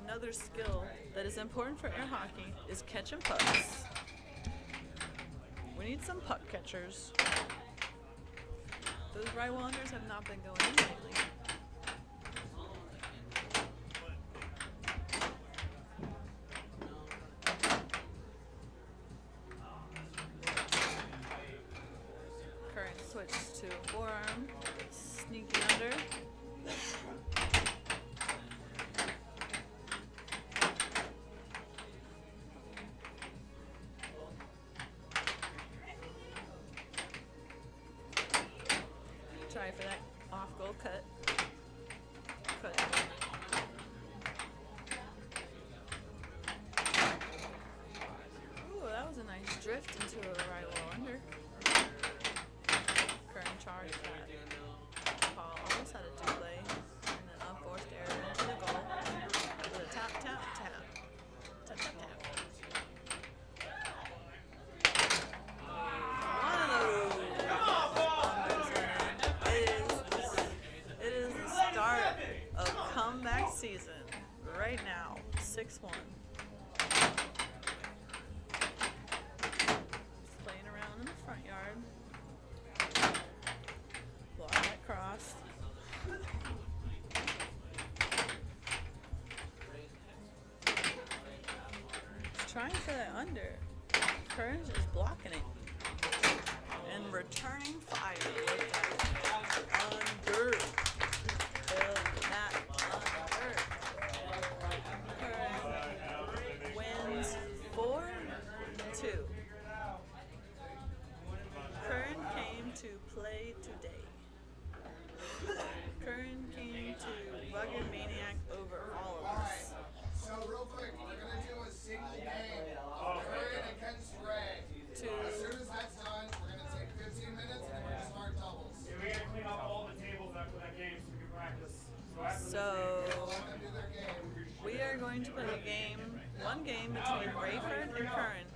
S9: Another skill that is important for air hockey is catching pucks. We need some puck catchers. Those right wanders have not been going in lately. Curran switched to forearm, sneaking under. Try for that off goal cut. Cut. Ooh, that was a nice drift into a right wall under. Curran charged that. Paul almost had a two-play, and then unforced error into the goal with a tap, tap, tap. Tap, tap, tap. One of those. It is the start of comeback season right now. 6-1. Just playing around in the front yard. Block that cross. Just trying for that under. Curran's just blocking it. And returning fire with that under. Build that under. Curran wins 4-2. Curran came to play today. Curran came to rugged maniac over all of us.
S3: So real quick, we're gonna do a single game of Curran against Ray. As soon as that's done, we're gonna take 15 minutes and then we're gonna start doubles.
S2: Yeah, we gotta clean up all the tables after that game so we can practice.
S9: So
S3: Let them do their game.
S9: we are going to play a game, one game between Rayford and Curran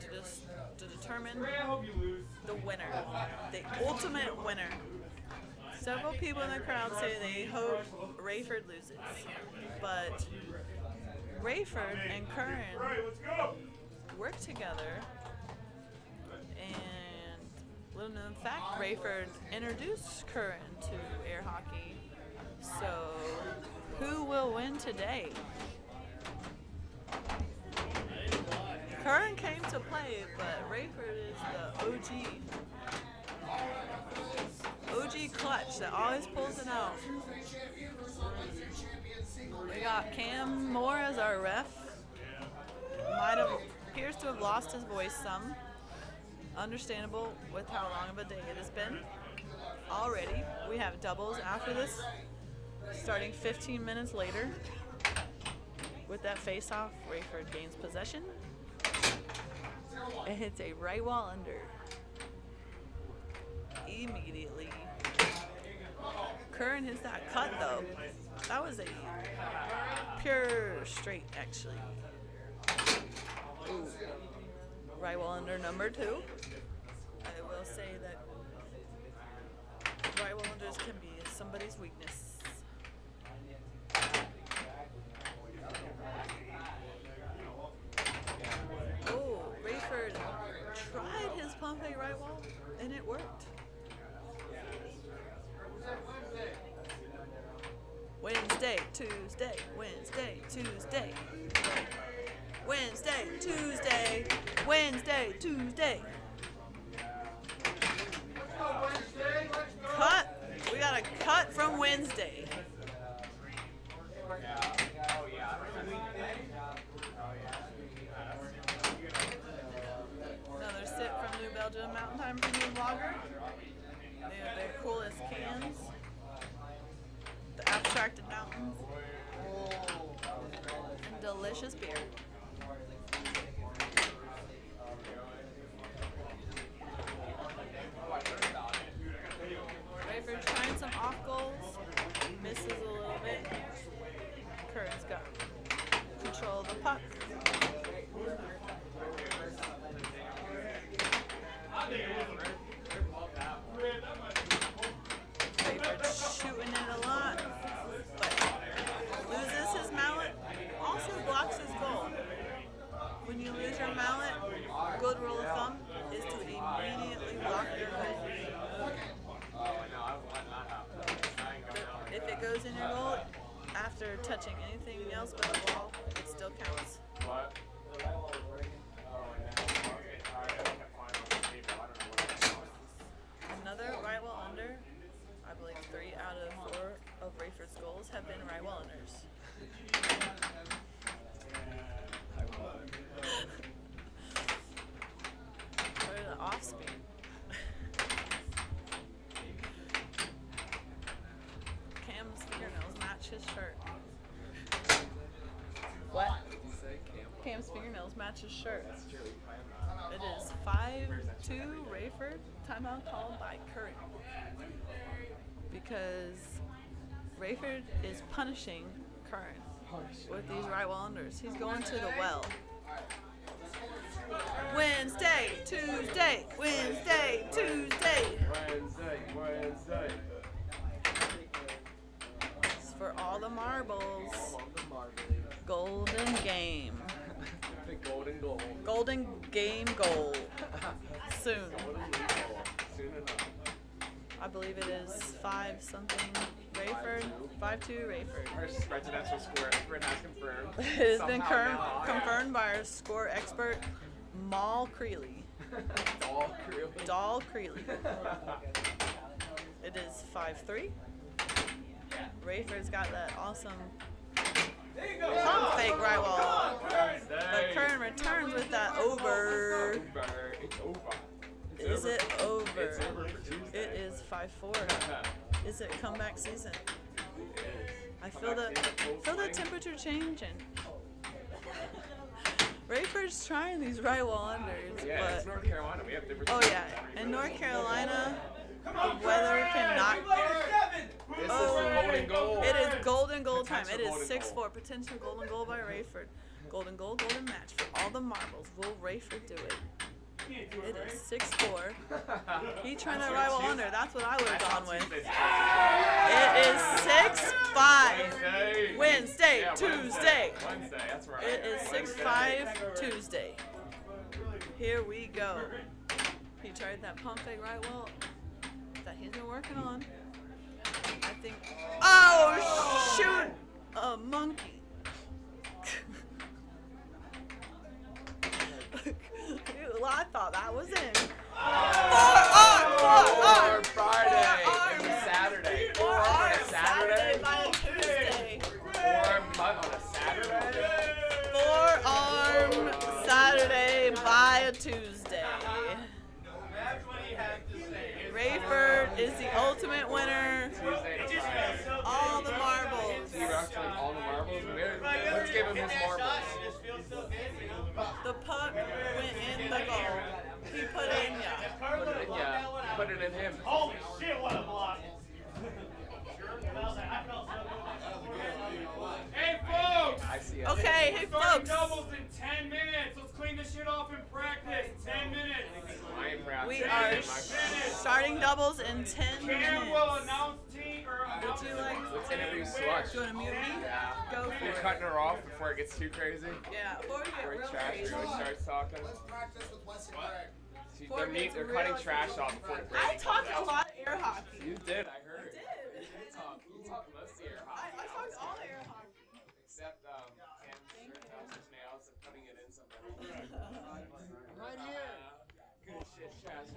S9: to determine
S2: I hope you lose.
S9: the winner, the ultimate winner. Several people in the crowd say they hope Rayford loses, but Rayford and Curran work together, and little known fact, Rayford introduced Curran to air hockey. So, who will win today? Curran came to play, but Rayford is the OG clutch that always pulls it out. We got Cam Moore as our ref. Appears to have lost his voice some. Understandable with how long of a day it has been. Already, we have doubles after this, starting 15 minutes later. With that face-off, Rayford gains possession. It hits a right wall under. Immediately. Curran hits that cut though. That was a pure straight actually. Ooh. Right wall under number 2. I will say that right wall unders can be somebody's weakness. Oh, Rayford tried his pump fake right wall and it worked. Wednesday, Tuesday, Wednesday, Tuesday. Wednesday, Tuesday, Wednesday, Tuesday. Cut. We got a cut from Wednesday. Another sip from New Belgium Mountain Time Premium Lager. They have their coolest cans. The abstracted mountains. And delicious beer. Rayford trying some off goals. Misses a little bit. Curran's got control of the puck. Rayford shooting it a lot, but loses his mallet. Also blocks his goal. When you lose your mallet, good rule of thumb is to immediately block your goal. If it goes in your goal, after touching anything else but the ball, it still counts. Another right wall under. I believe 3 out of 4 of Rayford's goals have been right wall unders. What are the off speed? Cam's fingernails match his shirt. What? Cam's fingernails match his shirt. It is 5-2 Rayford. Timeout called by Curran. Because Rayford is punishing Curran with these right wall unders. He's going to the well. Wednesday, Tuesday, Wednesday, Tuesday.
S2: Wednesday.
S9: It's for all the marbles. Golden game.
S2: The golden goal.
S9: Golden game goal. Soon.
S2: Soon enough.
S9: I believe it is 5-something Rayford. 5-2 Rayford.
S2: Our residential score expert has confirmed.
S9: It has been
S2: Somehow now.
S9: confirmed by our score expert, Mal Creeley. Dahl Creeley. It is 5-3. Rayford's got that awesome pump fake right wall. But Curran returns with that over.
S2: It's over.
S9: Is it over?
S2: It's over for Tuesday.
S9: It is 5-4. Is it comeback season? I feel the temperature changing. Rayford's trying these right wall unders,
S2: Yeah,
S9: but
S2: it's North Carolina. We have different.
S9: oh yeah, in North Carolina, the weather cannot.
S2: This is the golden goal.
S9: It is golden goal time.
S2: Potential
S9: It is
S2: golden goal.
S9: 6-4, potential golden goal by Rayford. Golden goal, golden match for all the marbles. Will Rayford do it? It is 6-4. He turned that right wall under. That's what I would have gone with. It is 6-5. Wednesday, Tuesday.
S2: Wednesday, that's right.
S9: It is 6-5 Tuesday. Here we go. He tried that pump fake right wall that he's been working on. I think. Oh, shoot! A monkey. Well, I thought that was in.
S2: Forearm Friday and Saturday. Forearm on a Saturday.
S9: By a Tuesday.
S2: Forearm butt on a Saturday.
S9: Forearm Saturday by a Tuesday.
S6: That's what he had to say.
S9: Rayford is the ultimate winner.
S2: Tuesday to Friday.
S9: All the marbles.
S2: T-Rock's winning all the marbles. Let's give him his marbles.
S9: The puck went in the goal. He put it in ya.
S2: Put it in him.
S6: Holy shit, what a block. Hey, folks!
S2: I see it.
S9: Okay, hey
S6: Starting
S9: folks.
S6: doubles in 10 minutes. Let's clean this shit off in practice. 10 minutes.
S2: I am proud.
S9: We are starting doubles in 10
S6: Cam will
S9: minutes.
S6: announce team or announce.
S9: Would you like
S2: Let's interview Slush.
S9: do you want to mute me?
S2: Yeah.
S9: Go for
S2: We're
S9: it.
S2: cutting her off before it gets too crazy.
S9: Yeah, before we get
S2: Before
S9: real
S2: trash
S9: crazy.
S2: really starts talking.
S3: Let's practice with Wes and Greg.
S9: Before it gets
S2: They're cutting
S9: real-
S2: trash off before the break.
S9: I talked a lot of air hockey.
S2: You did, I heard.
S9: did.
S2: You talk mostly air
S9: I
S2: hockey.
S9: talked all air hockey.
S2: Except Cam's shirt touches nails and putting it in something.
S3: Right here.
S2: Good shit, trash.